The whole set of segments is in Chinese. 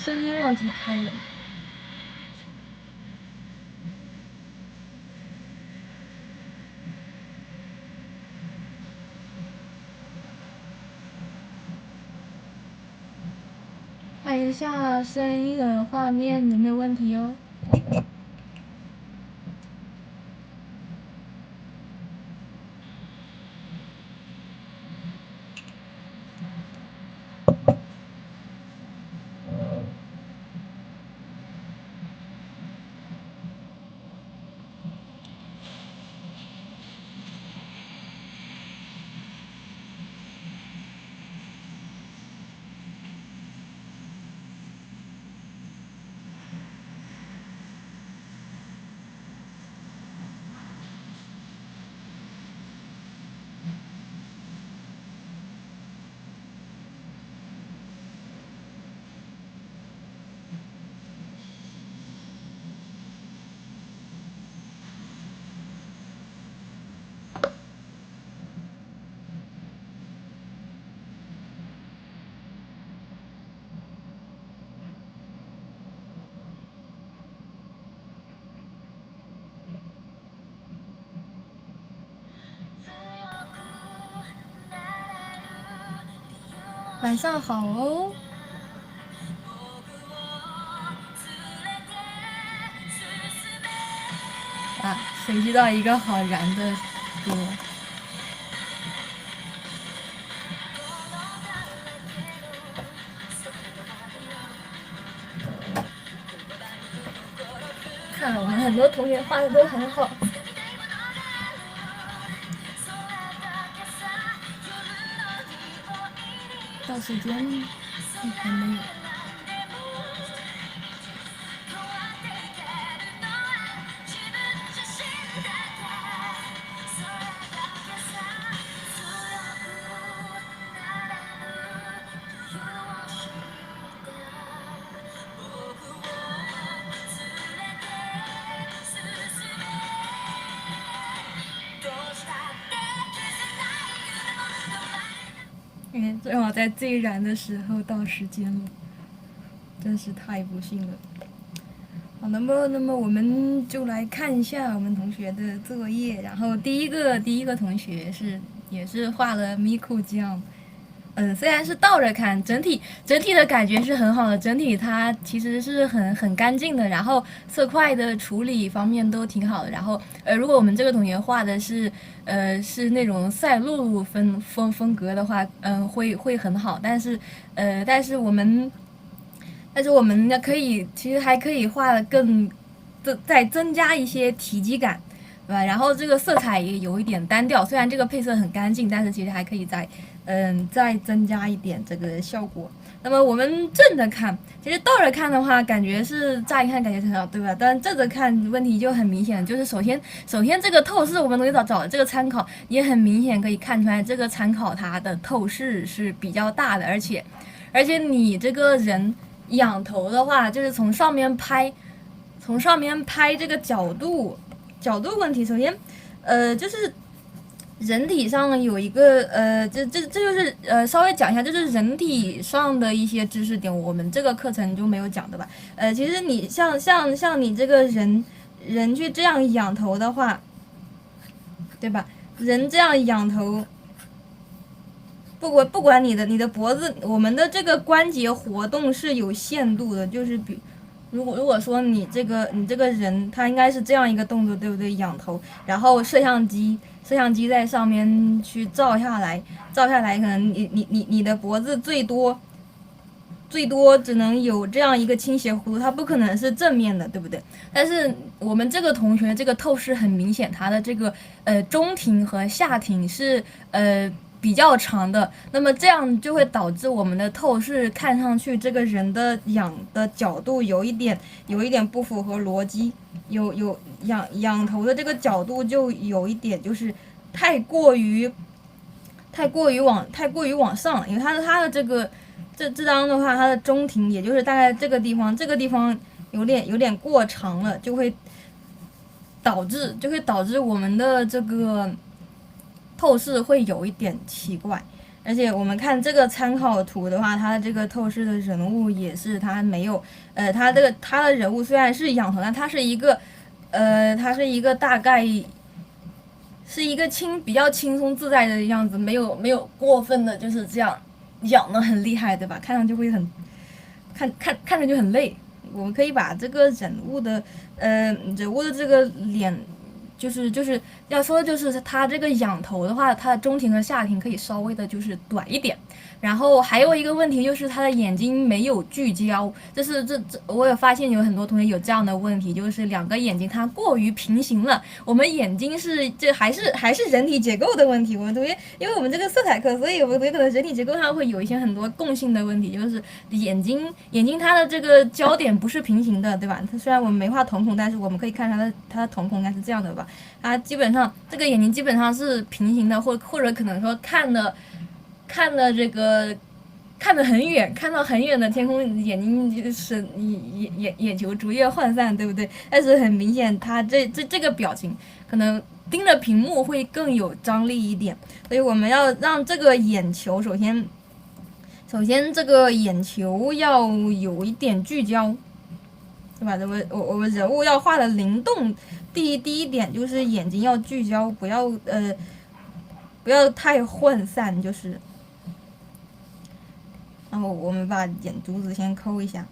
声音忘记开了。看一下声音的画面有没有问题哦。晚上好哦。啊，谁知道一个好燃的歌？看我们很多同学画的都很好。到时间还没有。正好在最燃的时候到时间了，真是太不幸了。好，那么我们就来看一下我们同学的作业。然后第一个同学也是画了 Miku 酱。虽然是倒着看，整体的感觉是很好的，整体它其实是很干净的，然后色块的处理方面都挺好的。然后如果我们这个同学画的是那种赛璐风格的话，会很好。但是我们可以其实还可以画的再增加一些体积感，对吧？然后这个色彩也有一点单调，虽然这个配色很干净，但是其实还可以再增加一点这个效果。那么我们正着看，其实倒着看的话，感觉是乍一看感觉很好，对吧？但正着看问题就很明显，就是首先这个透视我们能找的这个参考也很明显可以看出来，这个参考它的透视是比较大的，而且你这个人仰头的话，就是从上面拍这个角度问题。首先，就是人体上有一个这就是稍微讲一下，就是人体上的一些知识点，我们这个课程就没有讲的吧。其实你像你这个人去这样仰头的话，对吧？人这样仰头，不管你的脖子，我们的这个关节活动是有限度的，就是如果说你这个人他应该是这样一个动作，对不对？仰头，然后摄像机在上面去照下来，可能你的脖子最多只能有这样一个倾斜弧度，它不可能是正面的，对不对？但是我们这个同学这个透视很明显，他的这个中庭和下庭是比较长的，那么这样就会导致我们的透视看上去这个人的仰的角度有一点不符合逻辑，仰头的这个角度就有一点就是太过于往上，因为它的这个这张的话，它的中庭也就是大概这个地方有点过长了，就会导致我们的这个透视会有一点奇怪。而且我们看这个参考图的话，它的这个透视的人物也是它没有，它的人物虽然是仰头，但它是一个，它是一个大概是一个比较轻松自在的样子，没有过分的就是这样仰的很厉害，对吧？看上去会很看着就很累。我们可以把这个人物的这个脸。就是要说的就是他这个仰头的话，他的中庭和下庭可以稍微的就是短一点，然后还有一个问题就是他的眼睛没有聚焦，这我有发现有很多同学有这样的问题，就是两个眼睛它过于平行了。我们眼睛这还是人体结构的问题，我们同学因为我们这个色彩课，所以我们同学可能人体结构上会有一些很多共性的问题，就是眼睛它的这个焦点不是平行的，对吧？它虽然我们没画瞳孔，但是我们可以看它的瞳孔应该是这样的吧？它基本上这个眼睛基本上是平行的，或者可能说看的这个看得很远，看到很远的天空，眼睛就是眼球逐渐涣散，对不对？但是很明显，它这个表情可能盯着屏幕会更有张力一点，所以我们要让这个眼球首先这个眼球要有一点聚焦。对吧？我们人物要画的灵动，第一点就是眼睛要聚焦，不要太涣散，就是。然后我们把眼珠子先抠一下，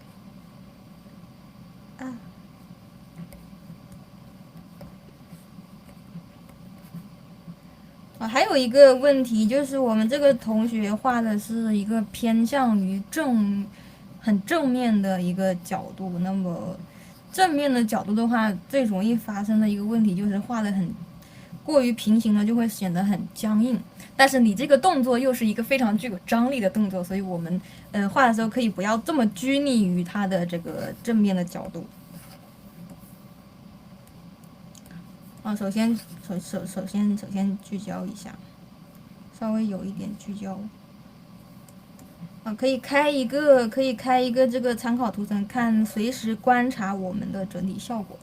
还有一个问题就是我们这个同学画的是一个偏向于很正面的一个角度，那么正面的角度的话，最容易发生的一个问题就是画的很过于平行了，就会显得很僵硬。但是你这个动作又是一个非常具有张力的动作，所以我们画的时候可以不要这么拘泥于它的这个正面的角度。首先聚焦一下，稍微有一点聚焦。可以开一个这个参考图层，看随时观察我们的整体效果。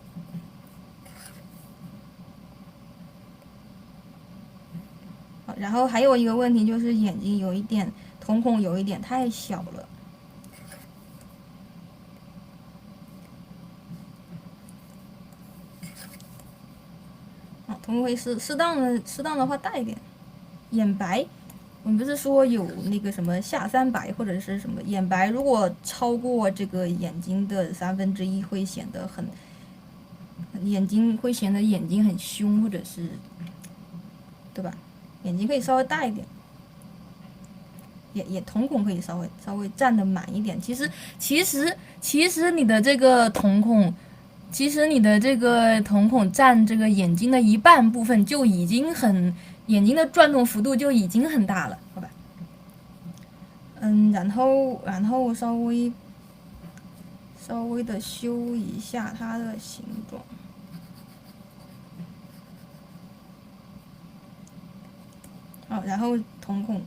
然后还有一个问题就是眼睛有一点瞳孔有一点太小了。瞳孔会适当的画大一点。眼白，我们不是说有那个什么下三白或者是什么眼白，如果超过这个眼睛的1/3，会显得眼睛很凶，或者是，对吧？眼睛可以稍微大一点，瞳孔可以稍微占得满一点。其实你的这个瞳孔。占这个眼睛的一半部分就已经眼睛的转动幅度就已经很大了，好吧？然后稍微的修一下它的形状。好，然后瞳孔，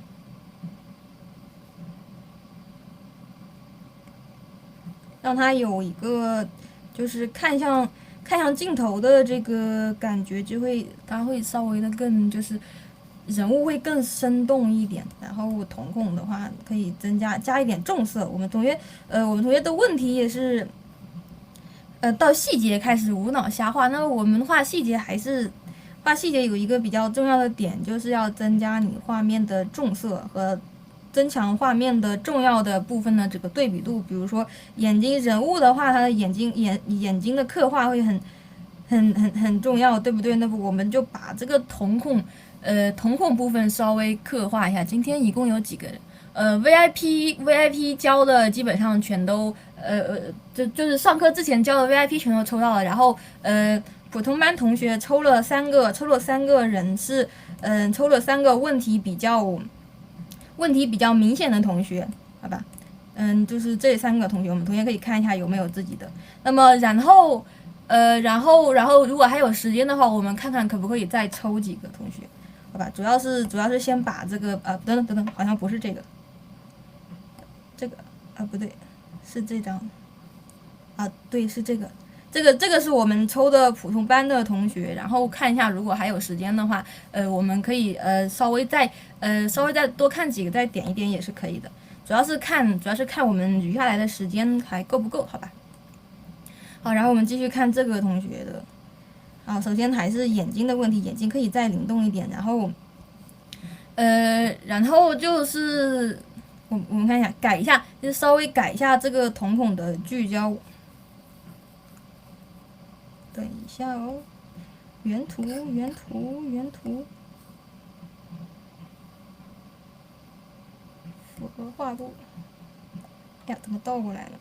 让它有一个。就是看向镜头的这个感觉，它会稍微的更就是人物会更生动一点。然后瞳孔的话可以加一点重色。我们同学的问题也是，到细节开始无脑瞎画。那么我们画细节有一个比较重要的点，就是要增加你画面的重色和。增强画面的重要的部分的这个对比度，比如说眼睛人物的话，它的眼睛的刻画会很重要，对不对？那么我们就把这个瞳孔部分稍微刻画一下。今天一共有几个人？VIP 交的基本上全都就是上课之前交的 VIP 全都抽到了，然后普通班同学抽了3个人是抽了3个问题比较明显的同学，好吧，就是这3个同学，我们同学可以看一下有没有自己的。那么然后如果还有时间的话，我们看看可不可以再抽几个同学，好吧？主要是先把这个等等，好像不是这个不对，是这张对，是这个，这个是我们抽的普通班的同学，然后看一下，如果还有时间的话，我们可以稍微再多看几个，再点一点也是可以的。主要是看我们余下来的时间还够不够，好吧？好，然后我们继续看这个同学的。好，首先还是眼睛的问题，眼睛可以再灵动一点，然后就是我们看一下，改一下，就是稍微改一下这个瞳孔的聚焦。等一下哦，原图，符合画布。哎呀，怎么倒过来了？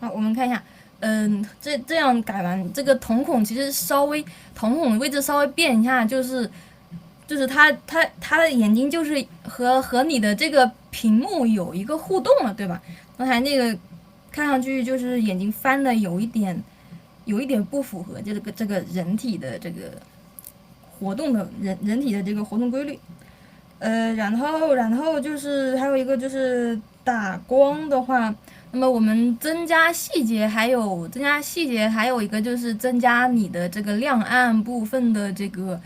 好，我们看一下，这样改完，这个瞳孔其实瞳孔位置稍微变一下，就是他的眼睛就是和你的这个屏幕有一个互动了，对吧？刚才那个看上去就是眼睛翻的有一点不符合这个人体的这个活动的人体的这个活动规律。然后就是还有一个就是打光的话，那么我们增加细节，还有一个就是增加你的这个亮暗部分的这个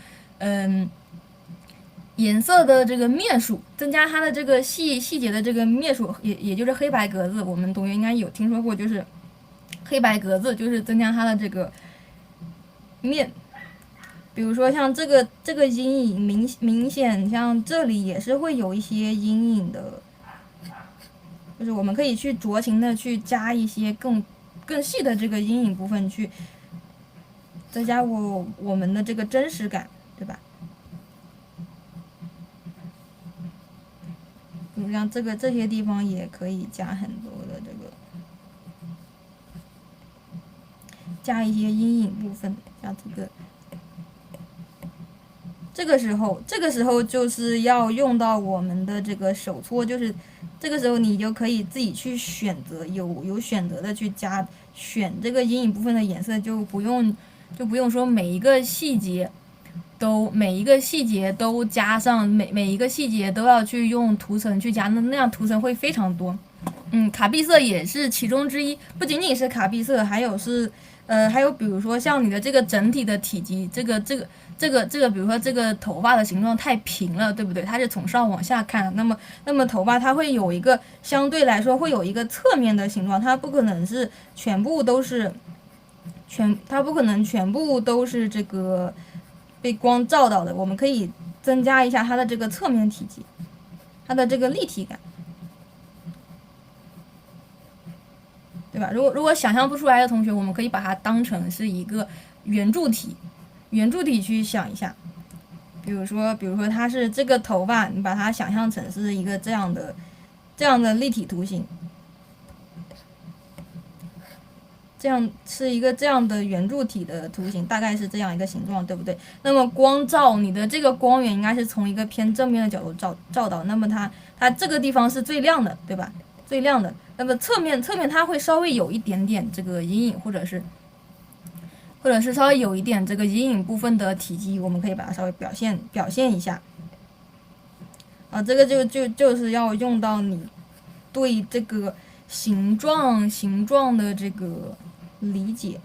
颜色的这个灭数，增加它的这个细节的这个灭数，也就是黑白格子，我们同学应该有听说过，就是黑白格子就是增加它的这个面。比如说像这个阴影明显，像这里也是会有一些阴影的，就是我们可以去酌情的去加一些更细的这个阴影部分，去增加我们的这个真实感，对吧？比如像这些地方也可以加很多的这个，加一些阴影部分，像这个。这个时候就是要用到我们的这个手搓，就是这个时候你就可以自己去选择，有选择的去选这个阴影部分的颜色，就不用说每一个细节都加上，每一个细节都要去用涂层去加，那样涂层会非常多。卡碧色也是其中之一，不仅仅是卡碧色，还有比如说像你的这个整体的体积，这个，比如说这个头发的形状太平了，对不对？它是从上往下看，那么头发它会有一个相对来说会有一个侧面的形状，它不可能是全部都是这个被光照到的。我们可以增加一下它的这个侧面体积，它的这个立体感。对吧？如果想象不出来的同学，我们可以把它当成是一个圆柱体去想一下。比如说它是这个头发，你把它想象成是一个这样的立体图形，这样是一个这样的圆柱体的图形，大概是这样一个形状，对不对？那么光照你的这个光源应该是从一个偏正面的角度照到，那么它这个地方是最亮的，对吧？最亮的。那么侧面它会稍微有一点点这个阴影，或者是稍微有一点这个阴影部分的体积，我们可以把它稍微表现一下。这个就是要用到你对这个形状的这个理解。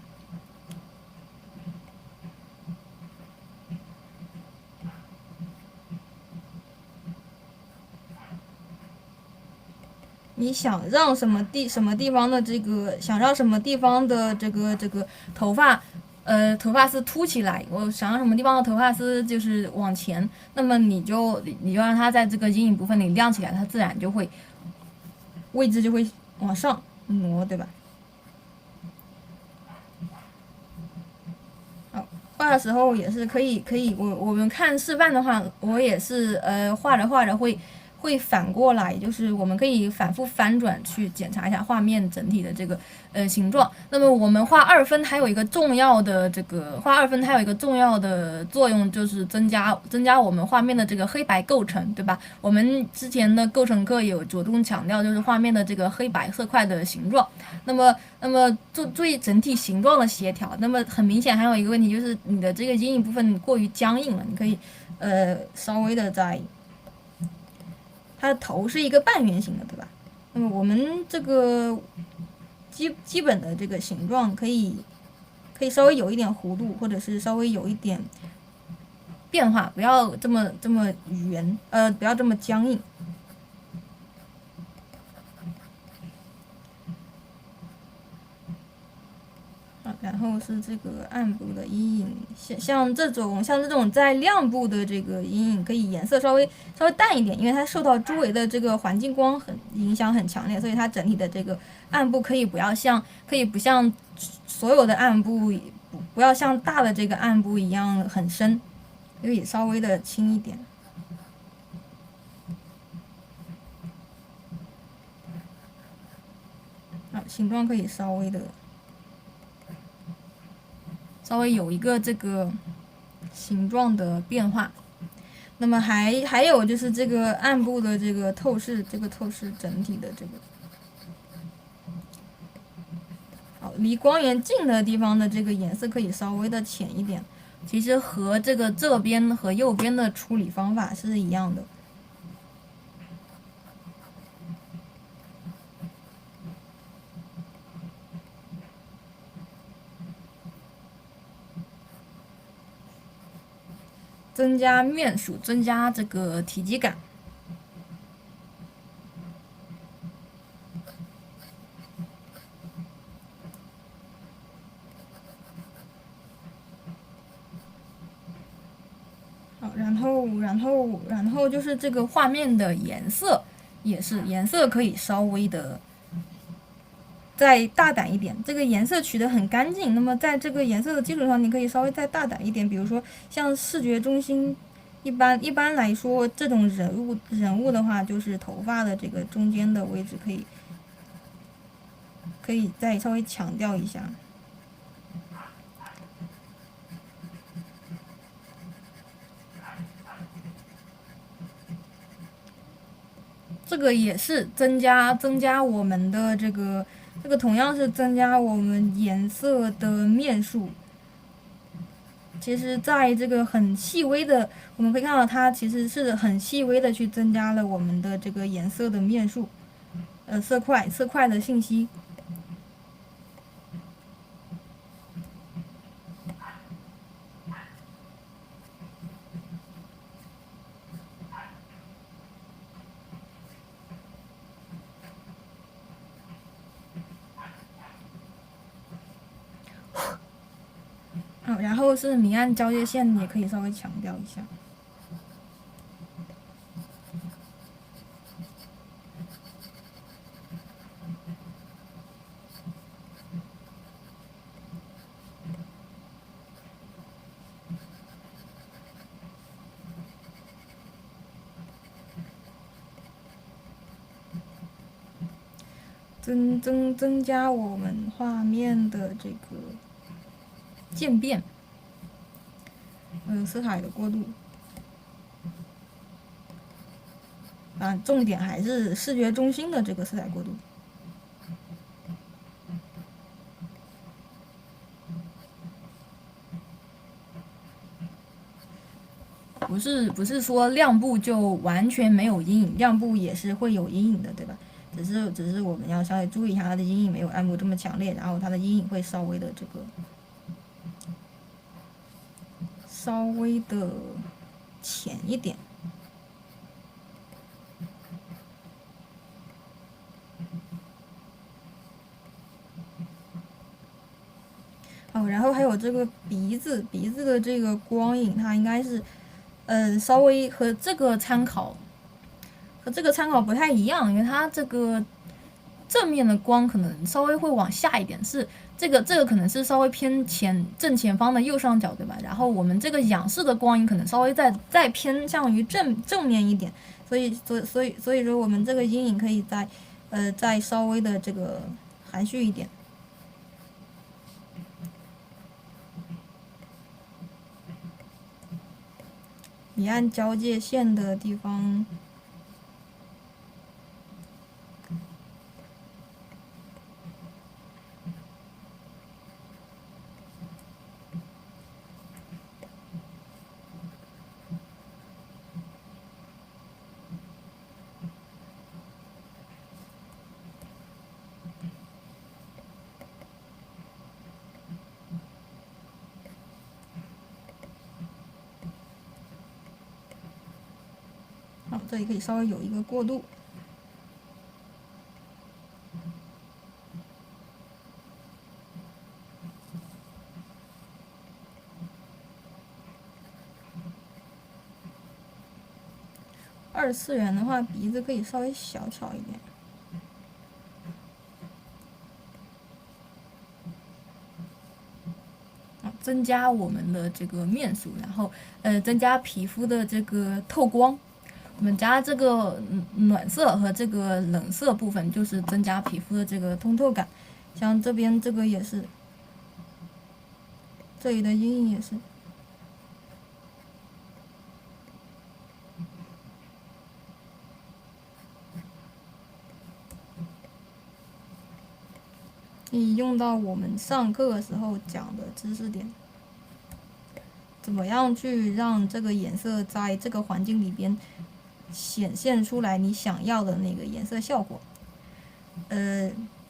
你想让什么地方的这个头发丝凸起来，我想让什么地方的头发丝就是往前，那么你就让它在这个阴影部分里亮起来，它自然就会位置就会往上挪，对吧？好，画的时候也是可以，我们看示范的话，我也是画着会会反过来，就是我们可以反复翻转去检查一下画面整体的这个形状。那么我们画二分还有一个重要的作用，就是增加我们画面的这个黑白构成，对吧？我们之前的构成课有着重强调，就是画面的这个黑白色块的形状。那么注意整体形状的协调。那么很明显还有一个问题，就是你的这个阴影部分过于僵硬了，你可以稍微的在它的头是一个半圆形的，对吧？那么我们这个基本的这个形状可以稍微有一点弧度，或者是稍微有一点变化，不要这么圆，不要这么僵硬。然后是这个暗部的阴影，像这种在亮部的这个阴影，可以颜色稍微淡一点，因为它受到周围的这个环境光影响很强烈，所以它整体的这个暗部可以不像所有的暗部，不要像大的这个暗部一样很深，可以稍微的轻一点。形状可以稍微有一个这个形状的变化。那么还有就是这个暗部的这个透视，整体的这个离光源近的地方的这个颜色可以稍微的浅一点。其实和这边和右边的处理方法是一样的。增加面数，增加这个体积感。好，然后就是这个画面的颜色，也是颜色可以稍微的再大胆一点，这个颜色取得很干净。那么在这个颜色的基础上，你可以稍微再大胆一点，比如说像视觉中心，一般来说，这种人物的话，就是头发的这个中间的位置可以再稍微强调一下。这个也是增加我们的这个同样是增加我们颜色的面数。其实在这个很细微的，我们可以看到它其实是很细微的去增加了我们的这个颜色的面数，色块的信息。然后是明暗交界线也可以稍微强调一下。增加我们画面的这个渐变，色彩的过渡。重点还是视觉中心的这个色彩过渡。不是说亮部就完全没有阴影，亮部也是会有阴影的，对吧？只是我们要稍微注意一下，它的阴影没有暗部这么强烈，然后它的阴影会稍微的浅一点。然后还有这个鼻子的这个光影，它应该是稍微和这个参考不太一样，因为它这个正面的光可能稍微会往下一点，是这个可能是稍微偏正前方的右上角，对吧？然后我们这个仰视的光影可能稍微再偏向于正面一点，所以说我们这个阴影可以再稍微的这个含蓄一点。你按交界线的地方，好，这里可以稍微有一个过渡。二次元的话，鼻子可以稍微小巧一点。增加我们的这个面数，然后增加皮肤的这个透光。我们加这个暖色和这个冷色部分，就是增加皮肤的这个通透感。像这边这个也是，这里的阴影也是。可以用到我们上课的时候讲的知识点，怎么样去让这个颜色在这个环境里边显现出来你想要的那个颜色效果。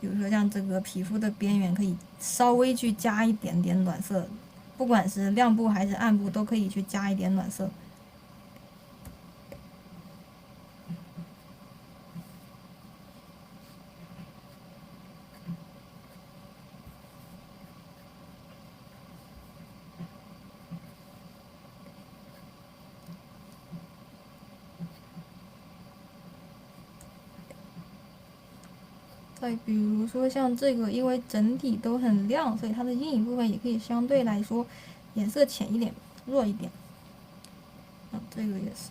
比如说像这个皮肤的边缘，可以稍微去加一点点暖色，不管是亮部还是暗部，都可以去加一点暖色。再比如说像这个，因为整体都很亮，所以它的阴影部分也可以相对来说颜色浅一点，弱一点。这个也是。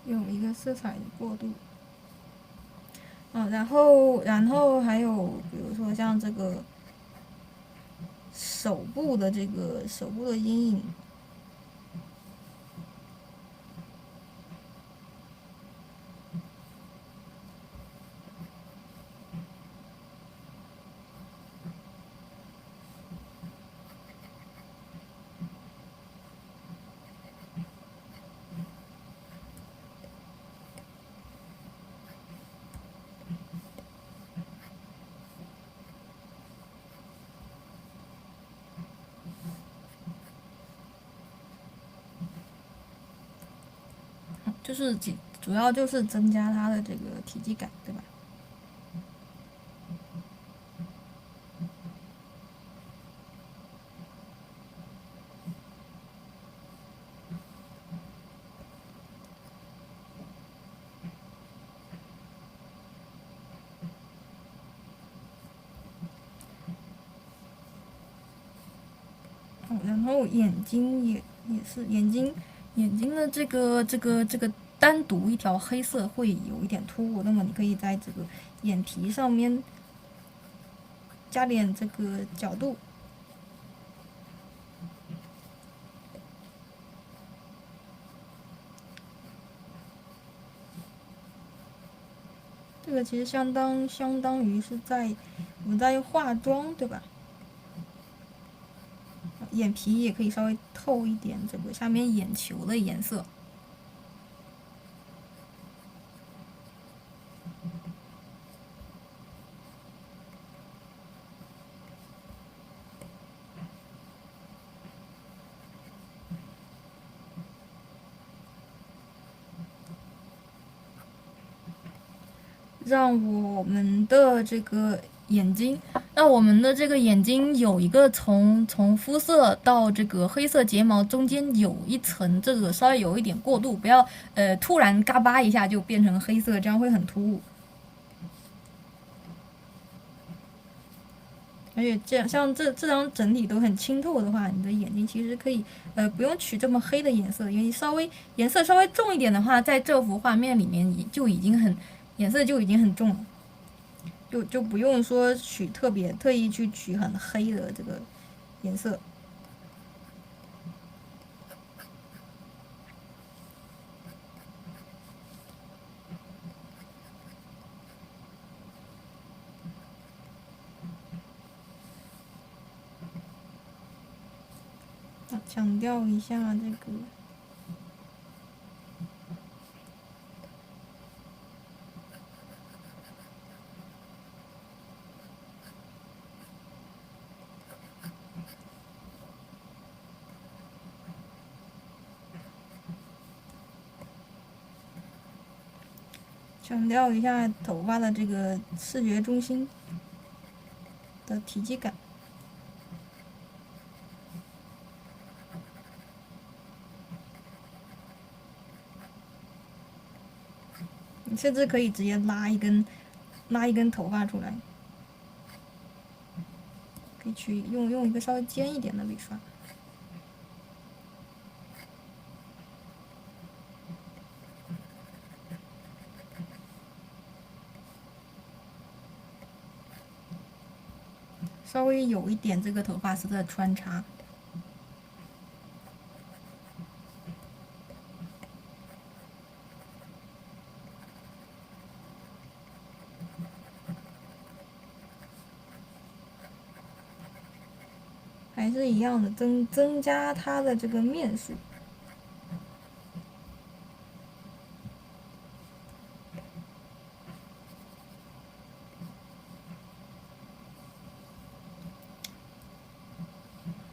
用一个色彩的过渡。然后还有比如说像这个手部的阴影。就是主要就是增加它的这个体积感，对吧？然后眼睛也是眼睛的这个单独一条黑色会有一点突兀，那么你可以在这个眼皮上面加点这个角度。这个其实相当于是我们在化妆，对吧？眼皮也可以稍微透一点这个下面眼球的颜色。让我们的这个眼睛那我们的这个眼睛有一个从肤色到这个黑色睫毛中间有一层，这个稍微有一点过渡，不要突然嘎巴一下就变成黑色，这样会很突兀。而且这样像这张整体都很清透的话，你的眼睛其实可以不用取这么黑的颜色，因为颜色稍微重一点的话，在这幅画面里面就已经很颜色就已经很重了。就不用说特意去取很黑的这个颜色。强调一下这个。强调一下头发的这个视觉中心的体积感。你甚至可以直接拉一根头发出来，可以去用一个稍微尖一点的笔刷。稍微有一点这个头发丝的穿插。还是一样的，增加它的这个面数。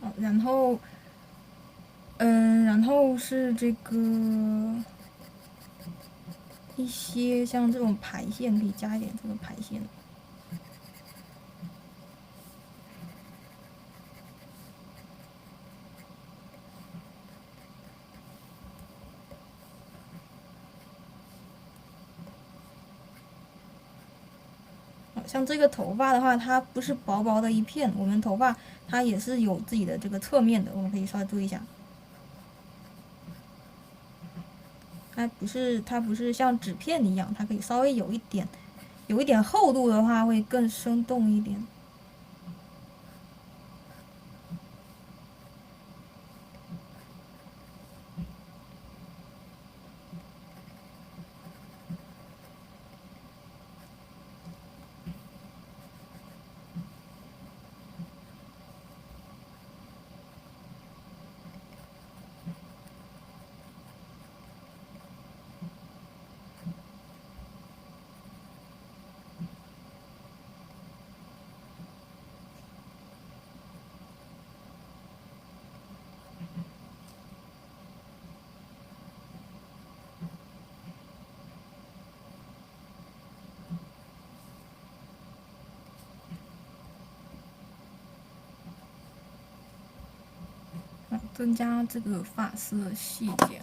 好，然后是这个一些像这种排线，可以加一点这个排线。像这个头发的话，它不是薄薄的一片，我们头发它也是有自己的这个侧面的，我们可以稍微注意一下。它不是像纸片一样，它可以稍微有一点厚度的话，会更生动一点。增加这个发丝的细节。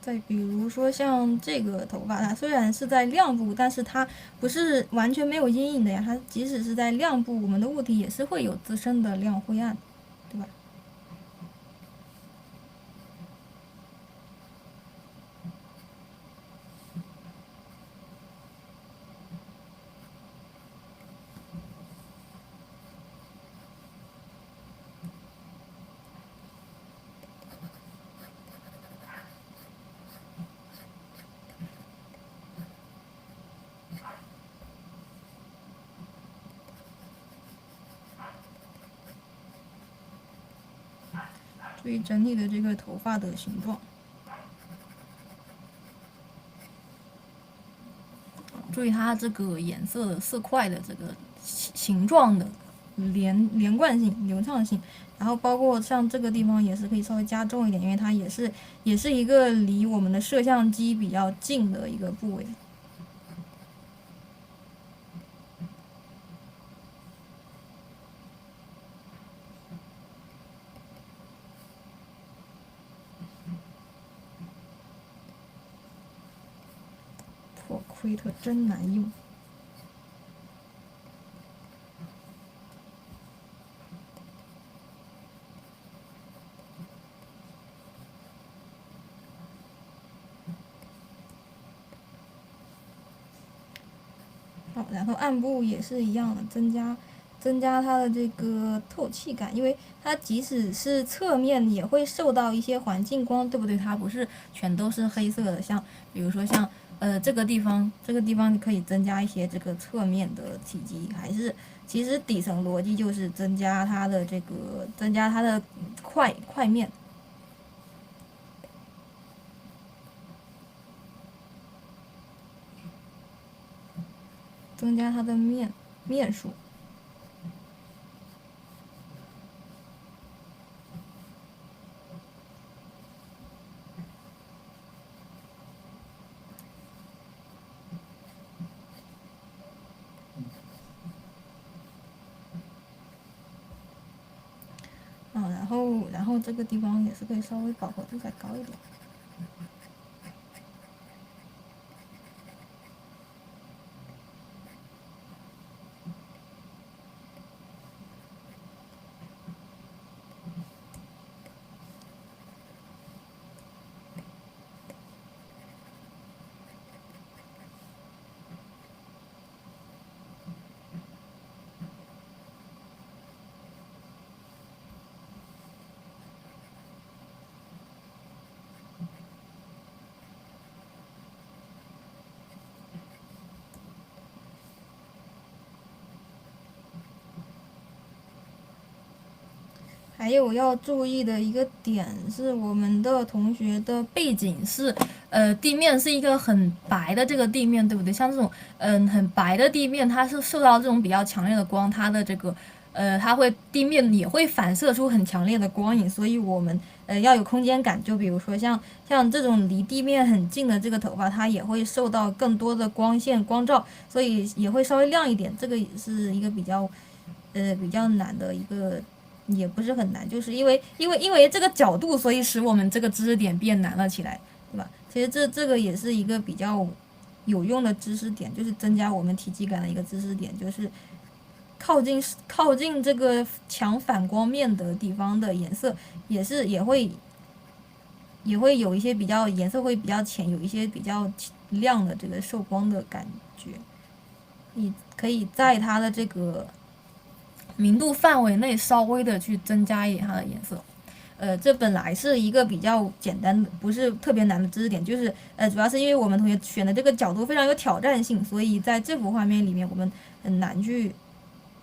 再比如说像这个头发，它虽然是在亮部，但是它不是完全没有阴影的呀。它即使是在亮部，我们的物体也是会有自身的亮灰暗，对吧？注意整体的这个头发的形状，注意它这个颜色的色块的这个形状的连贯性、流畅性。然后包括像这个地方也是可以稍微加重一点，因为它也是一个离我们的摄像机比较近的一个部位。破亏特真难用。好，然后暗部也是一样的，增加它的这个透气感，因为它即使是侧面也会受到一些环境光，对不对？它不是全都是黑色的，像比如说像这个地方可以增加一些这个侧面的体积，还是其实底层逻辑就是增加它的块面。增加它的面数。然后这个地方也是可以稍微饱和度再高一点。还有要注意的一个点是，我们的同学的背景是，地面是一个很白的这个地面，对不对？像这种，很白的地面，它是受到这种比较强烈的光，它的这个，地面也会反射出很强烈的光影，所以我们，要有空间感。就比如说像这种离地面很近的这个头发，它也会受到更多的光线光照，所以也会稍微亮一点。这个也是一个比较难的一个。也不是很难，就是因为这个角度，所以使我们这个知识点变难了起来，对吧？其实这个也是一个比较有用的知识点，就是增加我们体积感的一个知识点，就是靠近这个强反光面的地方的颜色，也会有一些比较颜色会比较浅，有一些比较亮的这个受光的感觉，你可以在它的这个明度范围内稍微的去增加一点它的颜色。这本来是一个比较简单的，不是特别难的知识点，就是主要是因为我们同学选的这个角度非常有挑战性，所以在这幅画面里面我们很难去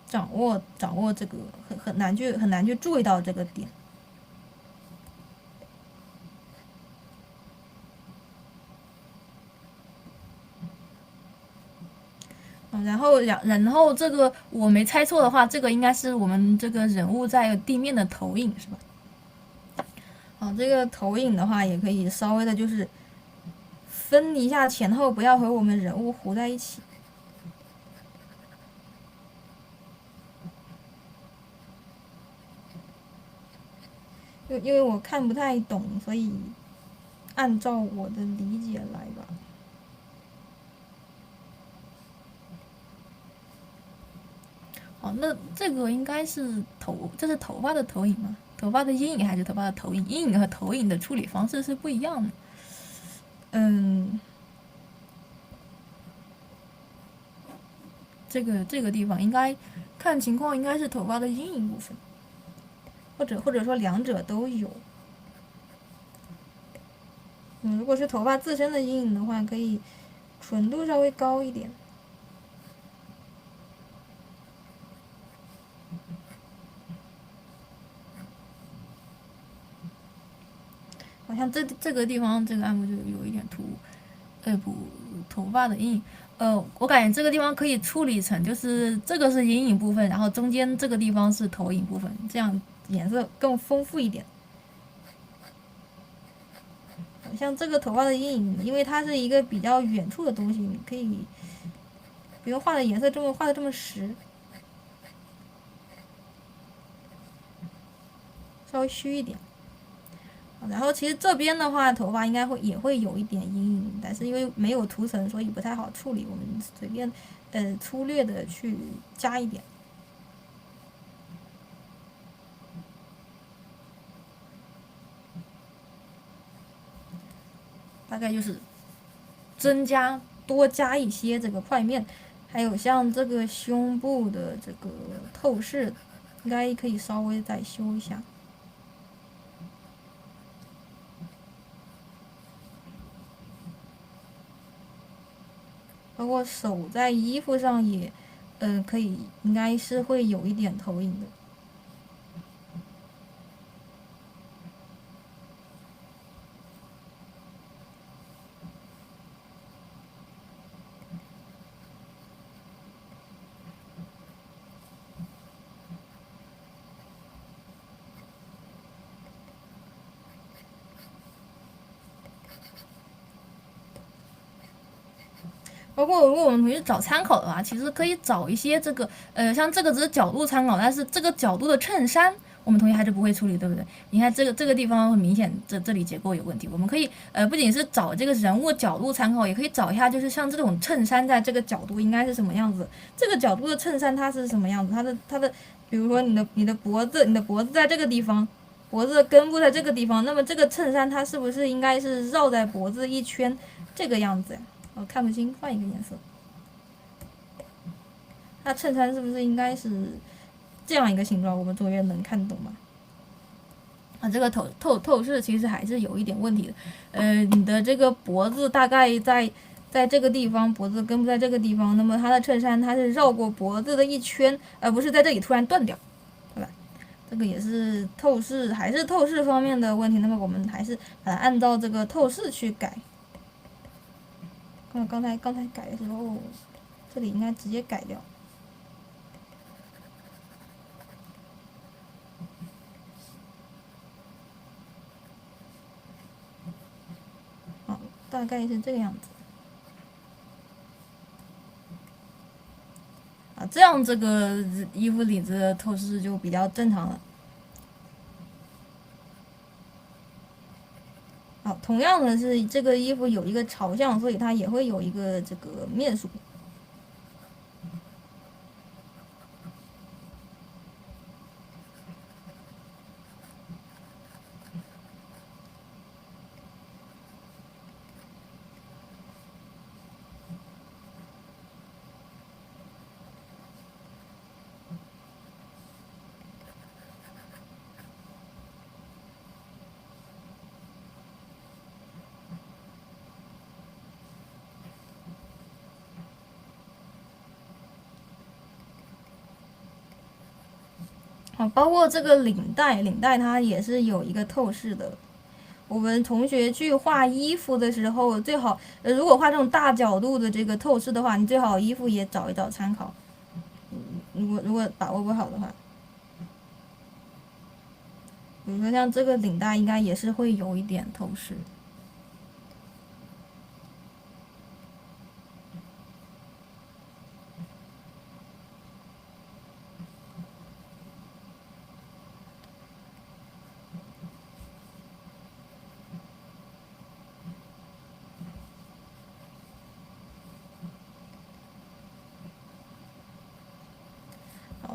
掌握这个很难去注意到这个点。然后这个我没猜错的话，这个应该是我们这个人物在地面的投影，是吧？好，这个投影的话也可以稍微的，就是分一下前后，不要和我们人物糊在一起。因为我看不太懂，所以按照我的理解来吧。哦，那这个应该是这是头发的投影吗？头发的阴影还是头发的投影？阴影和投影的处理方式是不一样的。这个地方应该看情况应该是头发的阴影部分，或者说两者都有。如果是头发自身的阴影的话，可以纯度稍微高一点。好像这个地方这个按摩就有一点补头发的阴影。我感觉这个地方可以处理成，就是这个是阴影部分，然后中间这个地方是投影部分，这样颜色更丰富一点。像这个头发的阴影，因为它是一个比较远处的东西，你可以不用画的颜色画的这么实，稍微虚一点。然后其实这边的话，头发应该也会有一点阴影，但是因为没有涂层，所以不太好处理。我们随便粗略的去加一点。大概就是多加一些这个块面，还有像这个胸部的这个透视，应该可以稍微再修一下。包括手在衣服上也，可以，应该是会有一点投影的。包括如果我们回去找参考的话，其实可以找一些这个像这个只是角度参考，但是这个角度的衬衫，我们同学还是不会处理，对不对？你看这个地方很明显，这里结构有问题。我们可以不仅是找这个人物角度参考，也可以找一下，就是像这种衬衫在这个角度应该是什么样子，这个角度的衬衫它是什么样子，它的，比如说你的脖子在这个地方，脖子的根部在这个地方，那么这个衬衫它是不是应该是绕在脖子一圈这个样子呀？看不清，换一个颜色。它衬衫是不是应该是这样一个形状？我们同学能看懂吗？这个透视其实还是有一点问题的。你的这个脖子大概在这个地方，脖子根部在这个地方，那么它的衬衫它是绕过脖子的一圈，而不是在这里突然断掉，对吧？这个也是还是透视方面的问题。那么我们还是把它按照这个透视去改。刚才改的时候，这里应该直接改掉。好，大概是这个样子。这样这个衣服领子的透视就比较正常了。好，同样的是这个衣服有一个朝向，所以它也会有一个这个面数。好，包括这个领带它也是有一个透视的。我们同学去画衣服的时候，最好如果画这种大角度的这个透视的话，你最好衣服也找一找参考。如果把握不好的话，比如说像这个领带，应该也是会有一点透视。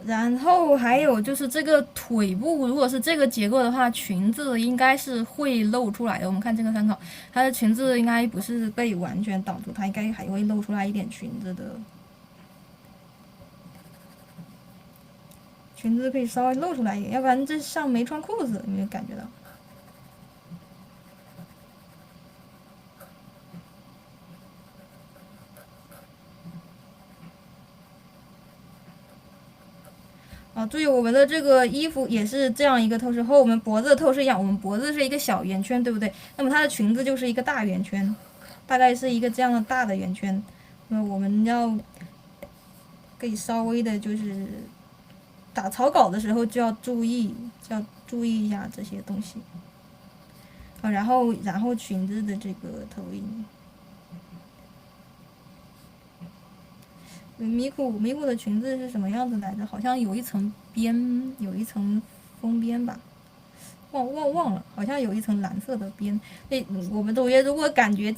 然后还有就是这个腿部，如果是这个结构的话，裙子应该是会露出来的。我们看这个参考，它的裙子应该不是被完全挡住，它应该还会露出来一点裙子的。裙子可以稍微露出来一点，要不然这像没穿裤子，有没有感觉到？啊，注意我们的这个衣服也是这样一个透视，和我们脖子的透视一样，我们脖子是一个小圆圈，对不对？那么它的裙子就是一个大圆圈，大概是一个这样的大的圆圈。那么我们可以稍微的就是打草稿的时候就要注意一下这些东西。啊，然后裙子的这个投影。米谷的裙子是什么样子来着？好像有一层边，有一层封边吧，忘了，好像有一层蓝色的边。那我们同学如果感觉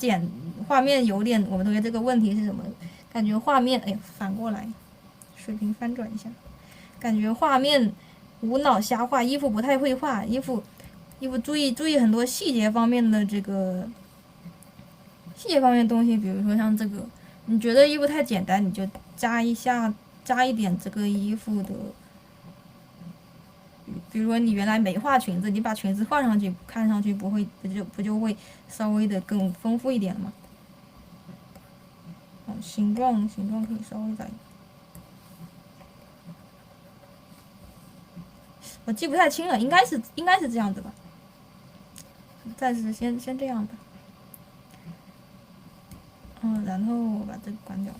画面有点，我们同学这个问题是什么？感觉画面，哎，反过来，水平翻转一下，感觉画面无脑瞎画，衣服不太会画，衣服注意很多细节方面的细节方面的东西，比如说像这个，你觉得衣服太简单，你就加一点这个衣服的，比如说你原来没画裙子，你把裙子画上去，看上去不就会稍微的更丰富一点吗？形状可以稍微改。我记不太清了，应该是这样子吧。暂时先这样吧。然后我把这个关掉。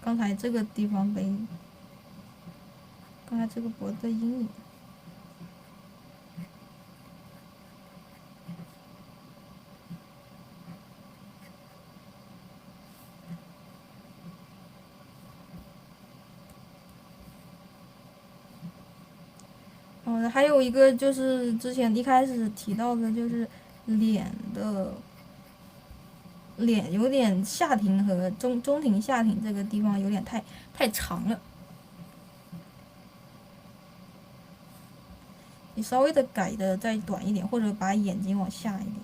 刚才这个地方刚才这个脖子的阴影。还有一个就是之前一开始提到的，就是脸的脸有点下庭和中庭下庭这个地方有点太长了，你稍微的改的再短一点，或者把眼睛往下一点。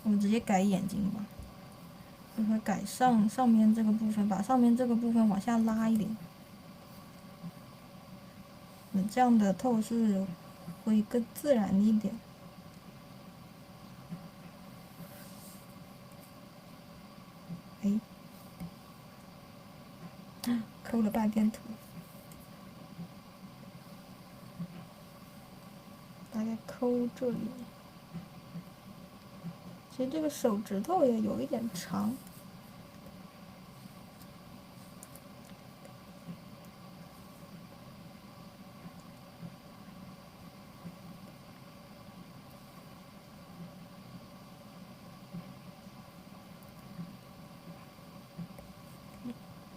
我们直接改眼睛吧，或者改上面这个部分，把上面这个部分往下拉一点。这样的透视会更自然一点。哎，抠了半天图，大概抠这里。其实这个手指头也有一点长。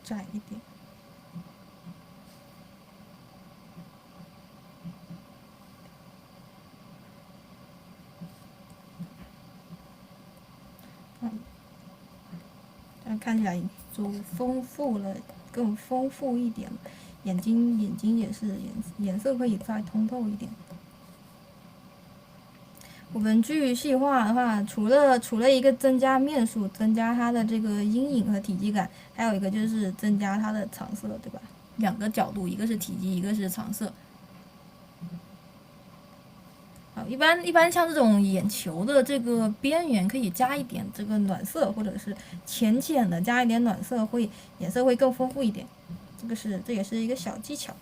窄一点。这样看起来就丰富了，更丰富一点。眼睛也是颜色可以再通透一点。我们去细化的话，除了一个增加面数，增加它的这个阴影和体积感，还有一个就是增加它的常色，对吧？两个角度，一个是体积，一个是常色。好，一般像这种眼球的这个边缘可以加一点这个暖色，或者是浅浅的加一点暖色，颜色会更丰富一点。这也是一个小技巧。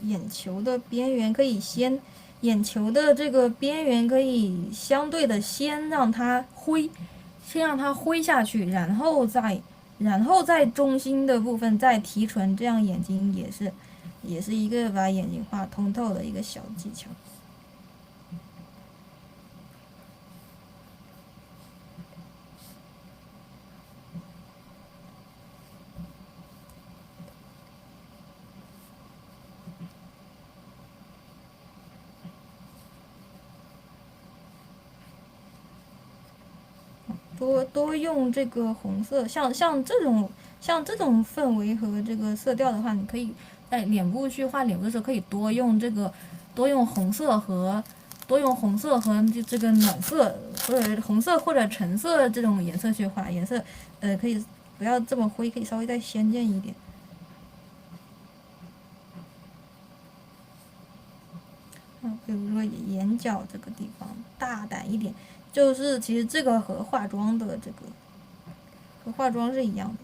眼球的边缘可以眼球的这个边缘可以相对的先让它灰下去，然后在中心的部分再提纯，这样眼睛也是一个把眼睛画通透的一个小技巧。多用这个红色，像这种氛围和这个色调的话，你可以在脸部去画脸部的时候，可以多用红色和这个暖色或者红色或者橙色这种颜色去画颜色，可以不要这么灰，可以稍微再鲜艳一点。比如说眼角这个地方大胆一点，就是其实这个和化妆是一样的。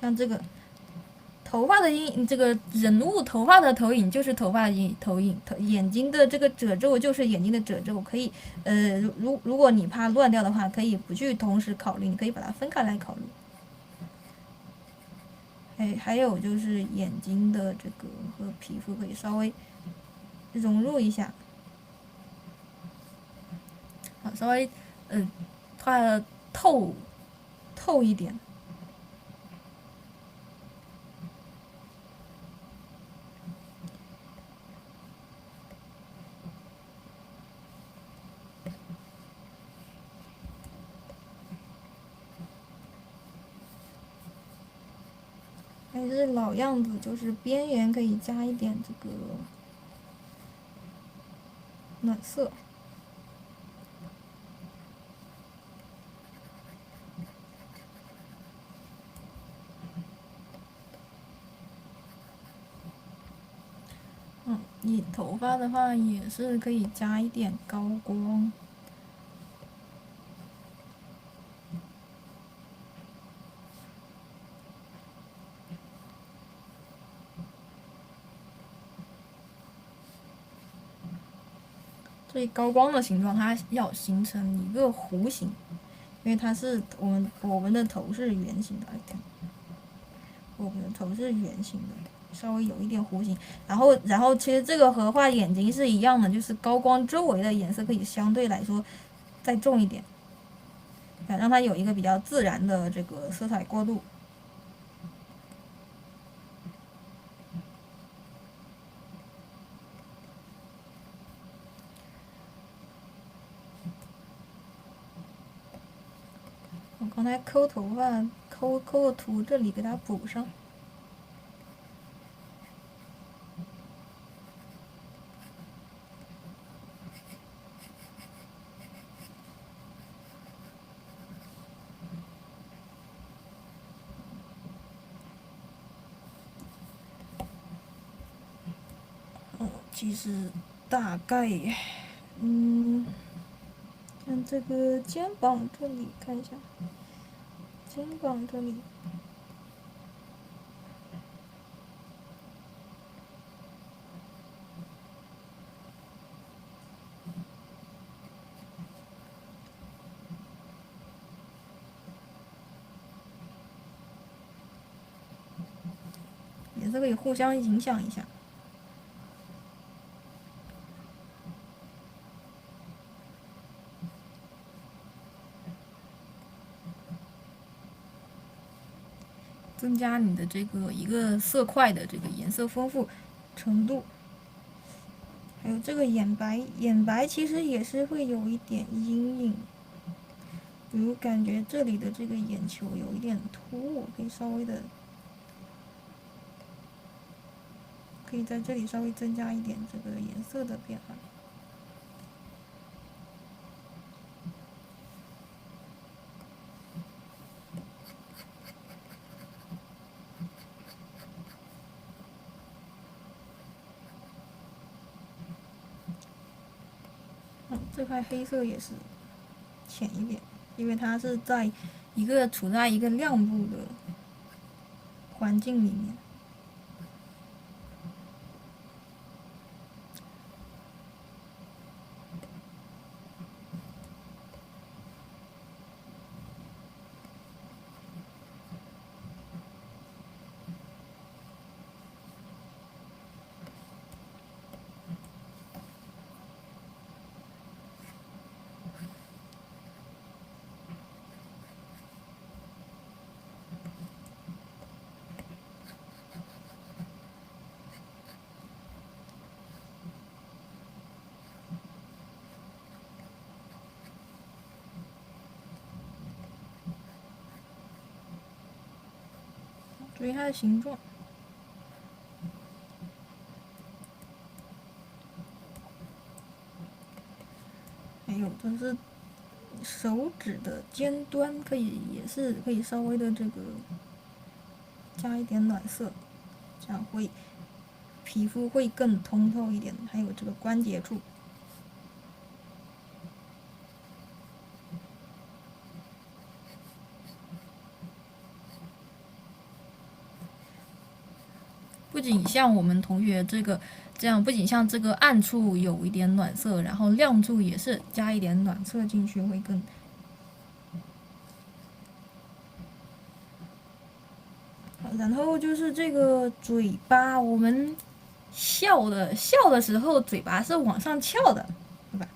像这个头发的这个人物头发的投影就是头发的投影，眼睛的这个褶皱就是眼睛的褶皱。可以，如果你怕乱掉的话，可以不去同时考虑，你可以把它分开来考虑。还有就是眼睛的这个和皮肤可以稍微融入一下，好，稍微画的透一点。还是老样子，就是边缘可以加一点这个暖色。你头发的话也是可以加一点高光。所以高光的形状它要形成一个弧形，因为它是我们的头是圆形的，我们的头是圆形的，稍微有一点弧形。然后其实这个和画眼睛是一样的，就是高光周围的颜色可以相对来说再重一点，让它有一个比较自然的这个色彩过渡。我刚才抠头发抠个图，这里给它补上。其实大概，像这个肩膀这里看一下，肩膀这里。颜色可以互相影响一下。增加你的这个一个色块的这个颜色丰富程度。还有这个眼白其实也是会有一点阴影，比如感觉这里的这个眼球有一点突兀，可以稍微的，可以在这里稍微增加一点这个颜色的变化。这块黑色也是浅一点，因为它是在处在一个亮部的环境里面。注意它的形状。还有就是手指的尖端也是可以稍微的这个加一点暖色，这样皮肤会更通透一点。还有这个关节处。不仅像我们同学这样，不仅像这个暗处有一点暖色，然后亮处也是加一点暖色进去会更。好，然后就是这个嘴巴，我们笑的时候，嘴巴是往上翘的，对吧？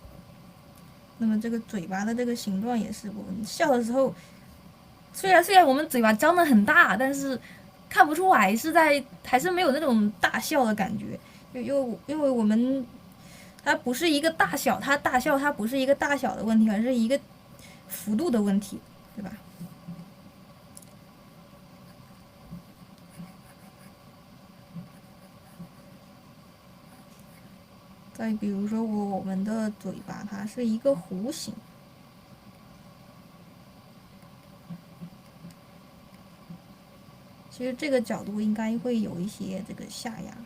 那么这个嘴巴的这个形状也是，我们笑的时候，虽然我们嘴巴张得很大，但是看不出来还是没有那种大笑的感觉，因为我们它不是一个大小，它大笑它不是一个大小的问题，而是一个幅度的问题，对吧？再比如说我们的嘴巴，它是一个弧形。其实这个角度应该会有一些这个下压。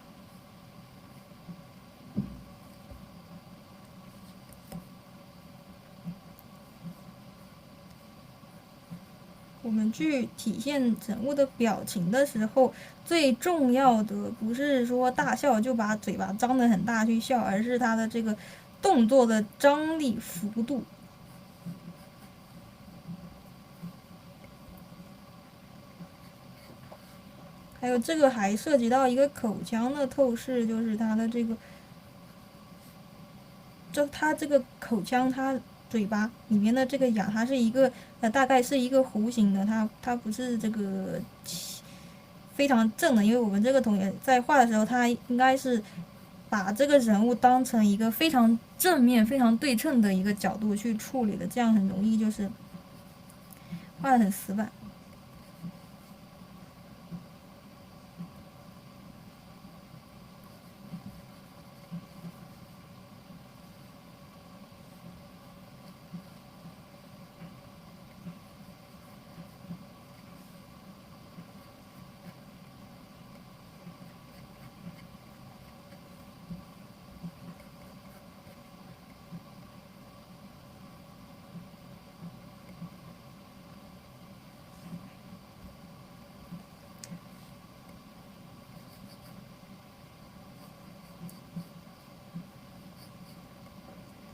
我们去体现人物的表情的时候，最重要的不是说大笑就把嘴巴张得很大去笑，而是他的这个动作的张力幅度。还有这个还涉及到一个口腔的透视，就是它的它这个口腔，它嘴巴里面的这个牙，它是一个大概是一个弧形的，它不是这个非常正的，因为我们这个同学在画的时候，他应该是把这个人物当成一个非常正面、非常对称的一个角度去处理的，这样很容易就是画的很死板。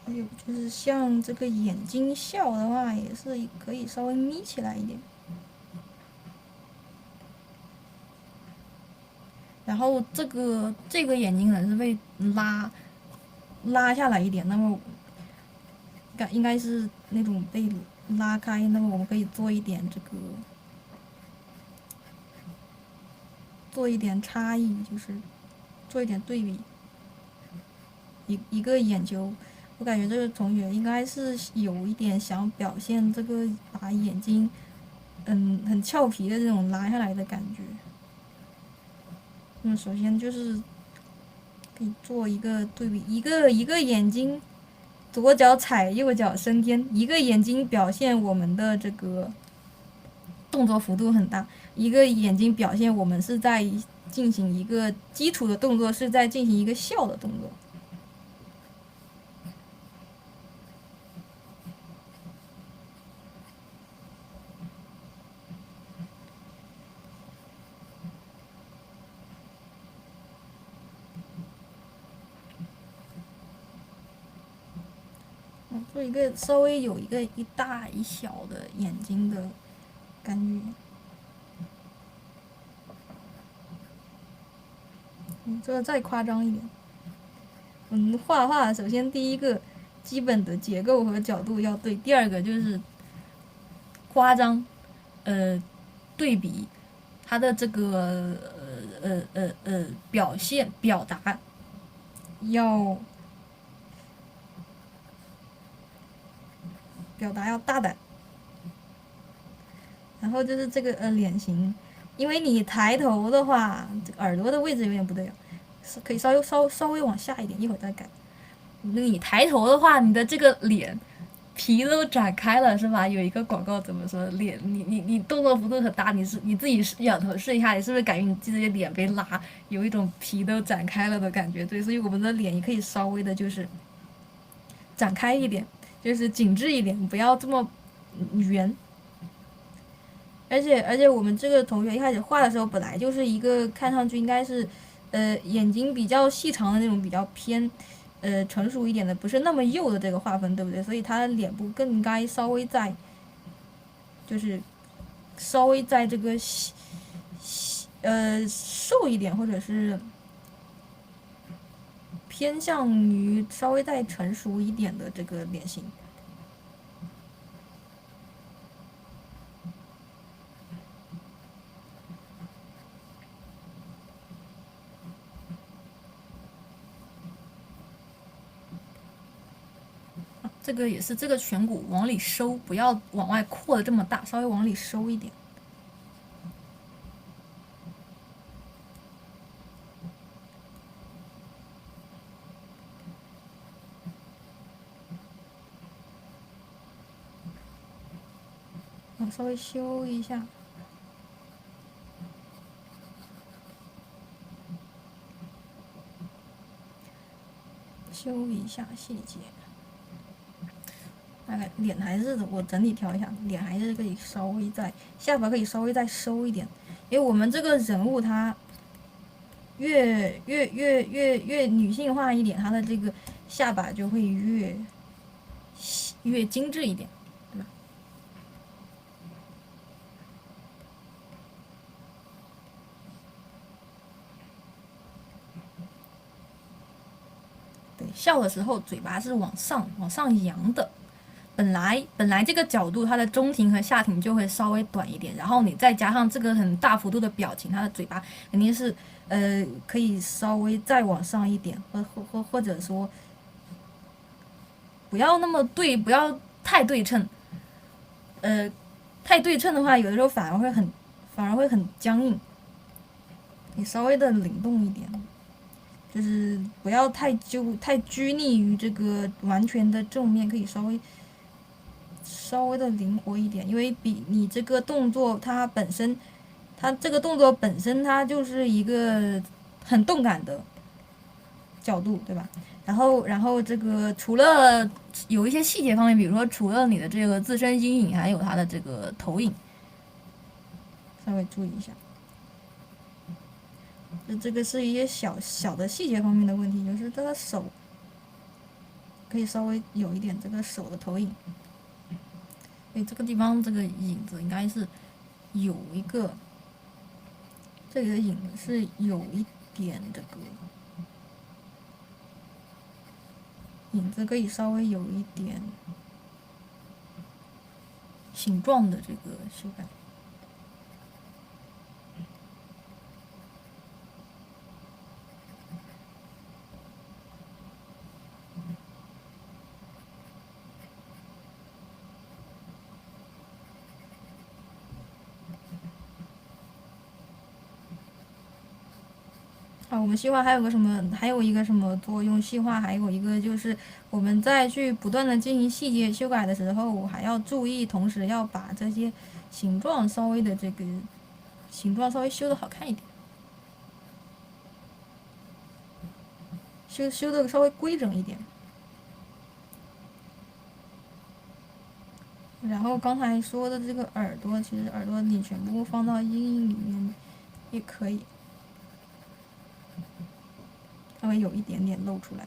还有就是像这个眼睛笑的话，也是可以稍微眯起来一点。然后这个眼睛可能是被拉下来一点，那么应该是那种被拉开，那么我们可以做一点做一点差异，就是做一点对比。一个眼球，我感觉这个同学应该是有一点想表现这个把眼睛很俏皮的这种拉下来的感觉。那么首先就是可以做一个对比，一个眼睛左脚踩右脚升天，一个眼睛表现我们的这个动作幅度很大，一个眼睛表现我们是在进行一个基础的动作，是在进行一个笑的动作。做一个稍微有一个一大一小的眼睛的感觉。这个再夸张一点。画首先第一个基本的结构和角度要对，第二个就是夸张，对比它的这个表达要大胆。然后就是这个脸型，因为你抬头的话，这个耳朵的位置有点不对啊，可以稍微往下一点，一会儿再改。你抬头的话，你的这个脸皮都展开了，是吧？有一个广告怎么说？脸，你动作幅度很大，你自己仰头试一下，你是不是感觉你自己的脸被拉，有一种皮都展开了的感觉？对，所以我们的脸也可以稍微的，就是展开一点，就是紧致一点，不要这么圆。而且我们这个同学一开始画的时候，本来就是一个看上去应该是，眼睛比较细长的那种，比较偏，成熟一点的，不是那么幼的这个画风，对不对？所以他的脸部更应该稍微在，就是稍微在这个瘦一点，或者是偏向于稍微再成熟一点的这个脸型。这个也是这个颧骨往里收，不要往外扩的这么大，稍微往里收一点。稍微修一下，修一下细节。大概脸还是我整体调一下，脸还是可以稍微再下巴可以稍微再收一点，因为我们这个人物他越女性化一点，他的这个下巴就会越精致一点，对吧？对，笑的时候嘴巴是往上扬的。本来这个角度，它的中庭和下庭就会稍微短一点，然后你再加上这个很大幅度的表情，它的嘴巴肯定是可以稍微再往上一点，或者说不要那么对，不要太对称，太对称的话，有的时候反而会很僵硬，你稍微的灵动一点，就是不要太拘泥于这个完全的正面，可以稍微的灵活一点，因为比你这个动作它这个动作本身它就是一个很动感的角度，对吧？然后这个除了有一些细节方面，比如说除了你的这个自身阴影，还有它的这个投影，稍微注意一下。这个是一些小的细节方面的问题，就是这个手可以稍微有一点这个手的投影。所以这个地方这个影子应该是有一个，这里的影子是有一点这个影子可以稍微有一点形状的这个修改。我们细化还有个什么？还有一个什么作用？细化还有一个就是我们在去不断的进行细节修改的时候，还要注意，同时要把这些形状稍微的这个形状稍微修的好看一点，修的稍微规整一点。然后刚才说的这个耳朵，其实耳朵你全部放到阴影里面也可以。稍微有一点点露出来。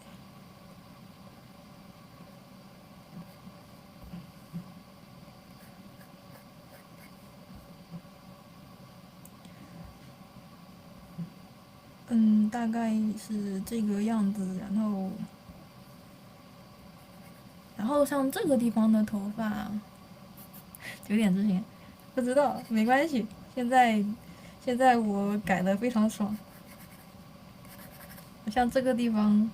大概是这个样子，然后像这个地方的头发，有点之前不知道，没关系，现在我改的非常爽。像这个地方，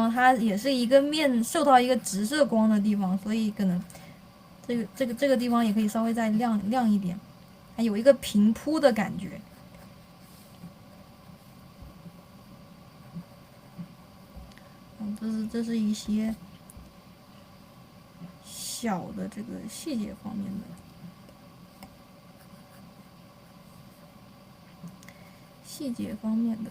它也是一个面受到一个直射光的地方，所以可能这个地方也可以稍微再亮一点，还有一个平铺的感觉。这是一些小的这个细节方面的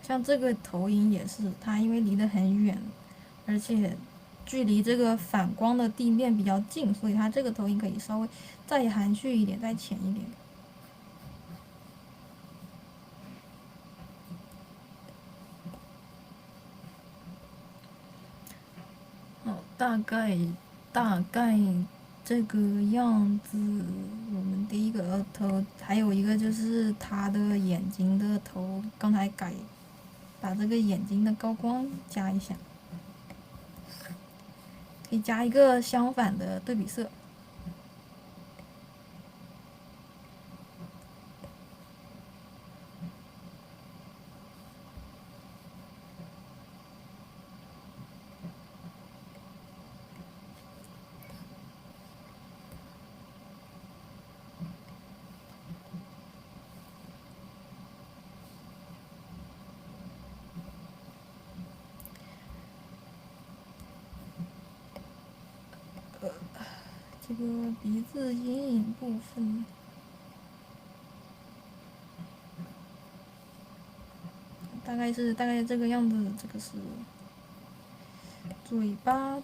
像这个投影也是，它因为离得很远，而且距离这个反光的地面比较近，所以它这个投影可以稍微再含蓄一点，再浅一点。好，大概这个样子。我们第一个头，还有一个就是他的眼睛的头，刚才把这个眼睛的高光加一下，可以加一个相反的对比色。这个鼻子阴影部分，大概这个样子。这个是嘴巴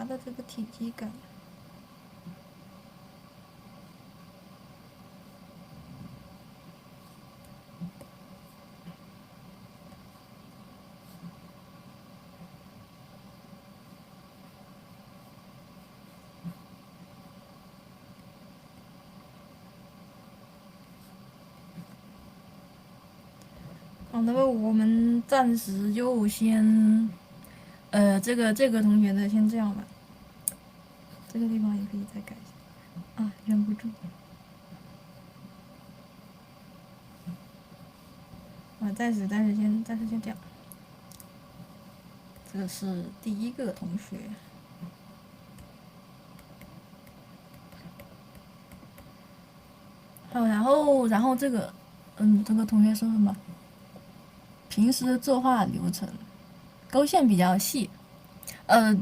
的这个体积感。好，那么我们暂时就先，这个同学的先这样吧。这个地方也可以再改一下。啊，忍不住。暂时先这样。这个是第一个同学。好，然后这个，这个同学说什么？平时的作画流程，勾线比较细。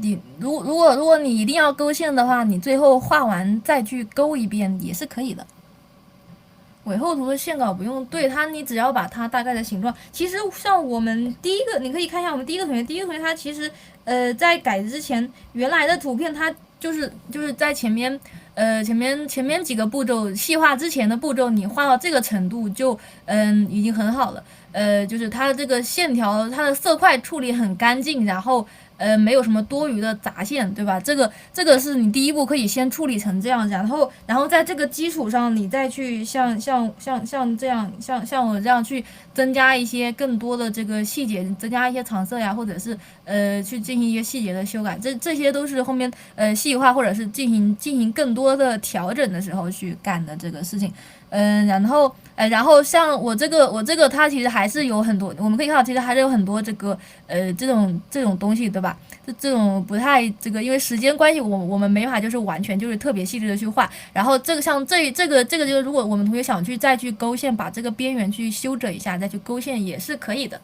你如果你一定要勾线的话，你最后画完再去勾一遍也是可以的。伪后图的线稿不用对它，你只要把它大概的形状。其实像我们第一个，你可以看一下我们第一个同学，他其实在改之前，原来的图片它就是在前面几个步骤细化之前的步骤，你画到这个程度就已经很好了。就是它的这个线条，它的色块处理很干净，然后没有什么多余的杂线，对吧？这个是你第一步可以先处理成这样，然后在这个基础上，你再去像这样，像我这样去增加一些更多的这个细节，增加一些场色呀，或者是去进行一些细节的修改，这些都是后面细化或者是进行更多的调整的时候去干的这个事情。然后像我这个它其实还是有很多，我们可以看到其实还是有很多这个这种东西，对吧？这种不太这个，因为时间关系，我们没法就是完全就是特别细致的去画。然后这个像这个就是如果我们同学想去再去勾线，把这个边缘去修整一下，再去勾线也是可以的。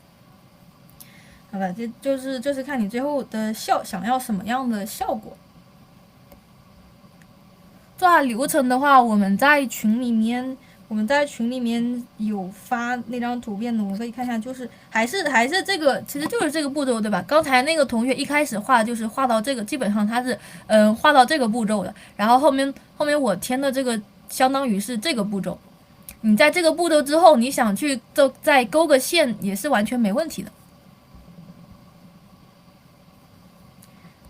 好吧，这就是看你最后的想要什么样的效果。作画流程的话，我们在群里面有发那张图片的，我们可以看一下，就是还是这个，其实就是这个步骤，对吧？刚才那个同学一开始画就是画到这个，基本上他是画到这个步骤的，然后后面我填的这个相当于是这个步骤。你在这个步骤之后，你想去再勾个线也是完全没问题的。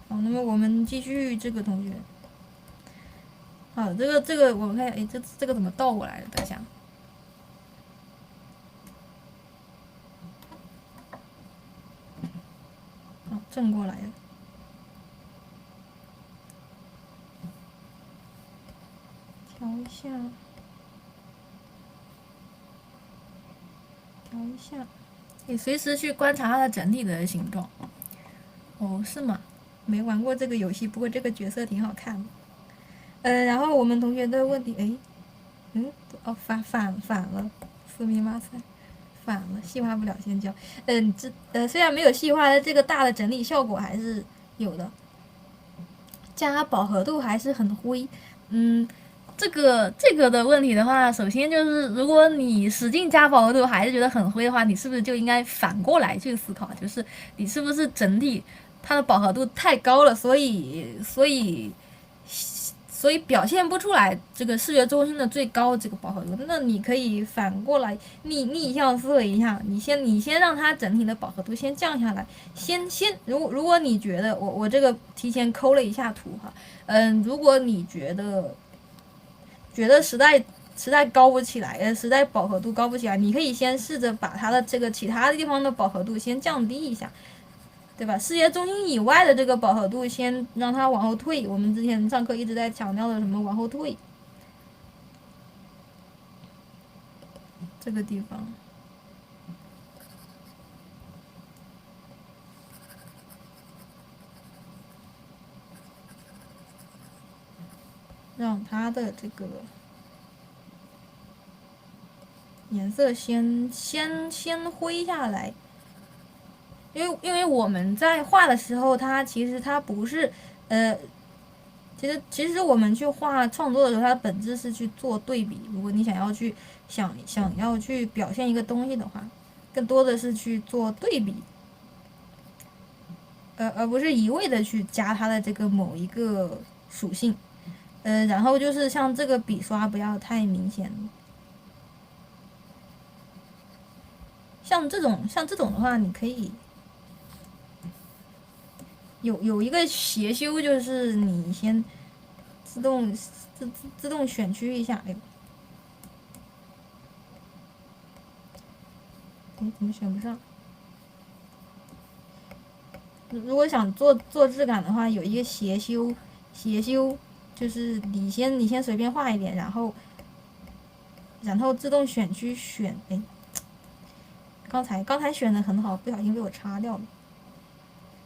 好，那么我们继续这个同学。好，这个我们看，哎，这个怎么倒过来了？等一下，好，正过来了。调一下，一下，你随时去观察它的整体的形状。哦，是吗？没玩过这个游戏，不过这个角色挺好看的。然后我们同学的问题，哦，反了，四米马赛，反了，细化不了先教。虽然没有细化的这个大的整体效果还是有的，加饱和度还是很灰。这个的问题的话，首先就是如果你使劲加饱和度还是觉得很灰的话，你是不是就应该反过来去思考，就是你是不是整体它的饱和度太高了，所以表现不出来这个视觉中心的最高这个饱和度。那你可以反过来逆向思维一下，你先让它整体的饱和度先降下来，如果你觉得我这个提前抠了一下图哈，如果你觉得实在高不起来，实在饱和度高不起来，你可以先试着把它的这个其他的地方的饱和度先降低一下，对吧？视觉中心以外的这个饱和度先让它往后退。我们之前上课一直在强调的什么往后退，这个地方。让它的这个颜色先灰下来，因为我们在画的时候，其实它不是其实我们去画创作的时候，它的本质是去做对比。如果你想要去表现一个东西的话，更多的是去做对比，而不是一味的去加它的这个某一个属性。然后就是像这个笔刷不要太明显，像这种的话，你可以有一个斜修，就是你先自动选区一下。怎么选不上？如果想做质感的话，有一个斜修，就是你先随便画一点，然后自动选区选。刚才选的很好，不小心被我擦掉了。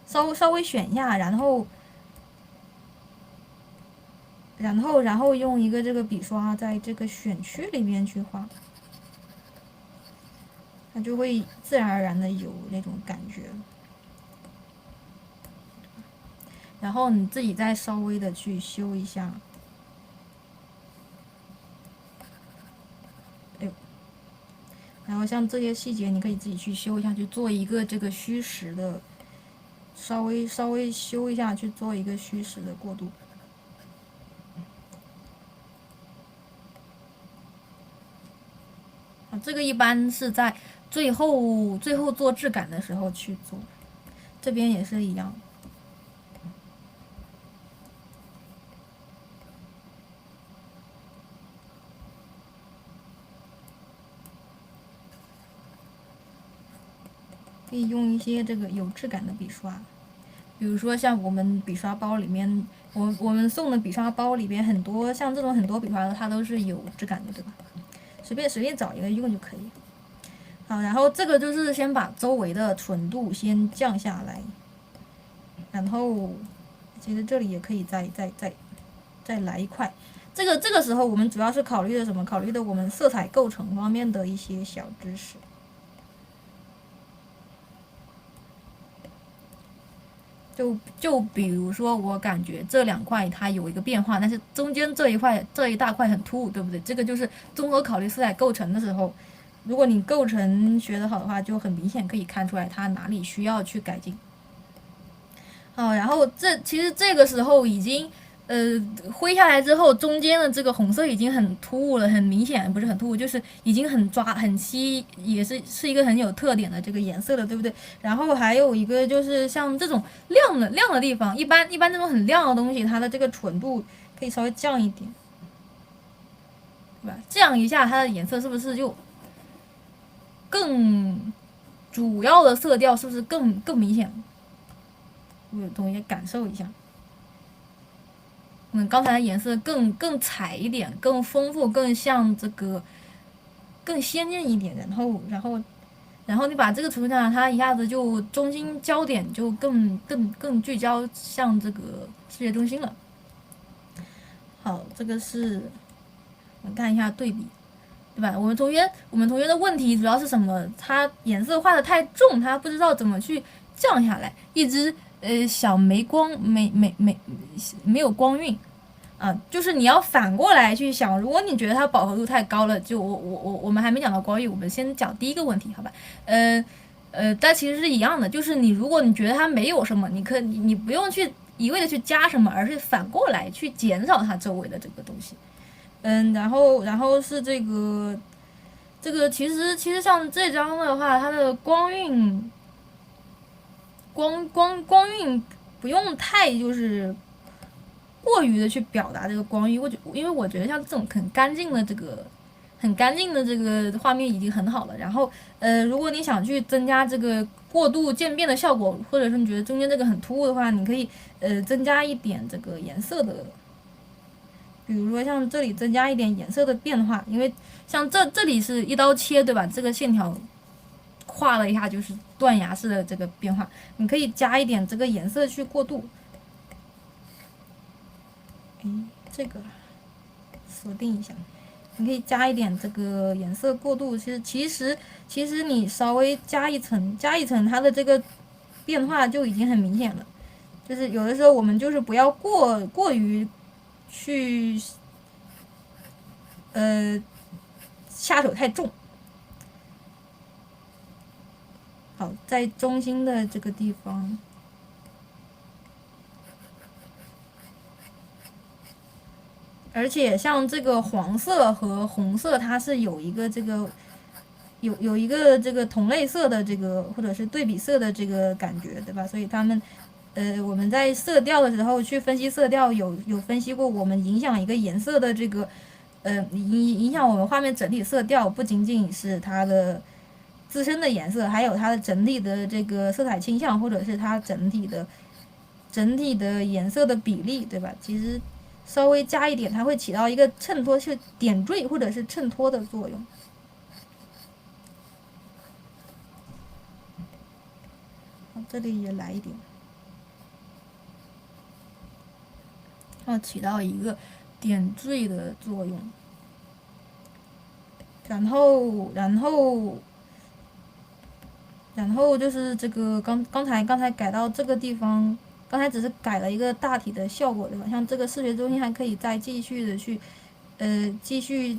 稍微选一下，然后用一个这个笔刷在这个选区里面去画，它就会自然而然的有那种感觉。然后你自己再稍微的去修一下。然后像这些细节，你可以自己去修一下，去做一个这个虚实的，稍微修一下，去做一个虚实的过渡。这个一般是在最后做质感的时候去做，这边也是一样。可以用一些这个有质感的笔刷，比如说像我们笔刷包里面，我们送的笔刷包里边很多像这种很多笔刷的，它都是有质感的，对吧？随便找一个用就可以。好，然后这个就是先把周围的纯度先降下来，然后其实这里也可以再来一块。这个时候我们主要是考虑的什么？考虑的我们色彩构成方面的一些小知识。就比如说，我感觉这两块它有一个变化，但是中间这一大块很突兀，对不对？这个就是综合考虑色彩构成的时候，如果你构成学得好的话，就很明显可以看出来它哪里需要去改进。好，然后其实这个时候已经灰下来之后，中间的这个红色已经很突兀了，很明显，不是很突兀，就是已经很稀，也是一个很有特点的这个颜色了，对不对？然后还有一个就是像这种亮的地方，一般这种很亮的东西，它的这个纯度可以稍微降一点，对吧？这样一下，它的颜色是不是就更主要的色调是不是更明显？有同学感受一下。刚才的颜色更彩一点，更丰富，更像这个更鲜艳一点，然后然后你把这个除下来，它一下子就中心焦点就更聚焦向这个视觉中心了。好，这个是我们看一下对比，对吧？我们同学的问题主要是什么？他颜色画的太重，他不知道怎么去降下来，一只小没光没有光晕。啊，就是你要反过来去想，如果你觉得它饱和度太高了，就我们还没讲到光晕，我们先讲第一个问题，好吧？但其实是一样的，就是如果你觉得它没有什么，你不用去一味的去加什么，而是反过来去减少它周围的这个东西。然后是这个其实像这张的话，它的光晕不用太就是过于的去表达这个光晕，因为我觉得像这种很干净的这个画面已经很好了。然后如果你想去增加这个过度渐变的效果，或者是你觉得中间这个很突兀的话，你可以增加一点这个颜色的，比如说像这里增加一点颜色的变化，因为像这里是一刀切，对吧？这个线条画了一下就是断崖式的这个变化，你可以加一点这个颜色去过渡。这个锁定一下，你可以加一点这个颜色过渡。其实你稍微加一层，它的这个变化就已经很明显了。就是有的时候我们就是不要过于去下手太重。好，在中心的这个地方。而且像这个黄色和红色，它是有一个这个有一个这个同类色的这个或者是对比色的这个感觉，对吧？所以他们我们在色调的时候去分析色调，有分析过，我们影响一个颜色的这个影响我们画面整体色调，不仅仅是它的自身的颜色，还有它的整体的这个色彩倾向，或者是它整体的颜色的比例，对吧？其实稍微加一点，它会起到一个衬托、是点缀或者是衬托的作用。这里也来一点，要起到一个点缀的作用。然后就是这个刚才改到这个地方。刚才只是改了一个大体的效果，对吧？像这个视觉中心还可以再继续的去，继续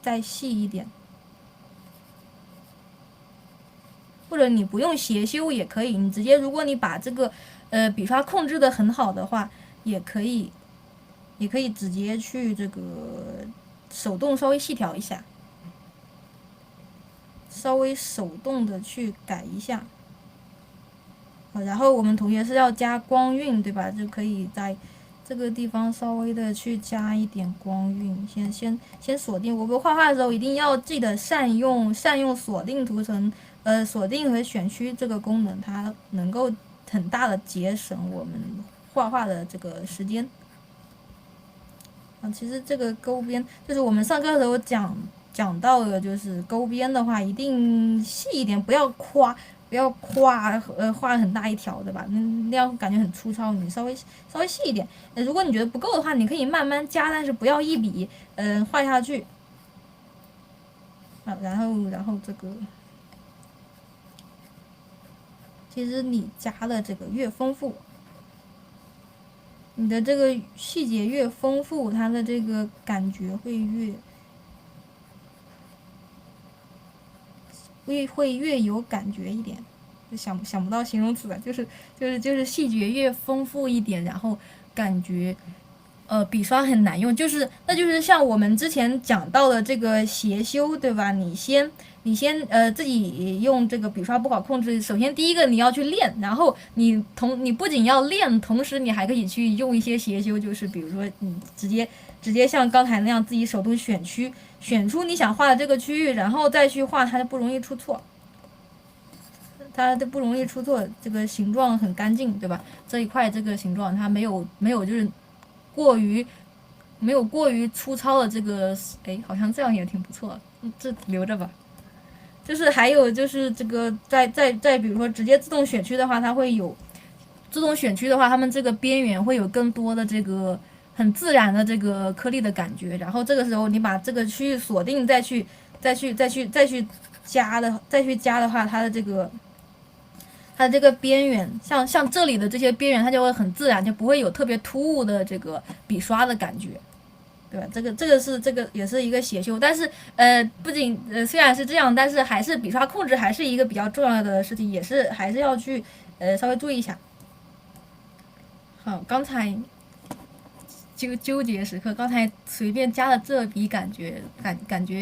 再细一点，或者你不用斜修也可以，你直接如果你把这个笔刷控制的很好的话，也可以直接去这个手动稍微细调一下，稍微手动的去改一下。然后我们同学是要加光晕，对吧？就可以在这个地方稍微的去加一点光晕，先锁定。我们画画的时候一定要记得善用锁定图层，锁定和选区这个功能，它能够很大的节省我们画画的这个时间。其实这个勾边就是我们上课的时候讲到的，就是勾边的话一定细一点，不要画很大一条，对吧？那样感觉很粗糙。你稍微细一点。如果你觉得不够的话，你可以慢慢加，但是不要一笔画下去。然后这个，其实你加的这个越丰富，你的这个细节越丰富，它的这个感觉会越有感觉一点。想不到形容词了，就是细节越丰富一点，然后感觉笔刷很难用，那就是像我们之前讲到的这个斜修，对吧？你先自己用这个笔刷不好控制。首先第一个你要去练，然后你不仅要练，同时你还可以去用一些斜修，就是比如说你直接像刚才那样自己手动选区，选出你想画的这个区域，然后再去画，它就不容易出错。这个形状很干净，对吧？这一块这个形状它没有就是没有过于粗糙的这个，好像这样也挺不错，这留着吧。就是还有就是这个在比如说直接自动选区的话，它会有自动选区的话，它们这个边缘会有更多的这个很自然的这个颗粒的感觉。然后这个时候你把这个区域锁定，再去加的话，它的这个边缘，像这里的这些边缘，它就会很自然，就不会有特别突兀的这个笔刷的感觉。对吧？这个也是一个写修，但是不仅虽然是这样，但是还是笔刷控制还是一个比较重要的事情，也是还是要去稍微注意一下。好，刚才纠结时刻，刚才随便加了这笔，感觉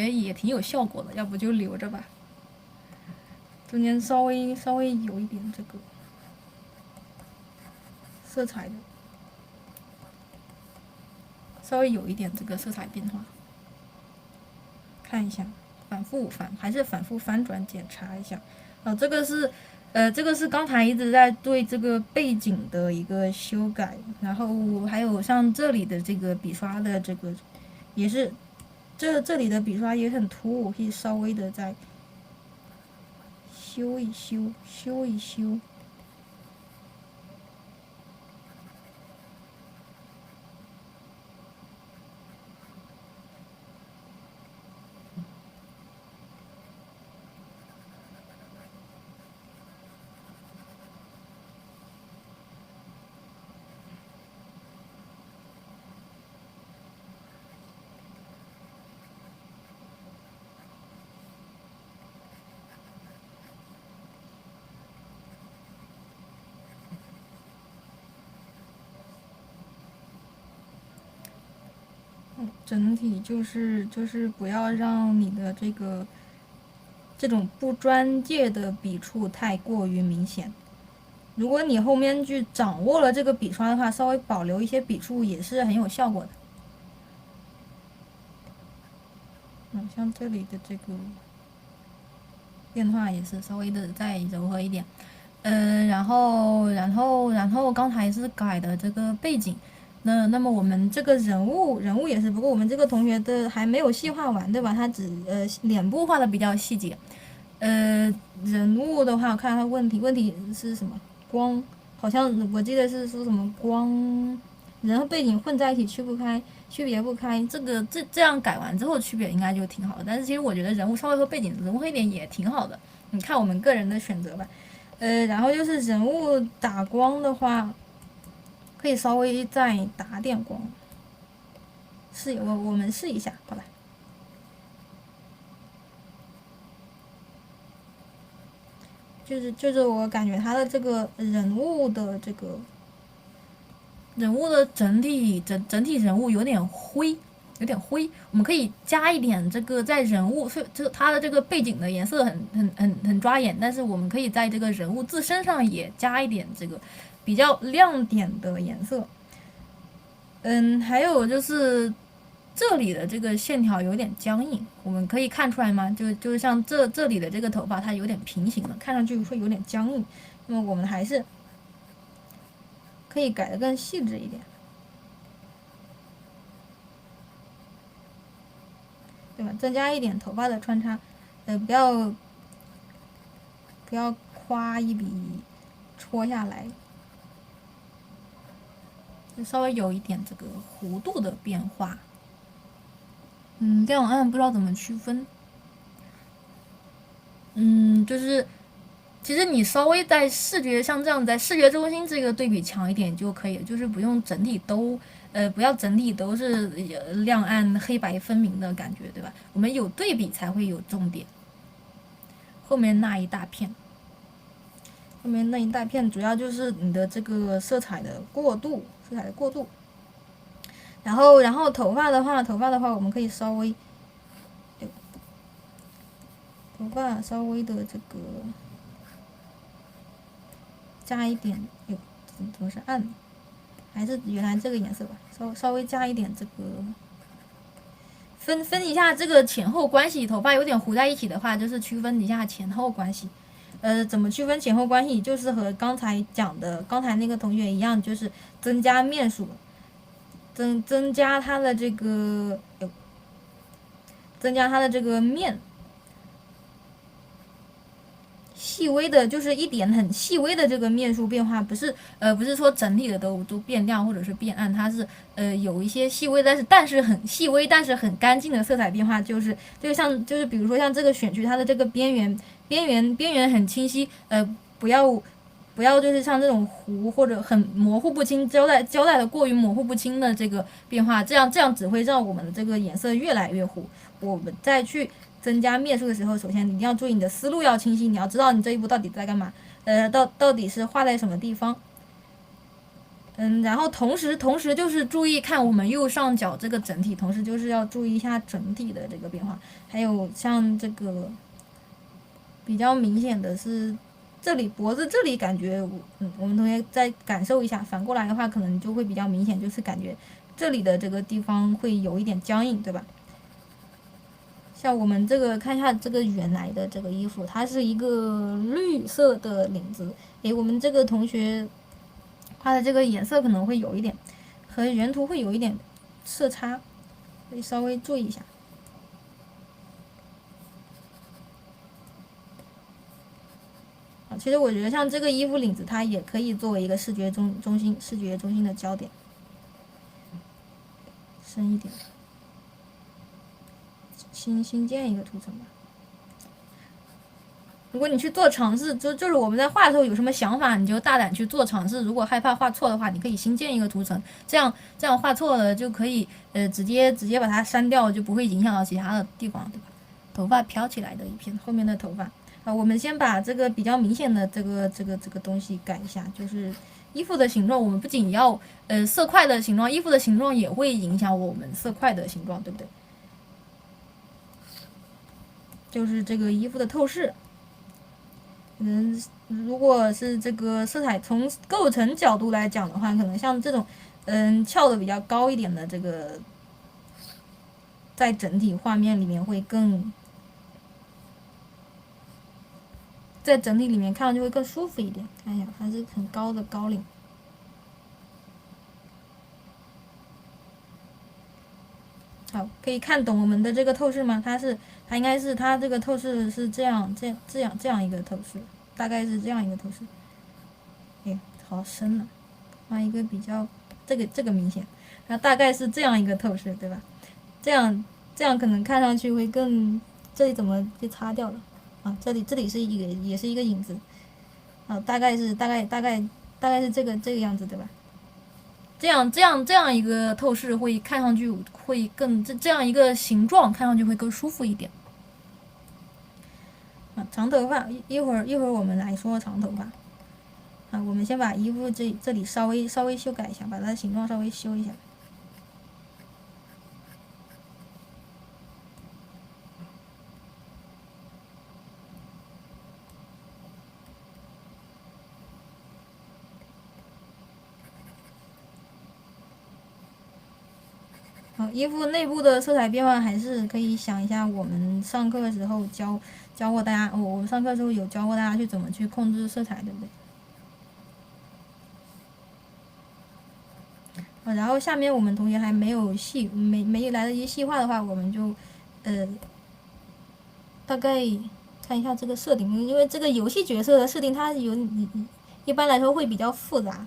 也挺有效果的，要不就留着吧。中间稍微有一点这个色彩的。稍微有一点这个色彩变化，看一下，还是反复翻转检查一下。这个是刚才一直在对这个背景的一个修改，然后还有像这里的这个笔刷的这个，也是这里的笔刷也很突兀，可以稍微的再修一修。整体就是不要让你的这种不专界的笔触太过于明显。如果你后面去掌握了这个笔刷的话，稍微保留一些笔触也是很有效果的。像这里的这个变化也是稍微的再柔和一点。然后刚才是改的这个背景。那么我们这个人物也是，不过我们这个同学的还没有细化完，对吧？他只脸部画的比较细节。人物的话，我看他问题是什么？光，好像我记得是说什么光，人和背景混在一起区别不开。这样改完之后区别应该就挺好的。但是其实我觉得人物稍微和背景融合一点也挺好的，你看我们个人的选择吧。然后就是人物打光的话，可以稍微再打点光，我们试一下，好吧？就是我感觉他的这个人物的整体人物有点灰。我们可以加一点这个在人物，就它的这个背景的颜色很抓眼，但是我们可以在这个人物自身上也加一点这个比较亮点的颜色。还有就是这里的这个线条有点僵硬，我们可以看出来吗？就像这里的这个头发它有点平行了，看上去会有点僵硬。那么我们还是可以改得更细致一点。对吧？增加一点头发的穿插，不要夸一笔戳下来，就稍微有一点这个弧度的变化。亮暗不知道怎么区分。就是其实你稍微在视觉像这样在视觉中心这个对比强一点就可以了，就是不用整体都不要整体都是亮暗黑白分明的感觉，对吧？我们有对比才会有重点。后面那一大片主要就是你的这个色彩的过渡。然后头发的话，我们可以稍微头发稍微的这个加一点，怎么是暗？还是原来这个颜色吧，稍微加一点这个，分一下这个前后关系。头发有点糊在一起的话，就是区分一下前后关系。怎么区分前后关系？就是和刚才讲的刚才那个同学一样，就是增加面数，增加它的这个面。细微的，就是一点很细微的这个面数变化，不是说整体的都变亮或者是变暗，它是有一些细微，但是很细微，但是很干净的色彩变化，就是比如说像这个选区，它的这个边缘很清晰，不要不要就是像这种糊或者很模糊不清，交代的过于模糊不清的这个变化，这样只会让我们的这个颜色越来越糊。我们再去增加面数的时候，首先你一定要注意你的思路要清晰，你要知道你这一步到底在干嘛，到底是画在什么地方。然后同时就是注意看我们右上角这个整体，同时就是要注意一下整体的这个变化，还有像这个比较明显的是这里脖子这里感觉，我们同学再感受一下，反过来的话可能就会比较明显，就是感觉这里的这个地方会有一点僵硬，对吧？像我们这个看一下这个原来的这个衣服，它是一个绿色的领子，我们这个同学画的这个颜色可能会有一点和原图会有一点色差，可以稍微注意一下。其实我觉得像这个衣服领子，它也可以作为一个视觉中心的焦点，深一点。新建一个图层吧。如果你去做尝试，就是我们在画的时候有什么想法，你就大胆去做尝试。如果害怕画错的话，你可以新建一个图层，这样画错了就可以直接把它删掉，就不会影响到其他的地方，对吧？头发飘起来的一片，后面的头发我们先把这个比较明显的这个东西改一下，就是衣服的形状，我们不仅要色块的形状，衣服的形状也会影响我们色块的形状，对不对？就是这个衣服的透视。如果是这个色彩从构成角度来讲的话，可能像这种翘的比较高一点的这个，在整体画面里面会更，在整体里面看上去会更舒服一点。看一下，它是很高的高领。好，可以看懂我们的这个透视吗？它应该是它这个透视是这样一个透视，大概是这样一个透视。好深了，画一个比较这个明显，它大概是这样一个透视，对吧？这样可能看上去会更，这里怎么被擦掉了？这里是也是一个影子，大概是这个样子，对吧？这样一个透视会看上去会更这样一个形状看上去会更舒服一点。长头发，一会儿我们来说长头发。我们先把衣服这里稍微修改一下，把它的形状稍微修一下。衣服内部的色彩变化还是可以想一下，我们上课的时候教过大家，我们上课的时候有教过大家去怎么去控制色彩，对不对？然后下面我们同学还没有没来得及细化的话，我们就大概看一下这个设定，因为这个游戏角色的设定它一般来说会比较复杂，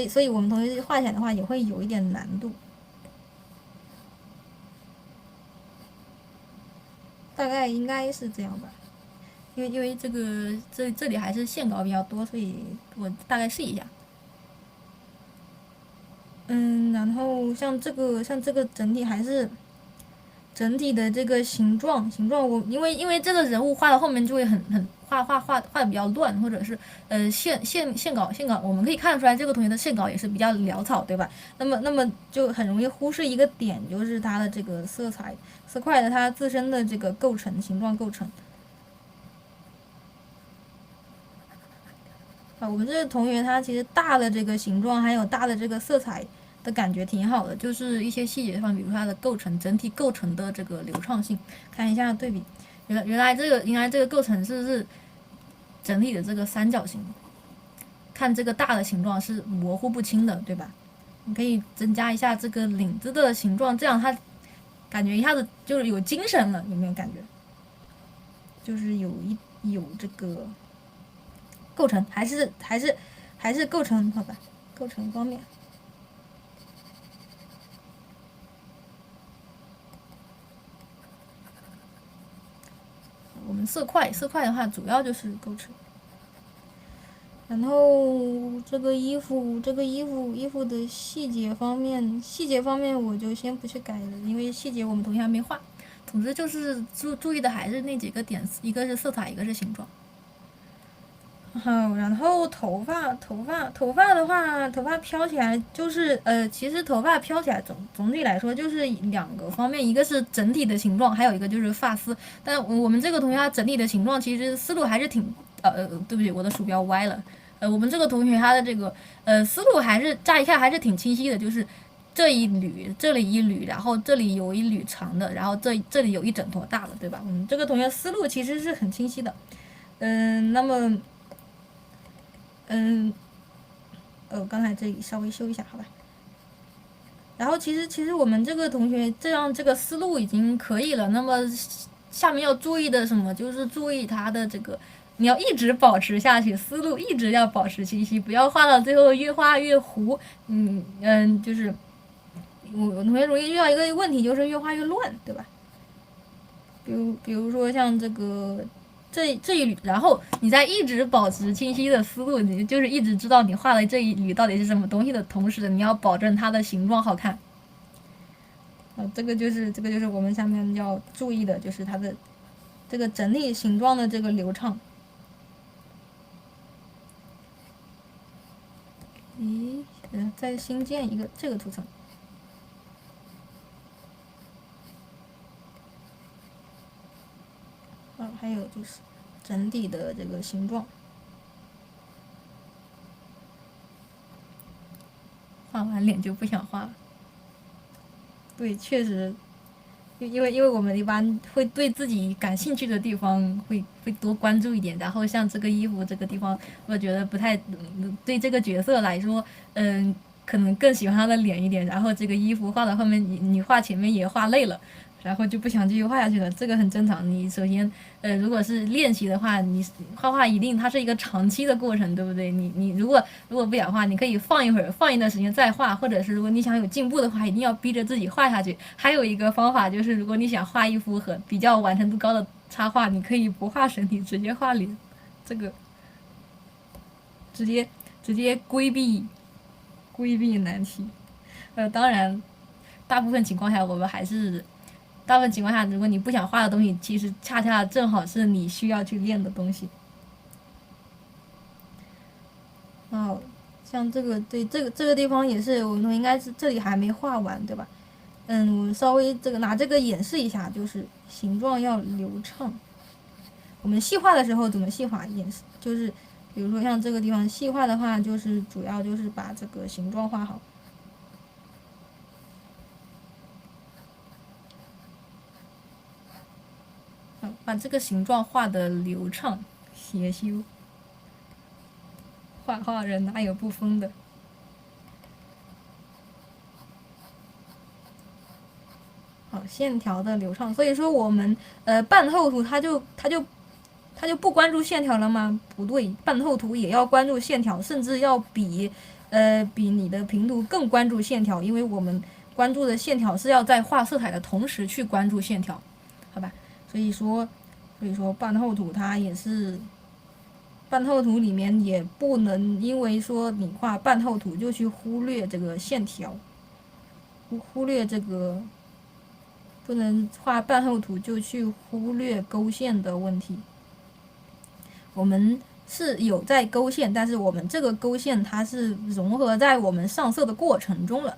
所以我们同学画起来的话也会有一点难度。大概应该是这样吧，因为这个这里还是线稿比较多，所以我大概试一下。然后像这个整体还是整体的这个形状，我因为这个人物画到后面就会很画的比较乱，或者是线稿，我们可以看得出来这个同学的线稿也是比较潦草，对吧？那么就很容易忽视一个点，就是它的这个色块的它自身的这个构成形状构成。我们这个同学他其实大的这个形状还有大的这个色彩的感觉挺好的，就是一些细节上，比如说它的构成整体构成的这个流畅性，看一下对比，原来这个构成是整体的这个三角形，看这个大的形状是模糊不清的，对吧？你可以增加一下这个领子的形状，这样它感觉一下子就是有精神了，有没有感觉？就是有有这个构成，还是构成，好吧，构成方面。我们色块的话，主要就是构成。然后这个衣服的细节方面我就先不去改了，因为细节我们同学还没画。总之就是注意的还是那几个点，一个是色彩，一个是形状。好，然后头发的话，头发飘起来就是其实头发飘起来总体来说就是两个方面，一个是整体的形状，还有一个就是发丝。但我们这个同学他整体的形状其实思路还是挺对不起，我的鼠标歪了。我们这个同学他的这个思路还是乍一看还是挺清晰的，就是这一缕，这里一缕，然后这里有一缕长的，然后这里有一整坨大的，对吧？我们这个同学思路其实是很清晰的。那么。刚才这里稍微修一下，好吧。然后其实我们这个同学这个思路已经可以了。那么下面要注意的什么，就是注意他的这个，你要一直保持下去，思路一直要保持清晰，不要画到最后越画越糊。就是我同学容易遇到一个问题，就是越画越乱，对吧？比如说像这个。这一缕，然后你在一直保持清晰的思路，你就是一直知道你画的这一缕到底是什么东西的同时，你要保证它的形状好看。这个就是我们下面要注意的，就是它的这个整体形状的这个流畅。再新建一个这个图层。还有就是整体的这个形状。画完脸就不想画了。对，确实，因为我们一般会对自己感兴趣的地方会多关注一点，然后像这个衣服这个地方，我觉得不太对这个角色来说，可能更喜欢他的脸一点，然后这个衣服画到后面，你画前面也画累了。然后就不想继续画下去了，这个很正常。你首先，如果是练习的话，你画一定它是一个长期的过程，对不对？你如果不想画，你可以放一会儿，放一段时间再画，或者是如果你想有进步的话，一定要逼着自己画下去。还有一个方法就是，如果你想画一幅比较完成度高的插画，你可以不画身体，直接画脸，这个直接规避难题。当然，大部分情况下我们还是。大部分情况下，如果你不想画的东西，其实恰恰正好是你需要去练的东西。像这个对这个地方也是，我们应该是这里还没画完，对吧？我稍微拿这个演示一下，就是形状要流畅。我们细化的时候怎么细化？演示就是，比如说像这个地方细化的话，就是主要就是把这个形状画好。把这个形状画的流畅，协修。画人哪有不疯的？好，线条的流畅。所以说我们半透图它就不关注线条了吗？不对，半透图也要关注线条，甚至要比你的平图更关注线条，因为我们关注的线条是要在画色彩的同时去关注线条，好吧？所以说半透图它也是，半透图里面也不能因为说你画半透图就去忽略这个线条，忽略这个，不能画半透图就去忽略勾线的问题。我们是有在勾线，但是我们这个勾线它是融合在我们上色的过程中了。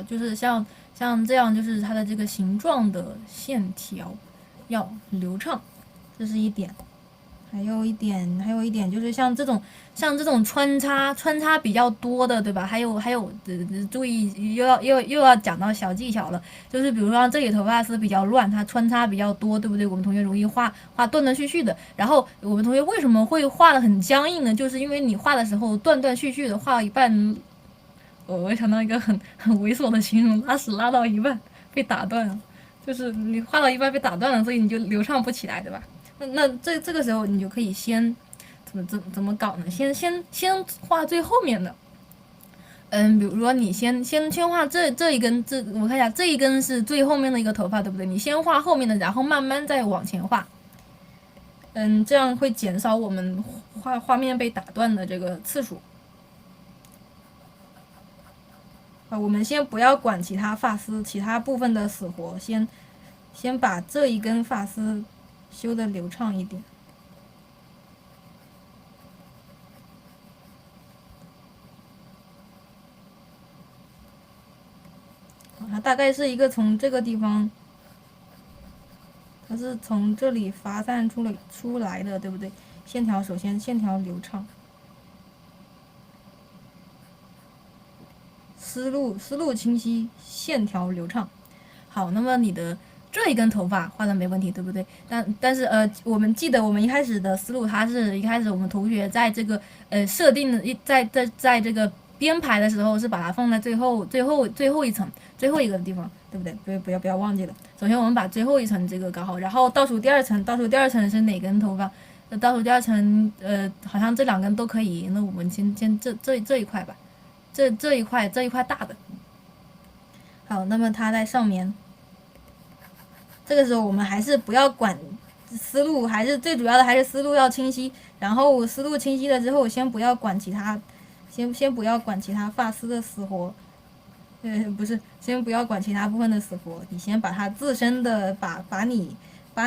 就是像这样，就是它的这个形状的线条要流畅，这是一点。还有一点就是像这种穿插比较多的，对吧？还有，注意又要讲到小技巧了，就是比如说这里头发丝比较乱，它穿插比较多，对不对？我们同学容易画断断续续的。然后我们同学为什么会画的很僵硬呢？就是因为你画的时候断断续续的，画到一半，我想到一个很猥琐的形容，拉屎拉到一半被打断了，就是你画到一半被打断了，所以你就流畅不起来，对吧？那这个时候你就可以先怎么搞呢？先画最后面的。比如说你先画这一根，我看一下，这一根是最后面的一个头发，对不对？你先画后面的，然后慢慢再往前画。这样会减少我们画面被打断的这个次数。我们先不要管其他发丝、其他部分的死活，先把这一根发丝修得流畅一点。它大概是一个从这个地方，它是从这里发散出来的，对不对？首先线条流畅，思路清晰，线条流畅。好，那么你的这一根头发画的没问题，对不对？但是我们记得我们一开始的思路，它是一开始我们同学在这个设定的在这个编排的时候是把它放在最后一层最后一个地方，对不对？不要忘记了。首先我们把最后一层这个搞好，然后倒数第二层是哪根头发？倒数第二层好像这两根都可以，那我们先这一块吧，这一块大的。好，那么它在上面。这个时候我们还是不要管思路，还是最主要的还是思路要清晰。然后思路清晰了之后，先不要管其他，先不要管其他发丝的死活，不是，先不要管其他部分的死活，你先把它自身的把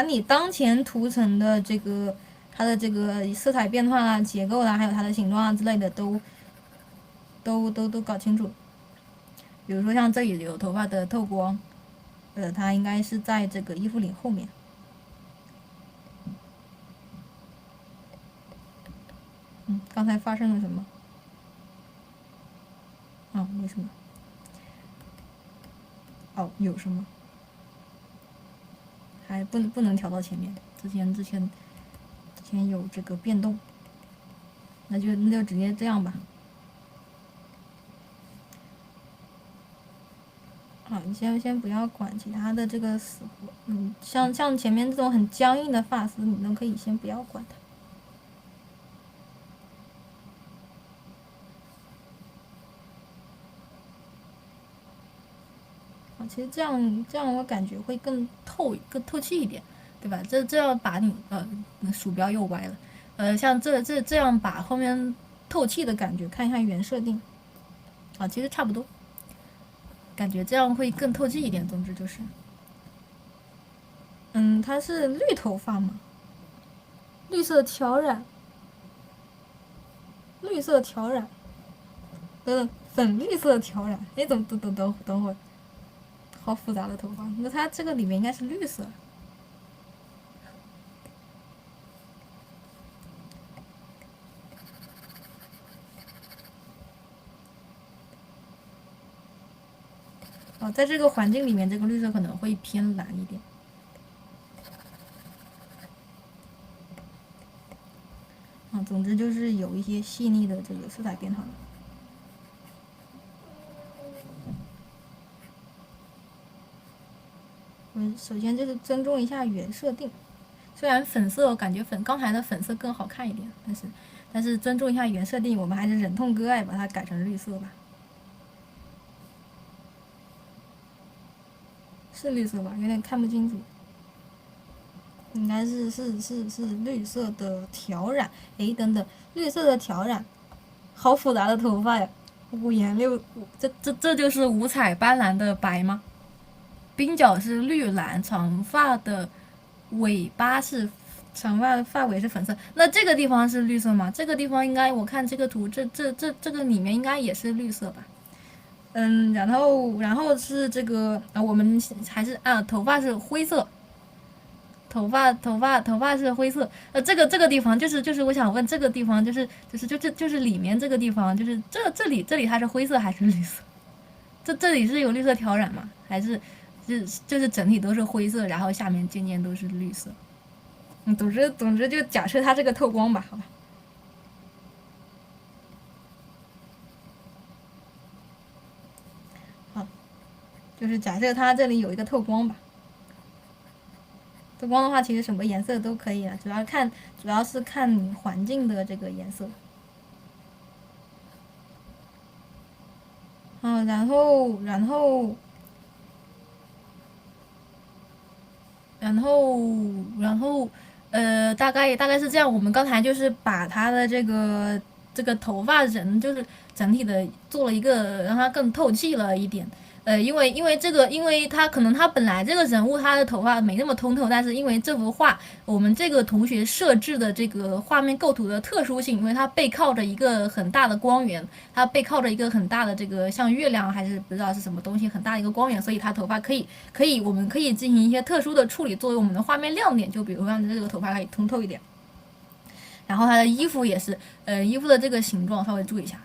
你当前图层的这个它的这个色彩变化啊、结构啊，还有它的形状啊之类的都搞清楚。比如说像这里有头发的透光。它应该是在这个衣服领后面。刚才发生了什么？没什么。有什么？还不能调到前面。之前有这个变动，那就直接这样吧。你先不要管其他的这个死活，像前面这种很僵硬的发丝，你都可以先不要管它。其实这样我感觉会更透气一点，对吧？这样把你鼠标又歪了，像这样把后面透气的感觉，看一下原设定，其实差不多。感觉这样会更透气一点。总之就是，它是绿头发嘛，绿色挑染，粉绿色挑染。等会儿，好复杂的头发。那它这个里面应该是绿色。在这个环境里面，这个绿色可能会偏蓝一点。总之就是有一些细腻的这个色彩变化。首先就是尊重一下原设定，虽然粉色我感觉刚才的粉色更好看一点，但是尊重一下原设定，我们还是忍痛割爱把它改成绿色吧。是绿色吧？有点看不清楚。应该是绿色的挑染。等等，绿色的挑染，好复杂的头发呀！五颜六，这就是五彩斑斓的白吗？鬓角是绿蓝，长发的尾巴是发尾是粉色。那这个地方是绿色吗？这个地方应该我看这个图，这个里面应该也是绿色吧？然后是这个我们还是头发是灰色。头发是灰色。这个地方就是我想问这个地方就是里面这个地方就是这里它是灰色还是绿色？这里是有绿色挑染吗？还是就是整体都是灰色，然后下面渐渐都是绿色？总之就假设它这个透光吧，好吧。好，就是假设它这里有一个透光吧。透光的话，其实什么颜色都可以了，主要是看你环境的这个颜色。然后，大概是这样。我们刚才就是把他的这个头发人，就是整体的做了一个让它更透气了一点。因为他可能他本来这个人物他的头发没那么通透，但是因为这幅画我们这个同学设置的这个画面构图的特殊性，因为它背靠着一个很大的光源，它背靠着一个很大的这个像月亮还是不知道是什么东西很大的一个光源，所以它头发我们可以进行一些特殊的处理，作为我们的画面亮点。就比如让这个头发可以通透一点。然后它的衣服也是，衣服的这个形状稍微注意一下。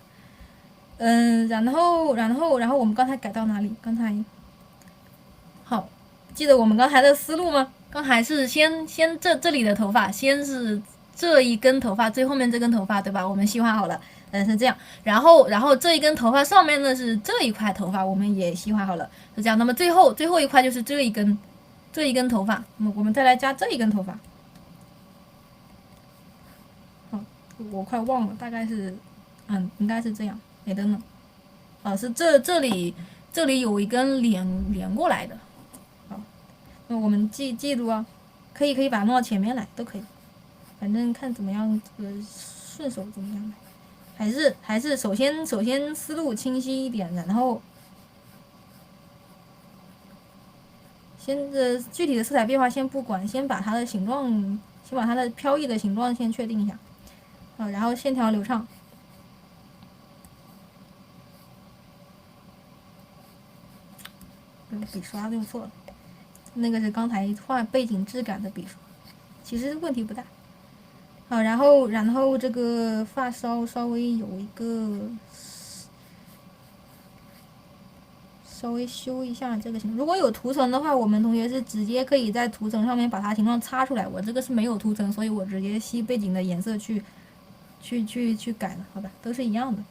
然后我们刚才改到哪里？刚才好，记得我们刚才的思路吗？刚才是先这里的头发，先是这一根头发，最后面这根头发，对吧？我们细化好了，是这样。然后这一根头发上面呢是这一块头发，我们也细化好了，是这样。那么最后一块就是这一根头发，那么我们再来加这一根头发。好，我快忘了，大概是，应该是这样。没灯了，是这里有一根连过来的。好，那我们记住啊，可以把它弄到前面来，都可以，反正看怎么样，这个顺手怎么样来。还是首先思路清晰一点，然后具体的色彩变化先不管，先把它的形状，先把它的飘逸的形状先确定一下，然后线条流畅。笔刷用错了，那个是刚才画背景质感的笔刷，其实问题不大。好，然后这个发梢稍微有一个，稍微修一下这个形状。如果有涂层的话，我们同学是直接可以在涂层上面把它形状擦出来。我这个是没有涂层，所以我直接吸背景的颜色去改了，好吧，都是一样的。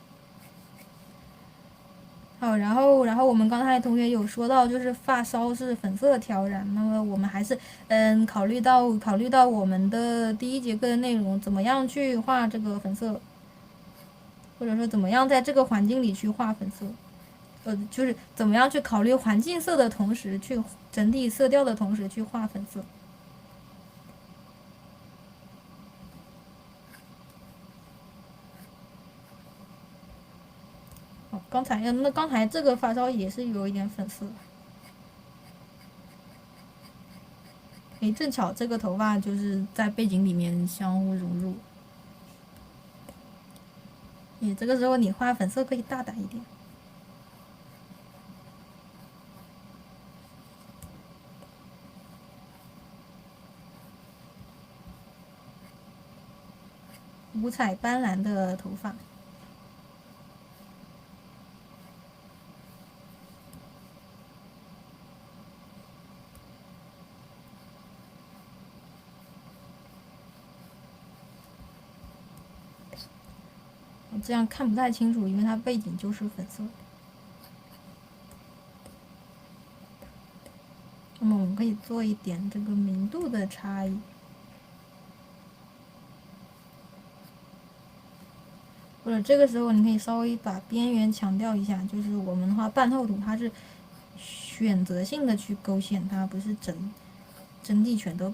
好，然后我们刚才同学有说到，就是发梢是粉色挑染，那么我们还是考虑到我们的第一节课的内容，怎么样去画这个粉色，或者说怎么样在这个环境里去画粉色，就是怎么样去考虑环境色的同时，去整体色调的同时去画粉色。刚才这个发梢也是有一点粉色，正巧这个头发就是在背景里面相互融入。这个时候你画粉色可以大胆一点。五彩斑斓的头发。这样看不太清楚，因为它背景就是粉色。那么我们可以做一点这个明度的差异，或者这个时候你可以稍微把边缘强调一下，就是我们画半透图，它是选择性的去勾线，它不是整体全都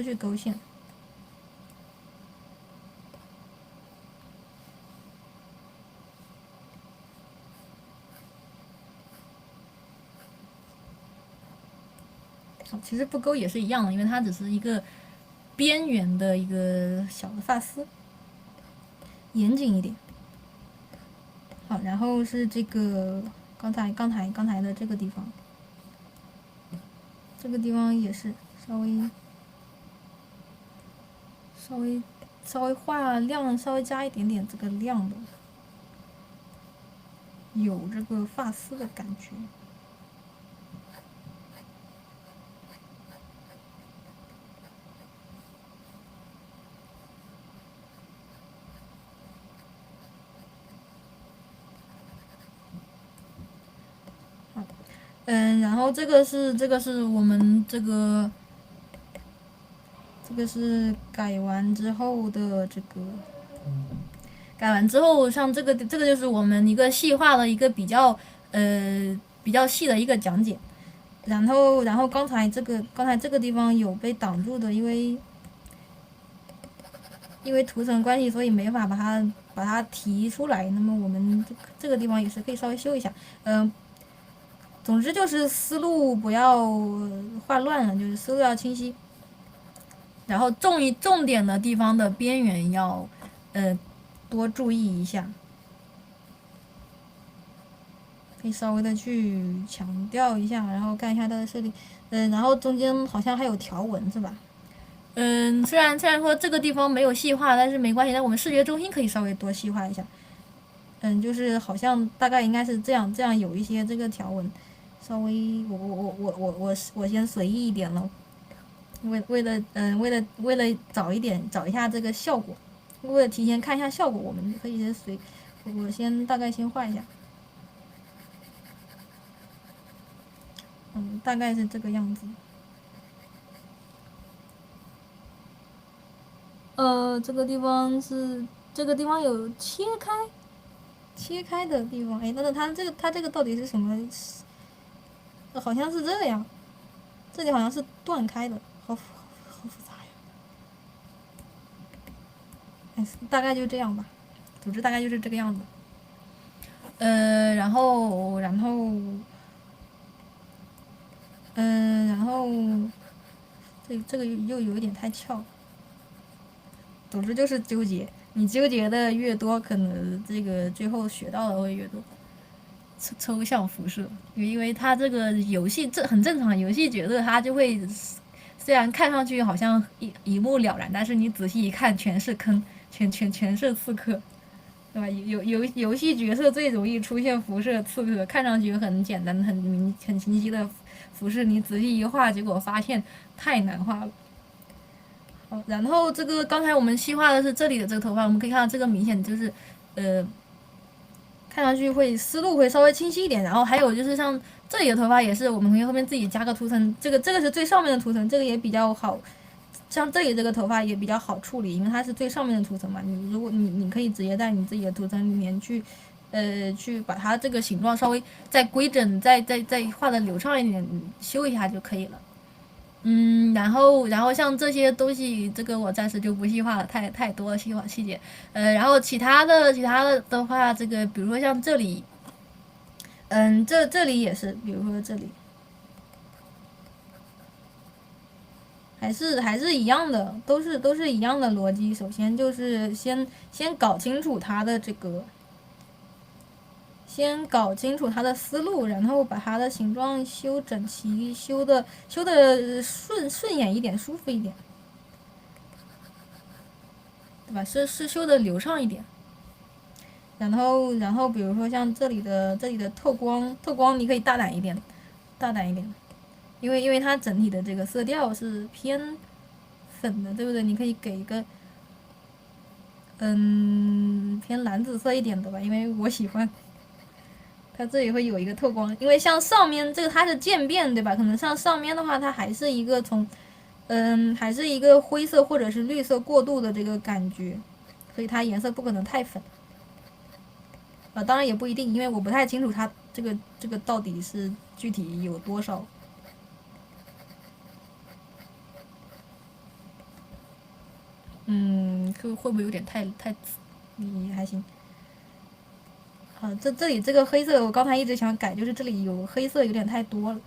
去勾线。其实不勾也是一样的，因为它只是一个边缘的一个小的发丝，严谨一点。好，然后是这个刚才的这个地方，这个地方也是稍微稍微画亮，稍微加一点点这个亮的，有这个发丝的感觉。然后这个是我们这个是改完之后的这个，改完之后像这个就是我们一个细化的一个比较细的一个讲解。然后刚才这个地方有被挡住的，因为图层关系，所以没法把它提出来。那么我们这个地方也是可以稍微修一下。总之就是思路不要画乱了，就是思路要清晰。然后重点的地方的边缘要多注意一下，可以稍微的去强调一下，然后看一下它的设定。然后中间好像还有条纹是吧？虽然说这个地方没有细化，但是没关系，但我们视觉中心可以稍微多细化一下。就是好像大概应该是这样有一些这个条纹，稍微我先随意一点了，为了找一下这个效果，为了提前看一下效果，我们可以先我先大概先画一下，大概是这个样子。这个地方有切开的地方，那它这个到底是什么？好像是这样，这里好像是断开的，好复杂呀。大概就这样吧，组织大概就是这个样子。然后这个又有一点太翘。总之就是纠结，你纠结的越多，可能这个最后学到的会越多。抽象辐射，因为它这个游戏这很正常，游戏角色它就会虽然看上去好像一目了然，但是你仔细一看全是坑，全是刺客，对吧？游戏角色最容易出现辐射刺客，看上去很简单很清晰的辐射，你仔细一画，结果发现太难画了。好，然后这个刚才我们细化的是这里的这个头发，我们可以看到这个明显就是看上去思路会稍微清晰一点。然后还有就是像这里的头发也是，我们可以后面自己加个图层，这个是最上面的图层，这个也比较好。像这里这个头发也比较好处理，因为它是最上面的图层嘛。如果你可以直接在你自己的图层里面去把它这个形状稍微再规整，再画的流畅一点，修一下就可以了。然后像这些东西，这个我暂时就不细化了，太多了细节。然后其他的话，这个比如说像这里，这里也是，比如说这里，还是一样的，都是一样的逻辑。首先就是先搞清楚它的这个。先搞清楚它的思路，然后把它的形状修整齐，修的顺眼一点，舒服一点，对吧？是修的流畅一点。然后比如说像这里的透光，你可以大胆一点，因为它整体的这个色调是偏粉的，对不对？你可以给一个偏蓝紫色一点的吧，因为我喜欢。它这里会有一个透光，因为像上面这个它是渐变，对吧？可能像上面的话，它还是一个还是一个灰色或者是绿色过渡的这个感觉，所以它颜色不可能太粉。当然也不一定，因为我不太清楚它这个到底是具体有多少。会不会有点太紫？还行。好，这里这个黑色我刚才一直想改，就是这里有黑色有点太多了。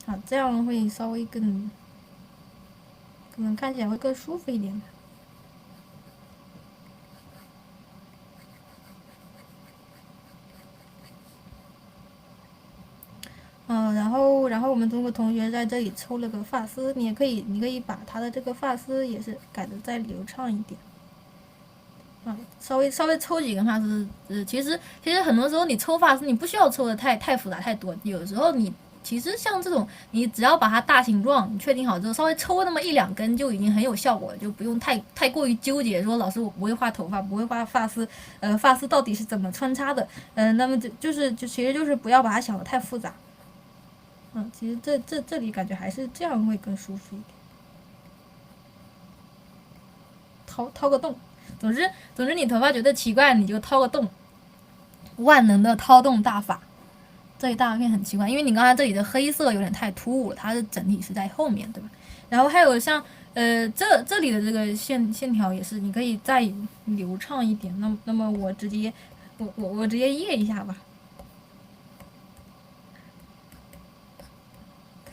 好，这样会稍微可能看起来会更舒服一点。然后我们中国同学在这里抽了个发丝，你可以把他的这个发丝也是改的再流畅一点。稍微抽几根发丝，其实很多时候你抽发丝你不需要抽的太复杂太多，有时候你其实像这种你只要把它大形状你确定好之后，稍微抽那么1-2根就已经很有效果了，就不用太过于纠结说老师我不会画头发，不会画发丝，发丝到底是怎么穿插的，那么其实就是不要把它想的太复杂。其实这里感觉还是这样会更舒服一点。掏个洞。总之，你头发觉得奇怪，你就掏个洞，万能的掏洞大法。这一大片很奇怪，因为你刚才这里的黑色有点太突兀了，它的整体是在后面，对吧？然后还有像这里的这个线条也是，你可以再流畅一点。那么我直接页一下吧，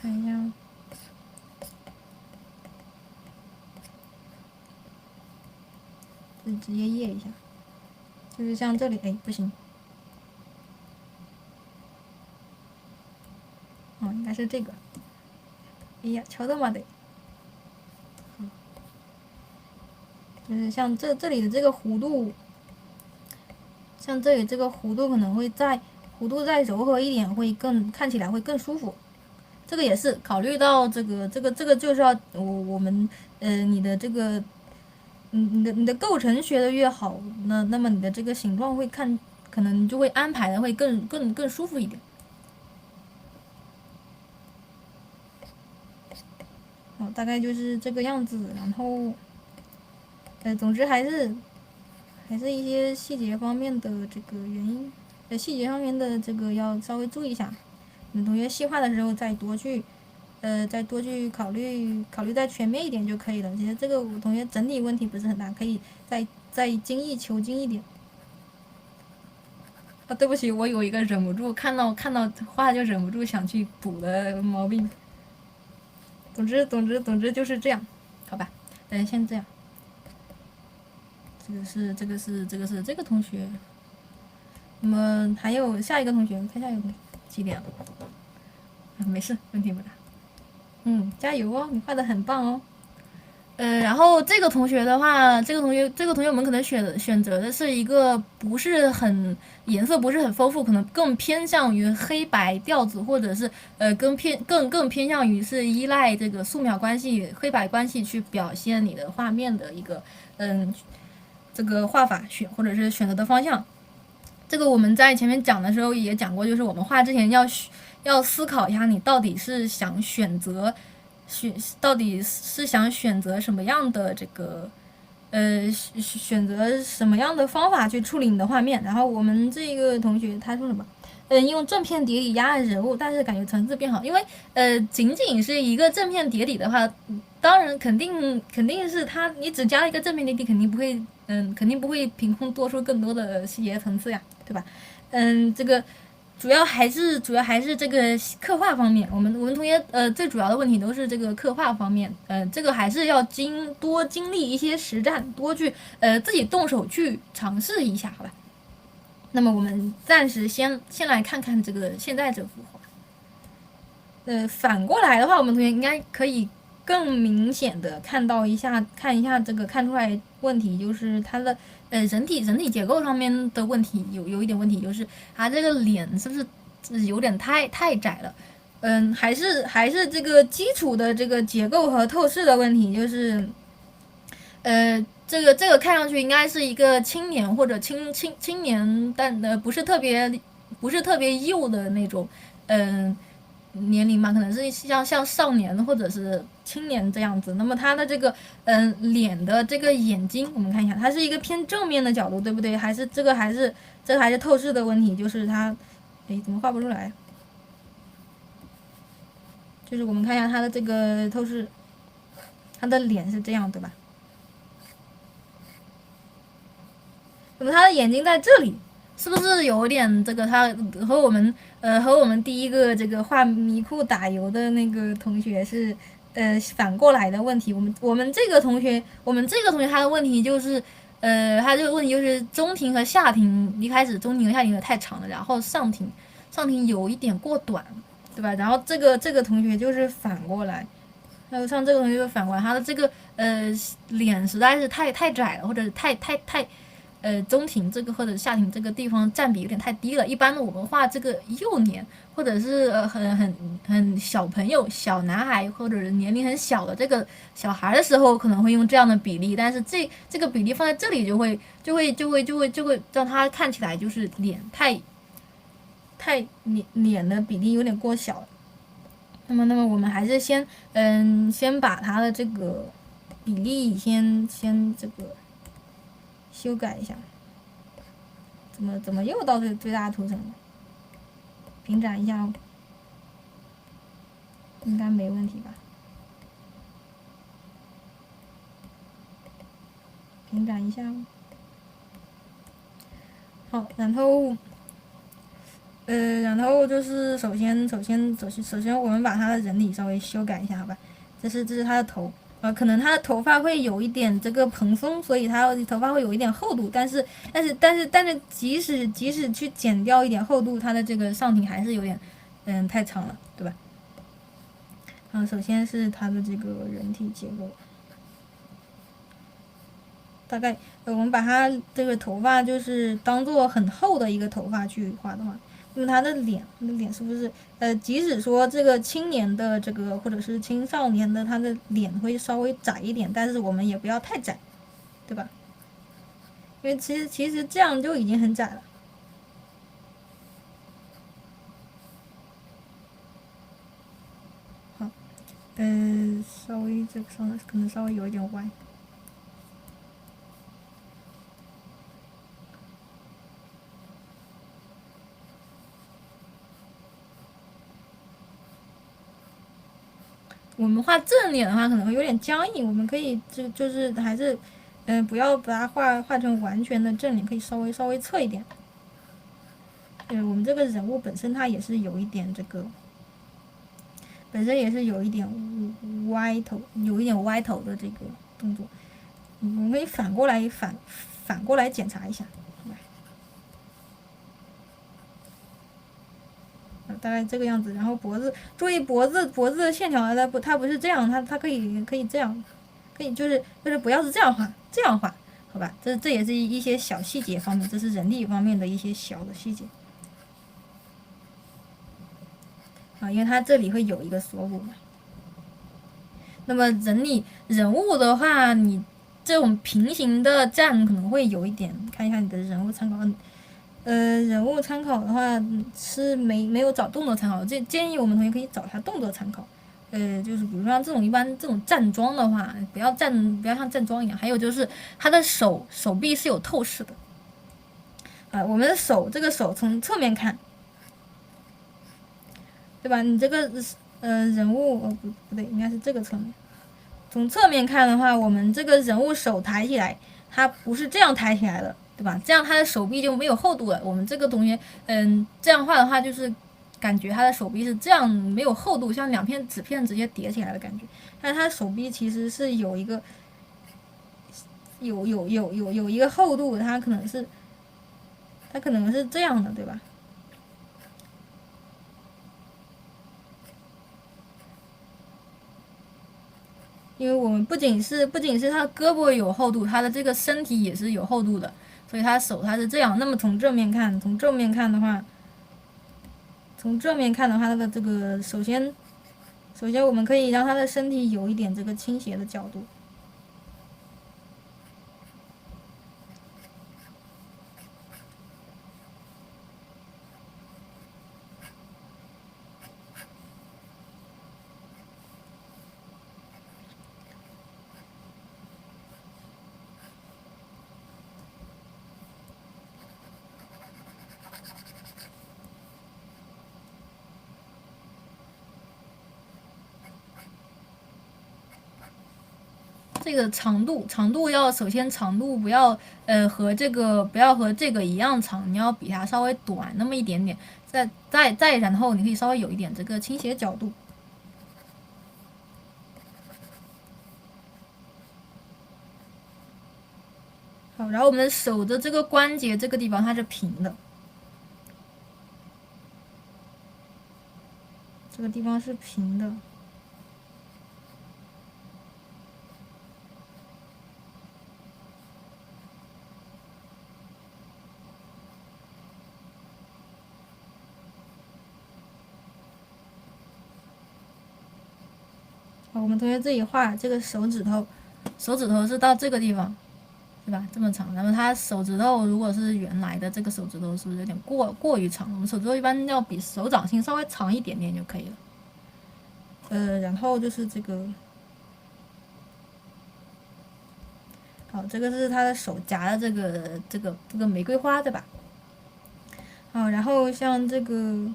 看一下。直接页一下，就是像这里，不行，应该是这个，哎呀，瞧到嘛得，就是像这里的这个弧度，像这里这个弧度可能会再柔和一点，会看起来会更舒服。这个也是考虑到这个就是要我们你的这个。你的构成学的越好，那么你的这个形状会可能就会安排的会更舒服一点。大概就是这个样子。然后，总之还是一些细节方面的这个原因，细节方面的这个要稍微注意一下。你们同学细化的时候再多去考虑再全面一点就可以了。其实这个我同学整体问题不是很大，可以再精益求精一点。对不起，我有一个忍不住看到画就忍不住想去补的毛病。总之就是这样，好吧？先这样。这个是这个同学。那么还有下一个同学，看下一个同学几点了？没事，问题不大。加油哦，你画的很棒哦。然后这个同学的话，这个同学我们可能选择的是一个不是很颜色不是很丰富，可能更偏向于黑白调子，或者是更偏向于是依赖这个素描关系、黑白关系去表现你的画面的一个这个画法或者是选择的方向。这个我们在前面讲的时候也讲过，就是我们画之前要思考一下，你到底是想选择什么样的这个选择什么样的方法去处理你的画面。然后我们这个同学他说什么？用正片叠底压暗人物，但是感觉层次变好。因为仅仅是一个正片叠底的话，当然肯定是你只加了一个正片叠底，肯定不会凭空多出更多的细节层次呀，对吧？这个主要还是这个刻画方面，我们同学最主要的问题都是这个刻画方面，这个还是要多经历一些实战，多去自己动手去尝试一下，好吧？那么我们暂时先来看看这个现在这幅画。反过来的话，我们同学应该可以更明显的看一下这个看出来问题，就是它的人体结构上面的问题有一点问题，就是它这个脸是不是有点太窄了？还是这个基础的这个结构和透视的问题，就是这个看上去应该是一个青年或者青年，但不是特别幼的那种年龄吧，可能是像少年或者是青年这样子。那么他的这个脸的这个眼睛，我们看一下，它是一个偏正面的角度，对不对？还是透视的问题，就是它怎么画不出来？就是我们看一下它的这个透视，它的脸是这样，对吧？那么他的眼睛在这里，是不是有点这个？他和我们第一个这个画迷库打油的那个同学是反过来的问题。我们这个同学他的问题就是他这个问题就是中庭和下庭，一开始中庭和下庭有点太长了，然后上庭有一点过短。对吧？然后这个同学就是反过来，还有像这个同学就反过来，他的这个脸实在是太窄了，或者太中庭这个或者下庭这个地方占比有点太低了。一般的我们画这个幼年或者是很小朋友、小男孩或者是年龄很小的这个小孩的时候，可能会用这样的比例，但是这个比例放在这里就会让他看起来就是脸脸的比例有点过小了。那么我们还是先把它的这个比例先这个修改一下。怎么又到这个最大图层了？平展一下哦，应该没问题吧？平展一下哦。好，然后就是首先我们把它的人体稍微修改一下，好吧？这是它的头，可能它的头发会有一点这个蓬松，所以它头发会有一点厚度，但是即使去减掉一点厚度，它的这个上庭还是有点太长了，对吧？首先是它的这个人体结构，大概我们把它这个头发就是当做很厚的一个头发去画的话。那么他的脸是不是即使说这个青年的这个或者是青少年的他的脸会稍微窄一点，但是我们也不要太窄，对吧？因为其实这样就已经很窄了。好，稍微这个上可能稍微有一点歪。我们画正脸的话可能会有点僵硬，我们可以就是还是不要把它画成完全的正脸，可以稍微侧一点。我们这个人物本身它也是有一点这个，本身也是有一点歪头，的这个动作。我们可以反过来检查一下，好吧？大概这个样子。然后脖子，注意脖子的线条，它不是这样，它可以这样，可以就是不要是这样画，好吧？这也是一些小细节方面，这是人体方面的一些小的细节。因为它这里会有一个锁骨嘛。那么人物的话，你这种平行的站可能会有一点，看一下你的人物参考。人物参考的话是没有找动作参考，建议我们同学可以找一下动作参考。就是比如说这种一般这种站桩的话，不要像站桩一样。还有就是他的手臂是有透视的。我们的这个手从侧面看，对吧？你这个人物不对，应该是这个侧面。从侧面看的话，我们这个人物手抬起来，它不是这样抬起来的，对吧？这样他的手臂就没有厚度了。我们这个同学，这样画的话，就是感觉他的手臂是这样没有厚度，像两片纸片直接叠起来的感觉。但是他的手臂其实是有一个有一个厚度，它可能是这样的，对吧？因为我们不仅是他胳膊有厚度，他的这个身体也是有厚度的，所以他手他是这样。那么从正面看的话，他的这个首先我们可以让他的身体有一点这个倾斜的角度。这个长度要首先长度不要和这个一样长，你要比它稍微短那么一点点，再然后你可以稍微有一点这个倾斜角度。好，然后我们手的这个关节这个地方它是平的。这个地方是平的。好，我们同学自己画这个手指头，手指头是到这个地方，对吧？这么长，那么它手指头如果是原来的这个手指头，是不是有点过于长？我们手指头一般要比手掌心稍微长一点点就可以了。然后就是这个，好，这个是他的手夹的这个玫瑰花，对吧？好，然后像这个。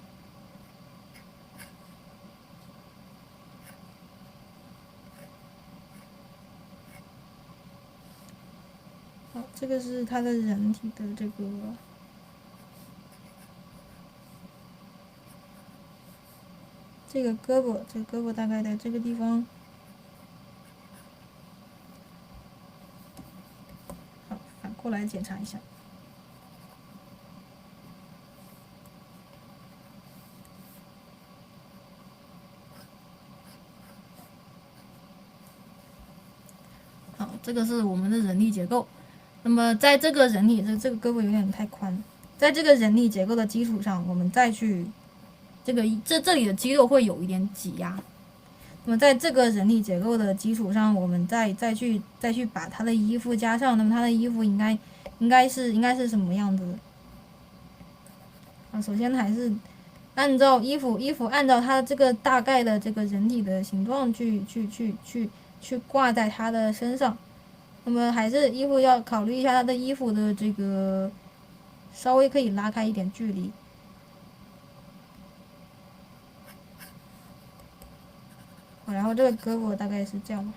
好，这个是他的人体的这个胳膊，这个胳膊大概在这个地方。好，反过来检查一下。好，这个是我们的人体结构。那么在这个人体这个胳膊有点太宽，在这个人体结构的基础上，我们再去这里的肌肉会有一点挤压。那么在这个人体结构的基础上，我们再去把他的衣服加上。那么他的衣服应该是什么样子的？啊，首先还是按照衣服按照他这个大概的这个人体的形状去挂在他的身上。那么还是衣服要考虑一下他的衣服的这个稍微可以拉开一点距离。好，然后这个胳膊大概是这样吧。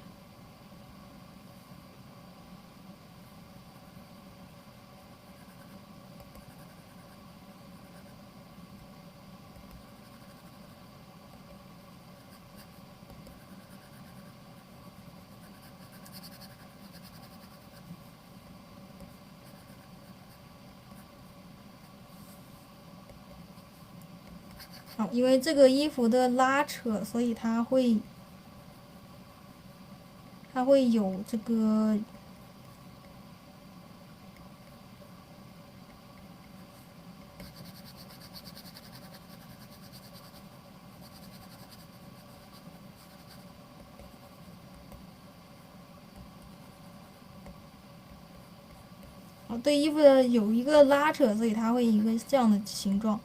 好，因为这个衣服的拉扯，所以它会有这个对衣服的有一个拉扯，所以它会一个这样的形状。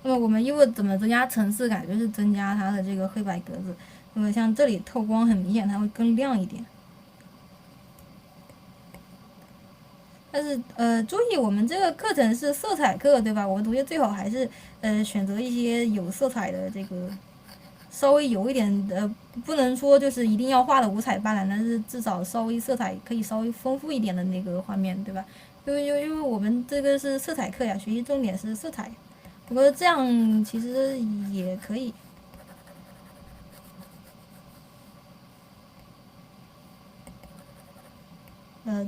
那么我们衣服怎么增加层次感？就是增加它的这个黑白格子。那么像这里透光很明显，它会更亮一点。但是注意我们这个课程是色彩课，对吧？我们同学最好还是选择一些有色彩的这个，稍微有一点不能说就是一定要画的五彩斑斓，但是至少稍微色彩可以稍微丰富一点的那个画面，对吧？因为我们这个是色彩课呀，学习重点是色彩。不过这样其实也可以。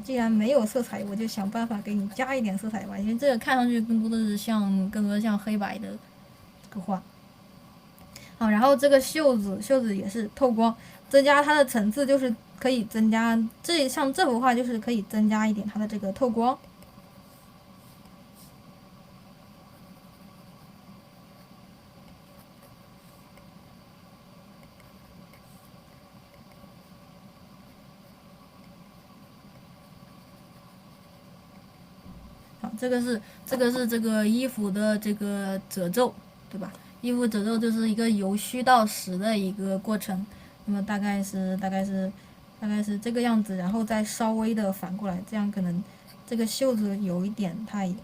既然没有色彩，我就想办法给你加一点色彩吧，因为这个看上去更多的像黑白的这个画。好，然后这个袖子也是透光，增加它的层次，就是可以增加像这幅画就是可以增加一点它的这个透光。好，这个是这个衣服的这个褶皱，对吧？衣服褶皱就是一个由虚到实的一个过程，那么大概是这个样子，然后再稍微的反过来，这样可能这个袖子有一点太，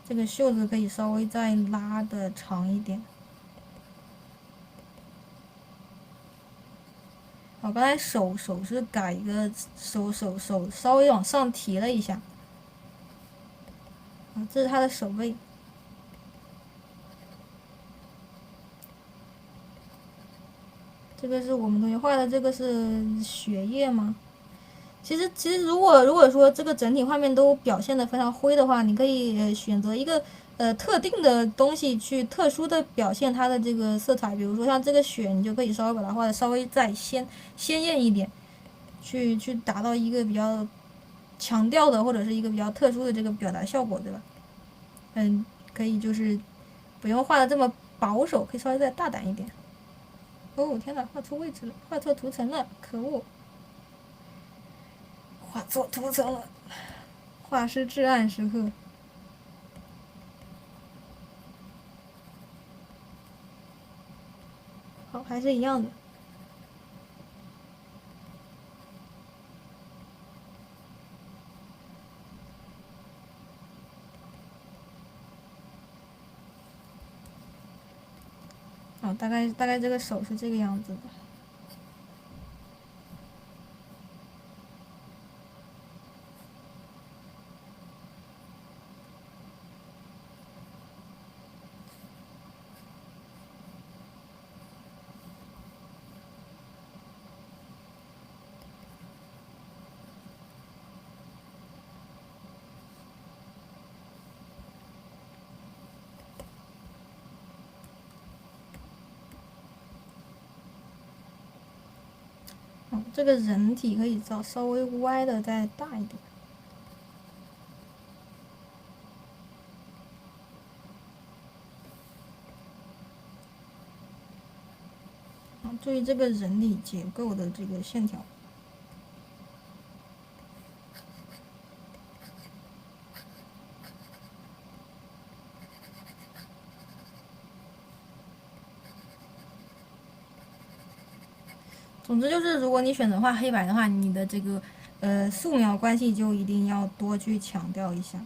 这个袖子可以稍微再拉的长一点。好，刚才手是改一个手稍微往上提了一下。啊，这是他的手背。这个是我们同学画的，这个是血液吗？其实如果说这个整体画面都表现的非常灰的话，你可以选择一个特定的东西去特殊的表现它的这个色彩，比如说像这个雪，你就可以稍微把它画的稍微再鲜艳一点，去达到一个比较强调的或者是一个比较特殊的这个表达效果，对吧？可以就是不用画的这么保守，可以稍微再大胆一点。哦天哪，画错位置了，画错图层了，可恶！画错图层了，画师至暗时刻。好，还是一样的。大概这个手是这个样子的。这个人体可以稍微歪的再大一点。注意这个人体结构的这个线条。总之就是，如果你选择画黑白的话，你的这个素描关系就一定要多去强调一下。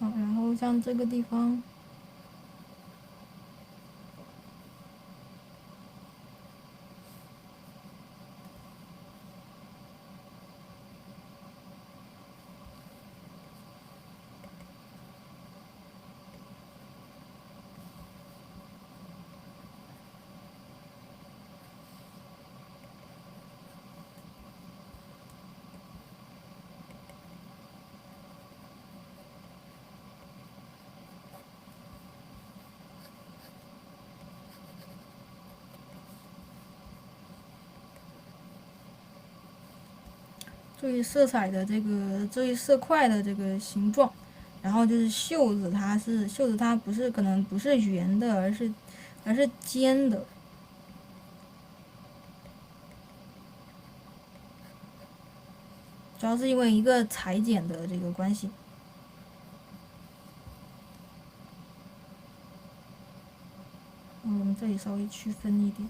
然后像这个地方。注意色彩的这个，注意色块的这个形状，然后就是袖子，它不是可能不是圆的，而是尖的。主要是因为一个裁剪的这个关系。我们这里稍微区分一点。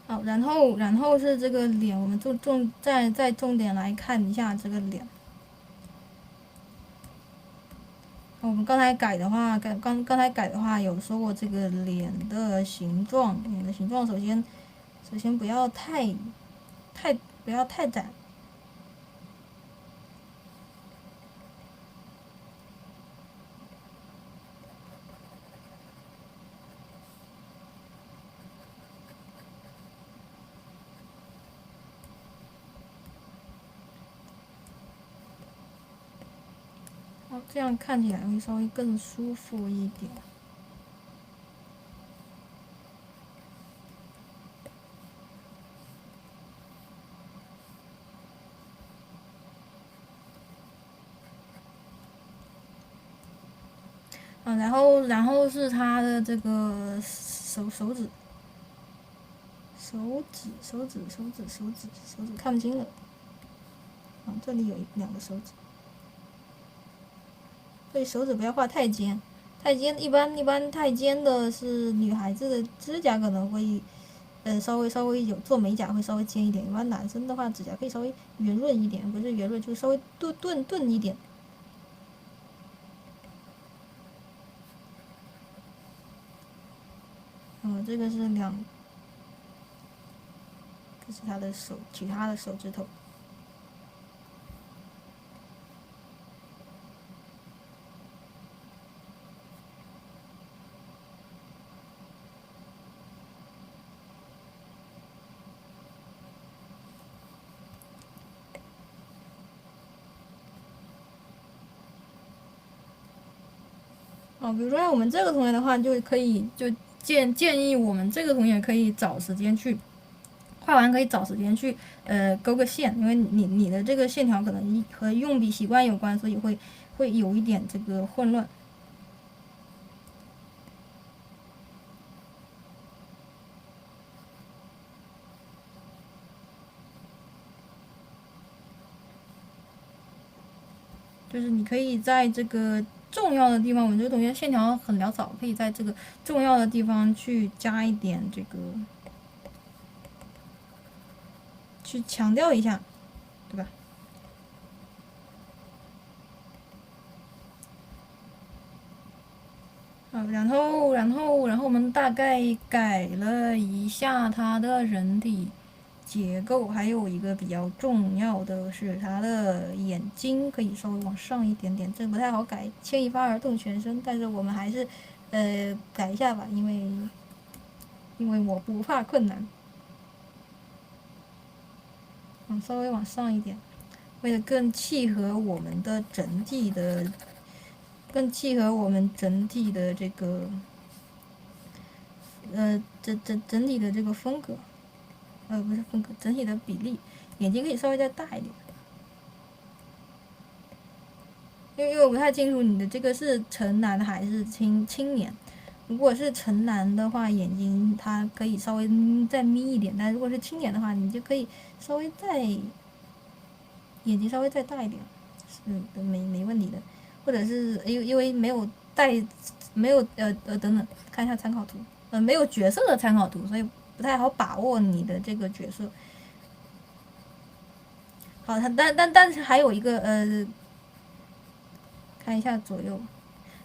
好，然后是这个脸，我们再重点来看一下这个脸。我们刚才改的话，刚才改的话有说过这个脸的形状，首先不要不要太窄。这样看起来会稍微更舒服一点。然然后是他的这个手指看不清了。啊，这里有2个手指，所以手指不要画太尖，一般太尖的是女孩子的指甲可能会，稍微有做美甲会稍微尖一点，一般男生的话指甲可以稍微圆润一点，不是圆润就稍微钝一点。这个是这是他的手，其他的手指头。比如说我们这个同学的话，就可以建议我们这个同学可以找时间去画完，可以找时间去勾个线，因为你的这个线条可能和用笔习惯有关，所以会有一点这个混乱。就是你可以在这个重要的地方，我们这个同学线条很潦草，可以在这个重要的地方去加一点这个，去强调一下，对吧？然后我们大概改了一下他的人体结构，还有一个比较重要的是他的眼睛可以稍微往上一点点，这不太好改，牵一发而动全身，但是我们还是改一下吧，因为我不怕困难。稍微往上一点，为了更契合我们的整体的这个整体的这个风格，不是风格，整体的比例，眼睛可以稍微再大一点，因为我不太清楚你的这个是成男还是青年。如果是成男的话，眼睛它可以稍微再眯一点，但如果是青年的话，你就可以稍微再眼睛稍微再大一点，没问题的。或者是因为没有等等，看一下参考图，没有角色的参考图，所以不太好把握你的这个角色。好，但是还有一个看一下左右，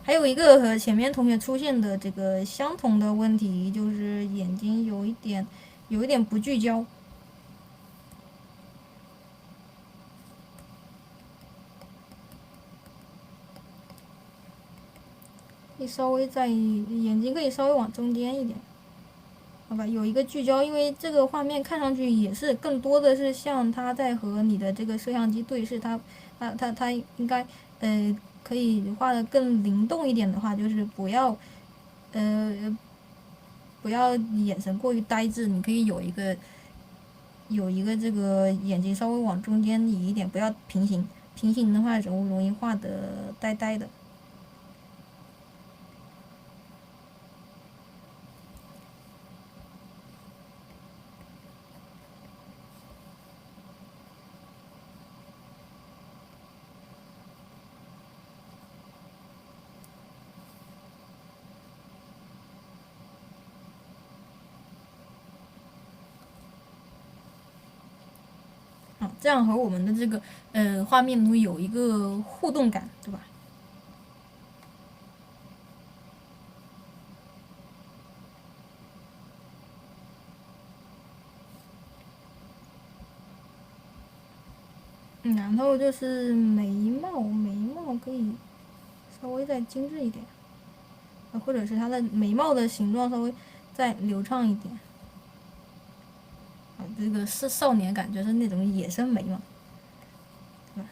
还有一个和前面同学出现的这个相同的问题，就是眼睛有一点不聚焦。可以稍微在眼睛可以稍微往中间一点，好吧，有一个聚焦，因为这个画面看上去也是更多的是像他在和你的这个摄像机对视，他应该可以画的更灵动一点的话，就是不要眼神过于呆滞，你可以有一个这个眼睛稍微往中间移一点，不要平行，平行的话容易画的呆呆的。这样和我们的这个画面会有一个互动感，对吧？然后就是眉毛可以稍微再精致一点，或者是它的眉毛的形状稍微再流畅一点。这个是少年感，就是那种野生眉嘛，对吧？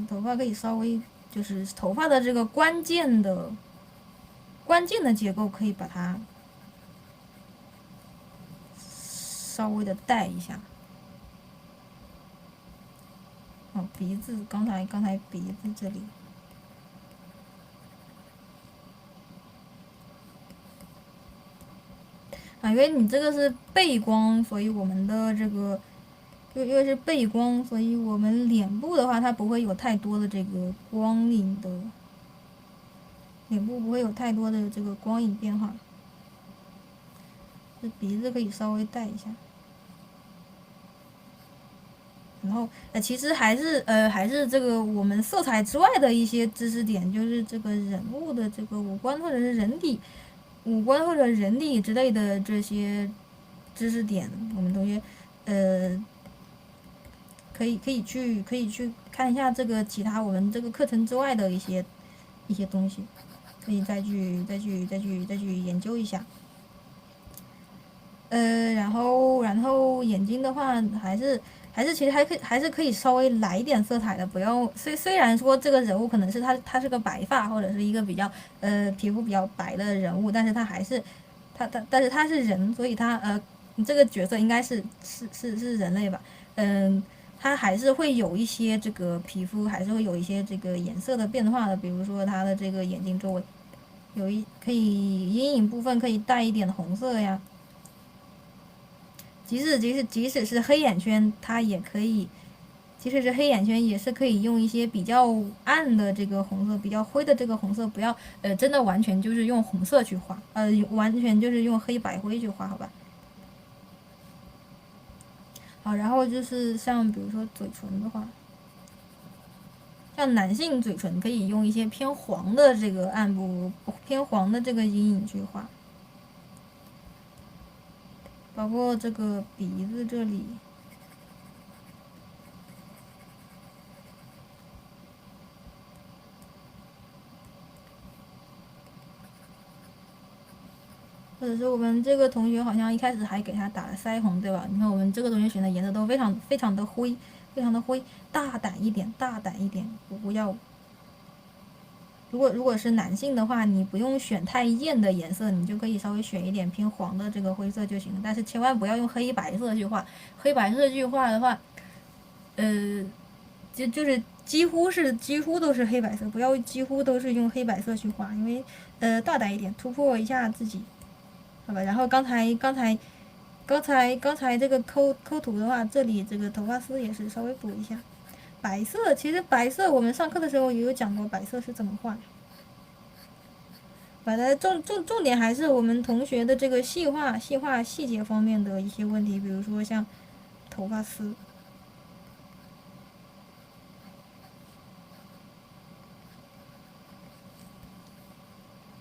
头发可以稍微就是头发的这个关键的结构可以把它稍微的带一下。鼻子刚才鼻子这里，啊，因为你这个是背光，所以我们的这个因为是背光，所以我们脸部的话，它不会有太多的这个光影的，脸部不会有太多的这个光影变化。这鼻子可以稍微带一下。然后其实还是这个我们色彩之外的一些知识点，就是这个人物的这个五官或者是人体之类的这些知识点，我们同学可以去看一下这个其他我们这个课程之外的一些东西，可以再去研究一下。然后眼睛的话，其实还是可以稍微来一点色彩的，不要虽然说这个人物可能是他是个白发或者是一个比较皮肤比较白的人物，但是但是他是人，所以这个角色应该是人类吧，他还是会有一些这个皮肤还是会有一些这个颜色的变化的，比如说他的这个眼睛周围可以阴影部分可以带一点红色呀。即使是黑眼圈，它也可以，即使是黑眼圈也是可以用一些比较暗的这个红色，比较灰的这个红色，不要真的完全就是用红色去画，完全就是用黑白灰去画，好吧？好，然后就是像比如说嘴唇的话，像男性嘴唇可以用一些偏黄的这个暗部，偏黄的这个阴影去画。包括这个鼻子这里，或者是我们这个同学好像一开始还给他打了腮红，对吧？你看我们这个同学选的颜色都非常的灰，大胆一点，不要。如果是男性的话，你不用选太艳的颜色，你就可以稍微选一点偏黄的这个灰色就行了。但是千万不要用黑白色去画，黑白色去画的话，就是几乎都是黑白色，不要几乎都是用黑白色去画，因为大胆一点，突破一下自己，好吧？然后刚才这个抠图的话，这里这个头发丝也是稍微补一下。白色其实白色我们上课的时候也有讲过白色是怎么画。把它重点还是我们同学的这个细化细节方面的一些问题，比如说像头发丝。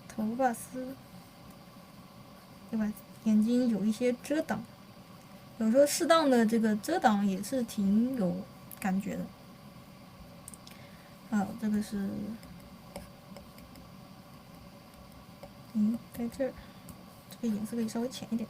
头发丝，对吧？眼睛有一些遮挡，有时候适当的这个遮挡也是挺有感觉的。这个是，在这儿，这个颜色可以稍微浅一点。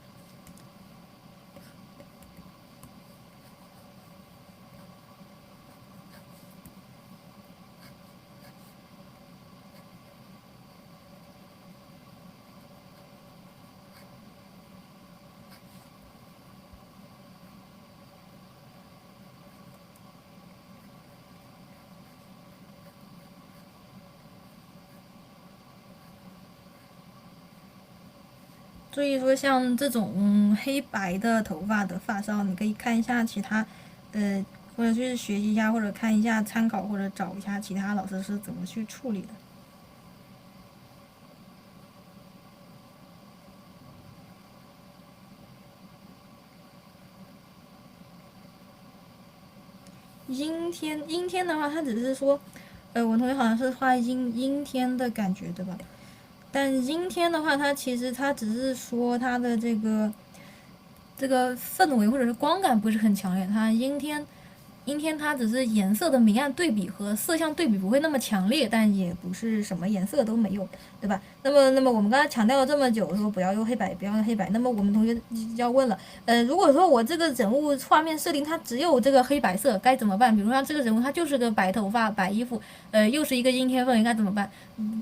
所以说，像这种黑白的头发的发梢，你可以看一下其他，或者去学习一下，或者看一下参考，或者找一下其他老师是怎么去处理的。阴天的话，它只是说，我同学好像是画阴天的感觉，对吧？但阴天的话，它其实只是说它的这个氛围或者是光感不是很强烈。它阴天它只是颜色的明暗对比和色相对比不会那么强烈，但也不是什么颜色都没有，对吧？那么我们刚才强调了这么久，说不要用黑白，那么我们同学要问了，如果说我这个人物画面设定它只有这个黑白色，该怎么办？比如说这个人物他就是个白头发、白衣服，又是一个阴天氛围，该怎么办？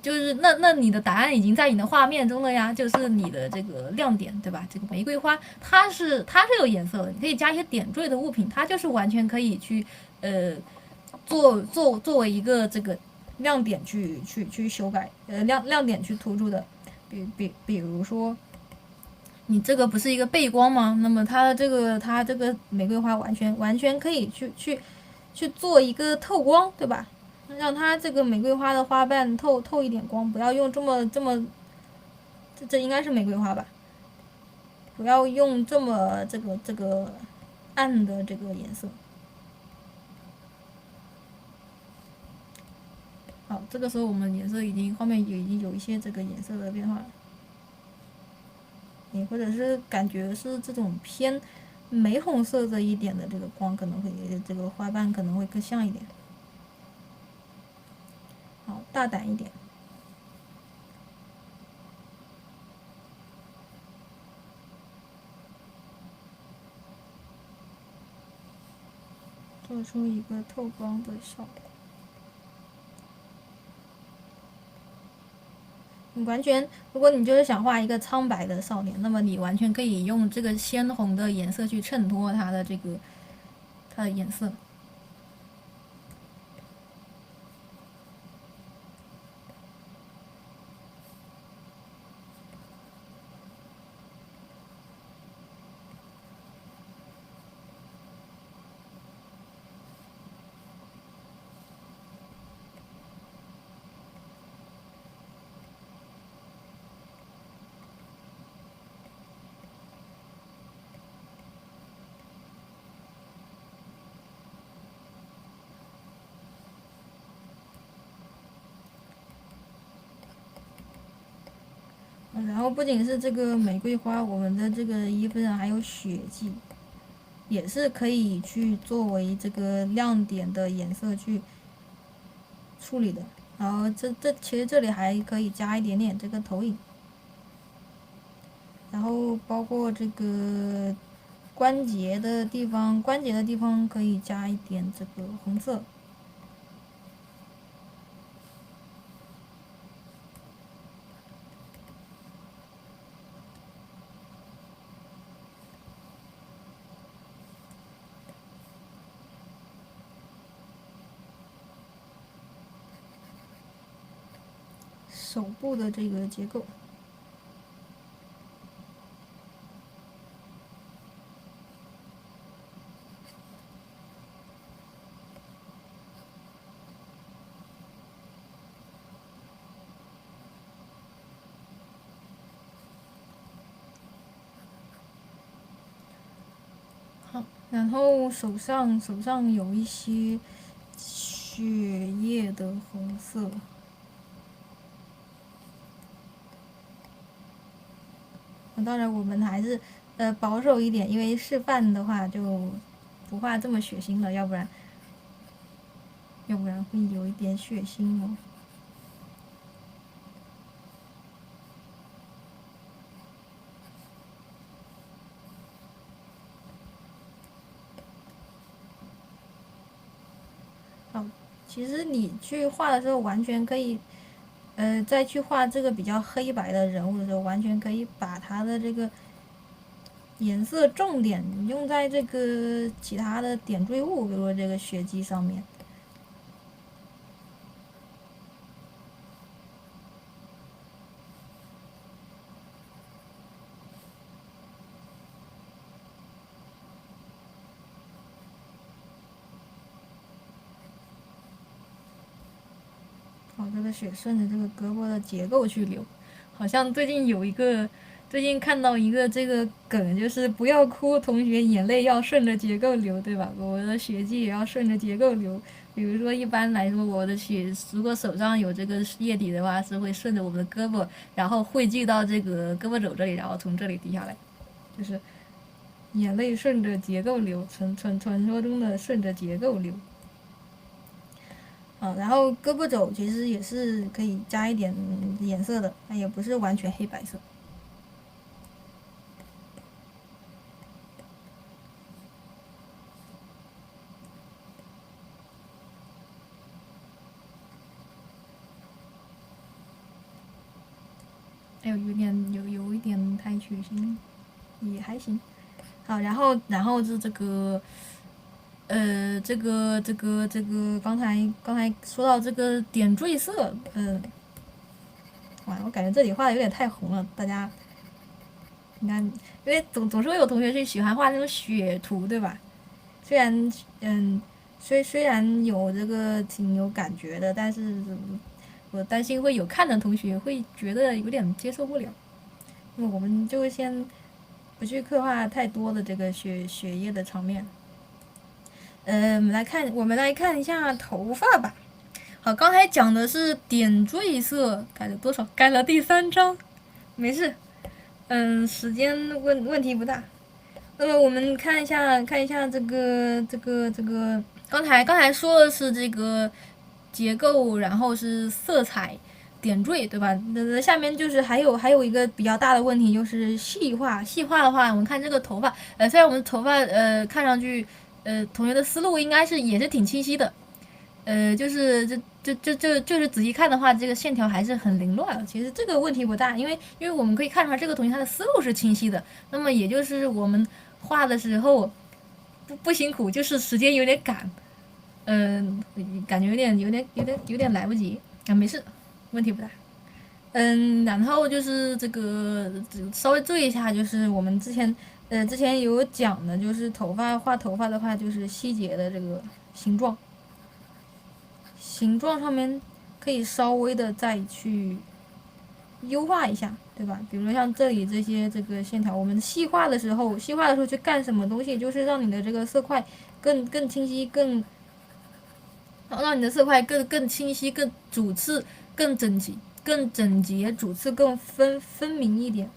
就是那你的答案已经在你的画面中了呀，就是你的这个亮点，对吧？这个玫瑰花它是有颜色的，你可以加一些点缀的物品，它就是完全可以去作为一个这个亮点去修改，亮点去突出的，比如说你这个不是一个背光吗？那么它这个玫瑰花完全可以去做一个透光，对吧？让它这个玫瑰花的花瓣透一点光，不要用这么这应该是玫瑰花吧？不要用这么这个暗的这个颜色。好，这个时候我们颜色画面已经有一些这个颜色的变化了。你或者是感觉是这种偏玫红色的一点的这个光，可能会这个花瓣可能会更像一点。好，大胆一点。做出一个透光的效果。你完全，如果你就是想画一个苍白的少年，那么你完全可以用这个鲜红的颜色去衬托它的它的颜色。然后不仅是这个玫瑰花，我们的这个衣服上还有血迹，也是可以去作为这个亮点的颜色去处理的。然后其实这里还可以加一点点这个投影，然后包括这个关节的地方可以加一点这个红色。手部的这个结构。好，然后手上有一些血液的红色。当然，我们还是保守一点，因为示范的话就不画这么血腥了，要不然会有一点血腥哦。好，其实你去画的时候，完全可以，再去画这个比较黑白的人物的时候，完全可以把它的这个颜色重点用在这个其他的点缀物，比如说这个血迹上面。好，这个血顺着这个胳膊的结构去流，好像最近看到一个这个梗，就是不要哭，同学，眼泪要顺着结构流，对吧？我的血迹也要顺着结构流。比如说，一般来说，我的血如果手上有这个液体的话，是会顺着我们的胳膊，然后汇聚到这个胳膊肘这里，然后从这里滴下来，就是眼泪顺着结构流，传说中的顺着结构流。然后胳膊肘其实也是可以加一点颜色的，它也不是完全黑白色。哎呦，有一点太血腥，也还行。好，然后是这个，这个刚才说到这个点缀色，哇，我感觉这里画的有点太红了，大家你看，因为总是会有同学是喜欢画那种雪图，对吧？虽然虽然有这个挺有感觉的，但是我担心会有看的同学会觉得有点接受不了。那么我们就先不去刻画太多的这个血液的场面。我们来看一下头发吧。好，刚才讲的是点缀色，改了多少？改了第3章，没事。时间问题不大。那么我们看一下这个，刚才说的是这个结构，然后是色彩点缀，对吧？那下面就是还有一个比较大的问题，就是细化。细化的话，我们看这个头发，虽然我们头发看上去同学的思路应该是也是挺清晰的，就是就是仔细看的话，这个线条还是很凌乱的。其实这个问题不大，因为我们可以看出来这个同学他的思路是清晰的。那么也就是我们画的时候不辛苦，就是时间有点赶，感觉有点来不及啊，没事，问题不大。然后就是这个稍微注意一下，就是我们之前有讲的，就是画头发的话，就是细节的这个形状上面可以稍微的再去优化一下，对吧？比如说像这里这些这个线条，我们细化的时候去干什么东西？就是让你的这个色块更清晰，让你的色块更清晰、更主次、更整洁，主次更分明一点。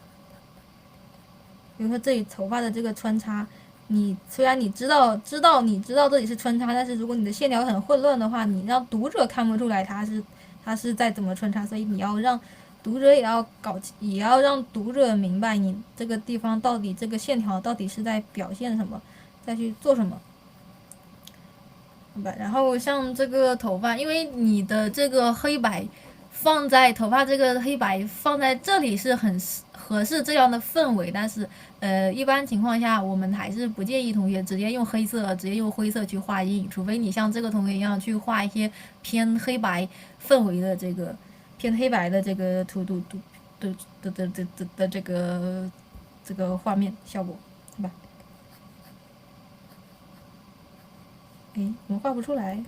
比如说这里头发的这个穿插，虽然你知道这里是穿插，但是如果你的线条很混乱的话，你让读者看不出来它是在怎么穿插，所以你要让读者也要让读者明白你这个地方到底这个线条到底是在表现什么，再去做什么。然后像这个头发，因为你的这个黑白放在头发这个黑白放在这里是很合适这样的氛围，但是一般情况下我们还是不建议同学直接用灰色去画阴影，除非你像这个同学一样去画一些偏黑白氛围的这个的这个画面效果，对吧？我画不出来。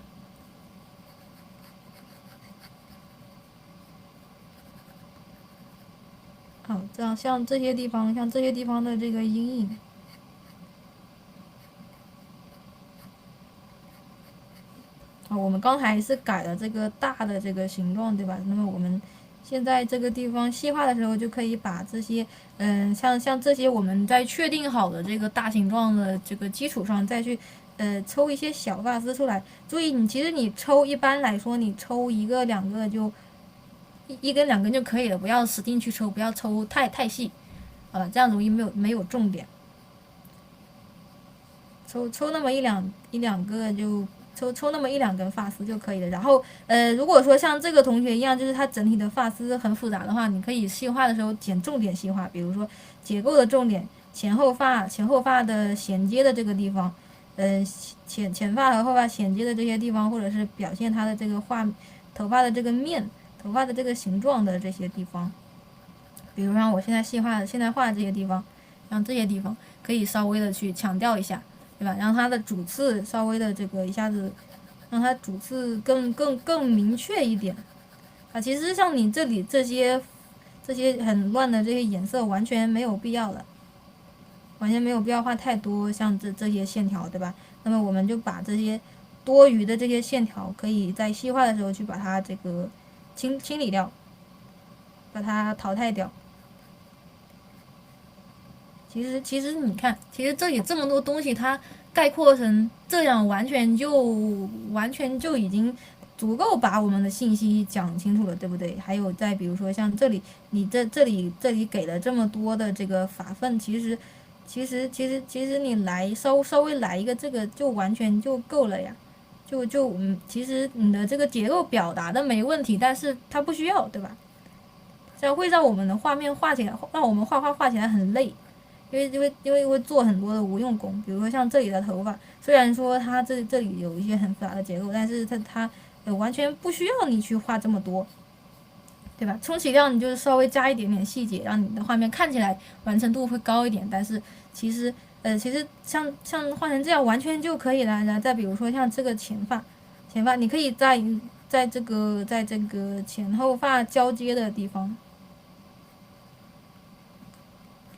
好，这样像这些地方的这个阴影，我们刚才是改了这个大的这个形状，对吧？那么我们现在这个地方细化的时候，就可以把这些，像这些我们在确定好的这个大形状的这个基础上，再去抽一些小发丝出来。注意，其实你抽一般来说，你抽1个2个就1根2根就可以了，不要使劲去抽，不要抽太细，这样容易没有重点。抽那么一两个就抽那么1、2根发丝就可以了。然后如果说像这个同学一样，就是他整体的发丝很复杂的话，你可以细化的时候捡重点细化，比如说结构的重点，前后发的衔接的这个地方，前发和后发衔接的这些地方，或者是表现它的这个头发的这个面、头发的这个形状的这些地方，比如像我现在画的这些地方，像这些地方可以稍微的去强调一下，对吧？让它的主次稍微的这个一下子，让它主次更明确一点。其实像你这里这些很乱的这些颜色完全没有必要的，完全没有必要画太多像这些线条，对吧？那么我们就把这些多余的这些线条，可以在细化的时候去把它这个清理掉，把它淘汰掉。其实你看，其实这里这么多东西，它概括成这样，完全就已经足够把我们的信息讲清楚了，对不对？还有再比如说像这里，你这里给了这么多的这个法分，其实你稍微来一个这个就完全就够了呀。其实你的这个结构表达的没问题，但是它不需要，对吧？这样会让我们的画面让我们画起来很累。因为会做很多的无用功，比如说像这里的头发，虽然说它这里有一些很复杂的结构，但是它完全不需要你去画这么多。对吧？充其量你就是稍微加一点点细节，让你的画面看起来完成度会高一点，但是其实像画成这样完全就可以了。然后再比如说像这个前发你可以在这个前后发交接的地方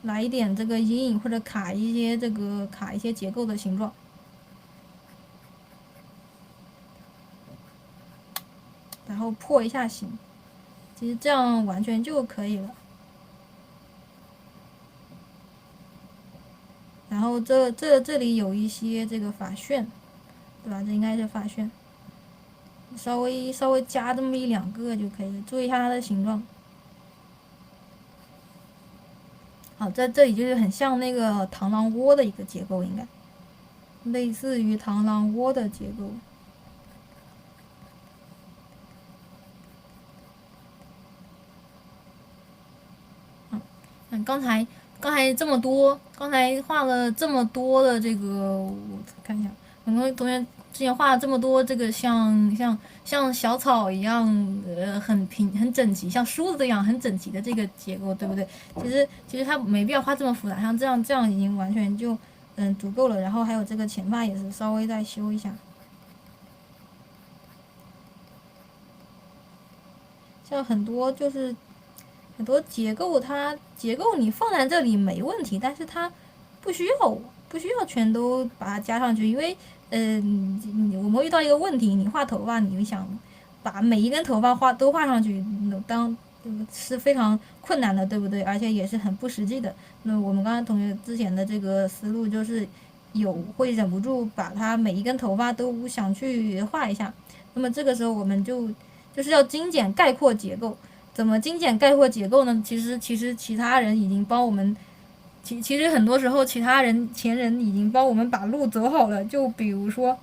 来一点这个阴影，或者卡一些结构的形状，然后破一下形，其实这样完全就可以了。然后这里有一些这个发旋，对吧？这应该是发旋，稍微加这么一两个就可以了，注意一下它的形状。好，在这里就是很像那个螳螂窝的一个结构，应该类似于螳螂窝的结构。刚才这么多，刚才画了这么多的这个，我看一下，很多同学之前画了这么多这个像小草一样，很整齐，像梳子一样很整齐的这个结构，对不对？其实它没必要画这么复杂，像这样已经完全就足够了。然后还有这个前发也是稍微再修一下，像很多结构，结构你放在这里没问题，但是它不需要全都把它加上去，因为我们遇到一个问题，你画头发，你想把每一根头发都画上去，是非常困难的，对不对？而且也是很不实际的。那我们刚才同学之前的这个思路就是会忍不住把它每一根头发都想去画一下，那么这个时候我们就是要精简概括结构。怎么精简概括结构呢？其实其他人已经帮我们，其实很多时候前人已经帮我们把路走好了。就比如说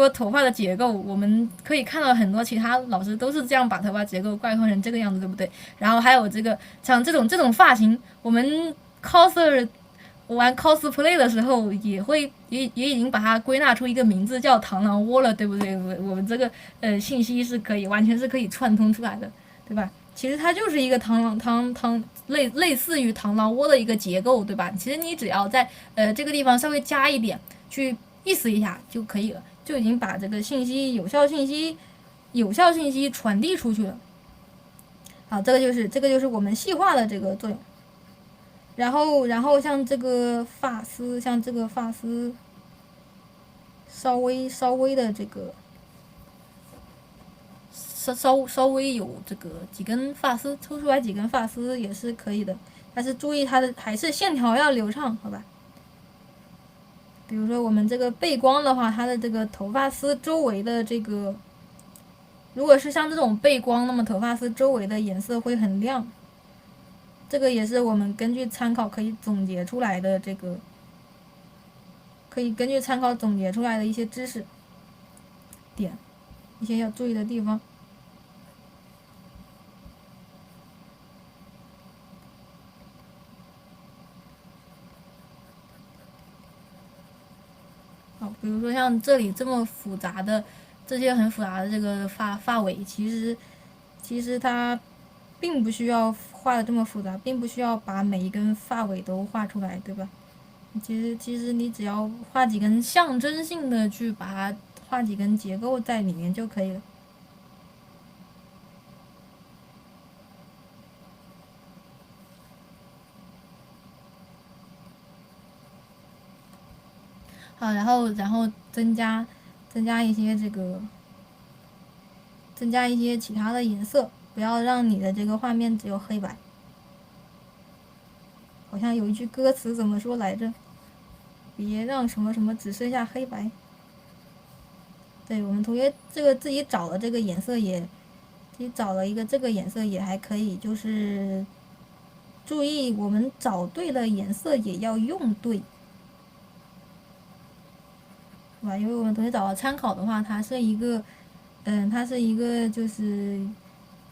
头发的结构，我们可以看到很多其他老师都是这样把头发结构概括成这个样子，对不对？然后还有像这种发型，我们 coser 玩 cosplay 的时候也已经把它归纳出一个名字叫螳螂窝了，对不对？我们这个信息是完全是可以串通出来的。对吧？其实它就是一个类似于螳螂窝的一个结构，对吧？其实你只要在这个地方稍微加一点，去意思一下就可以了，就已经把这个有效信息传递出去了。好，这个就是我们细化的这个作用。然后像这个发丝，稍微的这个。稍微有这个几根发丝抽出来，几根发丝也是可以的，但是注意它的还是线条要流畅，好吧？比如说我们这个背光的话，它的这个头发丝周围的这个，如果是像这种背光，那么头发丝周围的颜色会很亮。这个也是我们根据参考可以总结出来的一些知识点，一些要注意的地方。好，比如说像这里这些很复杂的这个发尾，其实它并不需要画的这么复杂，并不需要把每一根发尾都画出来，对吧？其实你只要画几根象征性的去把它画几根结构在里面就可以了。好，然后增加一些其他的颜色，不要让你的这个画面只有黑白。好像有一句歌词怎么说来着？别让什么什么只剩下黑白。对，我们同学这个自己找了这个颜色自己找了一个这个颜色也还可以，就是注意我们找对了颜色也要用对。对吧？因为我们同学找到参考的话，它是一个就是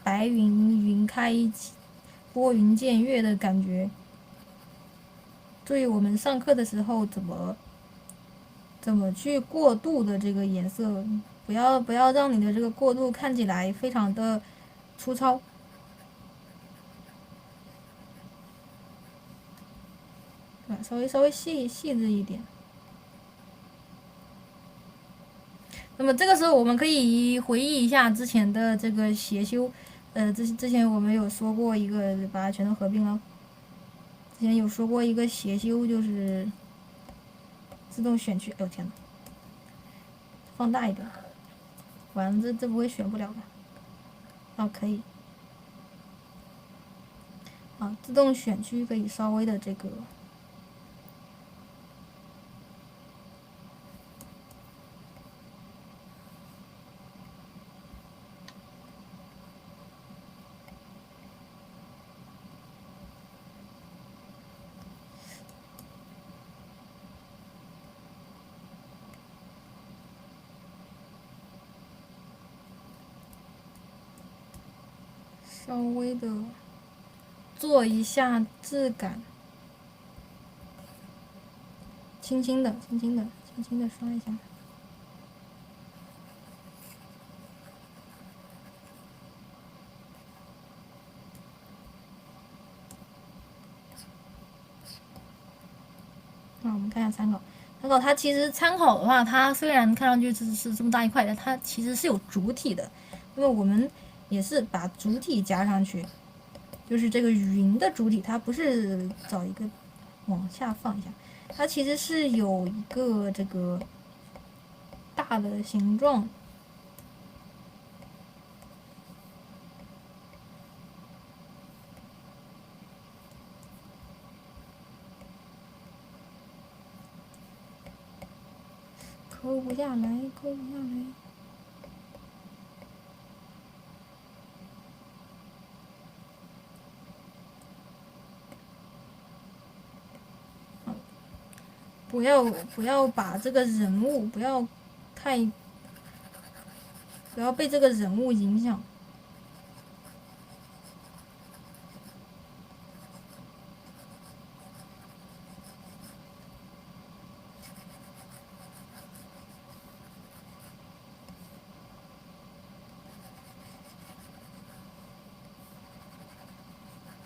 白云开拨云见月的感觉。注意我们上课的时候怎么去过渡的这个颜色，不要让你的这个过渡看起来非常的粗糙。看，稍微细致一点。那么这个时候我们可以回忆一下之前的这个协修，之前我们有说过一个，把它全都合并了。之前有说过一个协修，就是自动选区。哎呦天呐，放大一点，完了这不会选不了吧？啊，可以。啊，自动选区可以稍微的这个。稍微的做一下质感，轻轻的刷一下。那我们看一下参考。它其实参考的话，它虽然看上去是这么大一块，但它其实是有主体的。那么我们也是把主体加上去，就是这个云的主体，它不是找一个往下放一下，它其实是有一个这个大的形状。抠不下来。不要把这个人物不要被这个人物影响。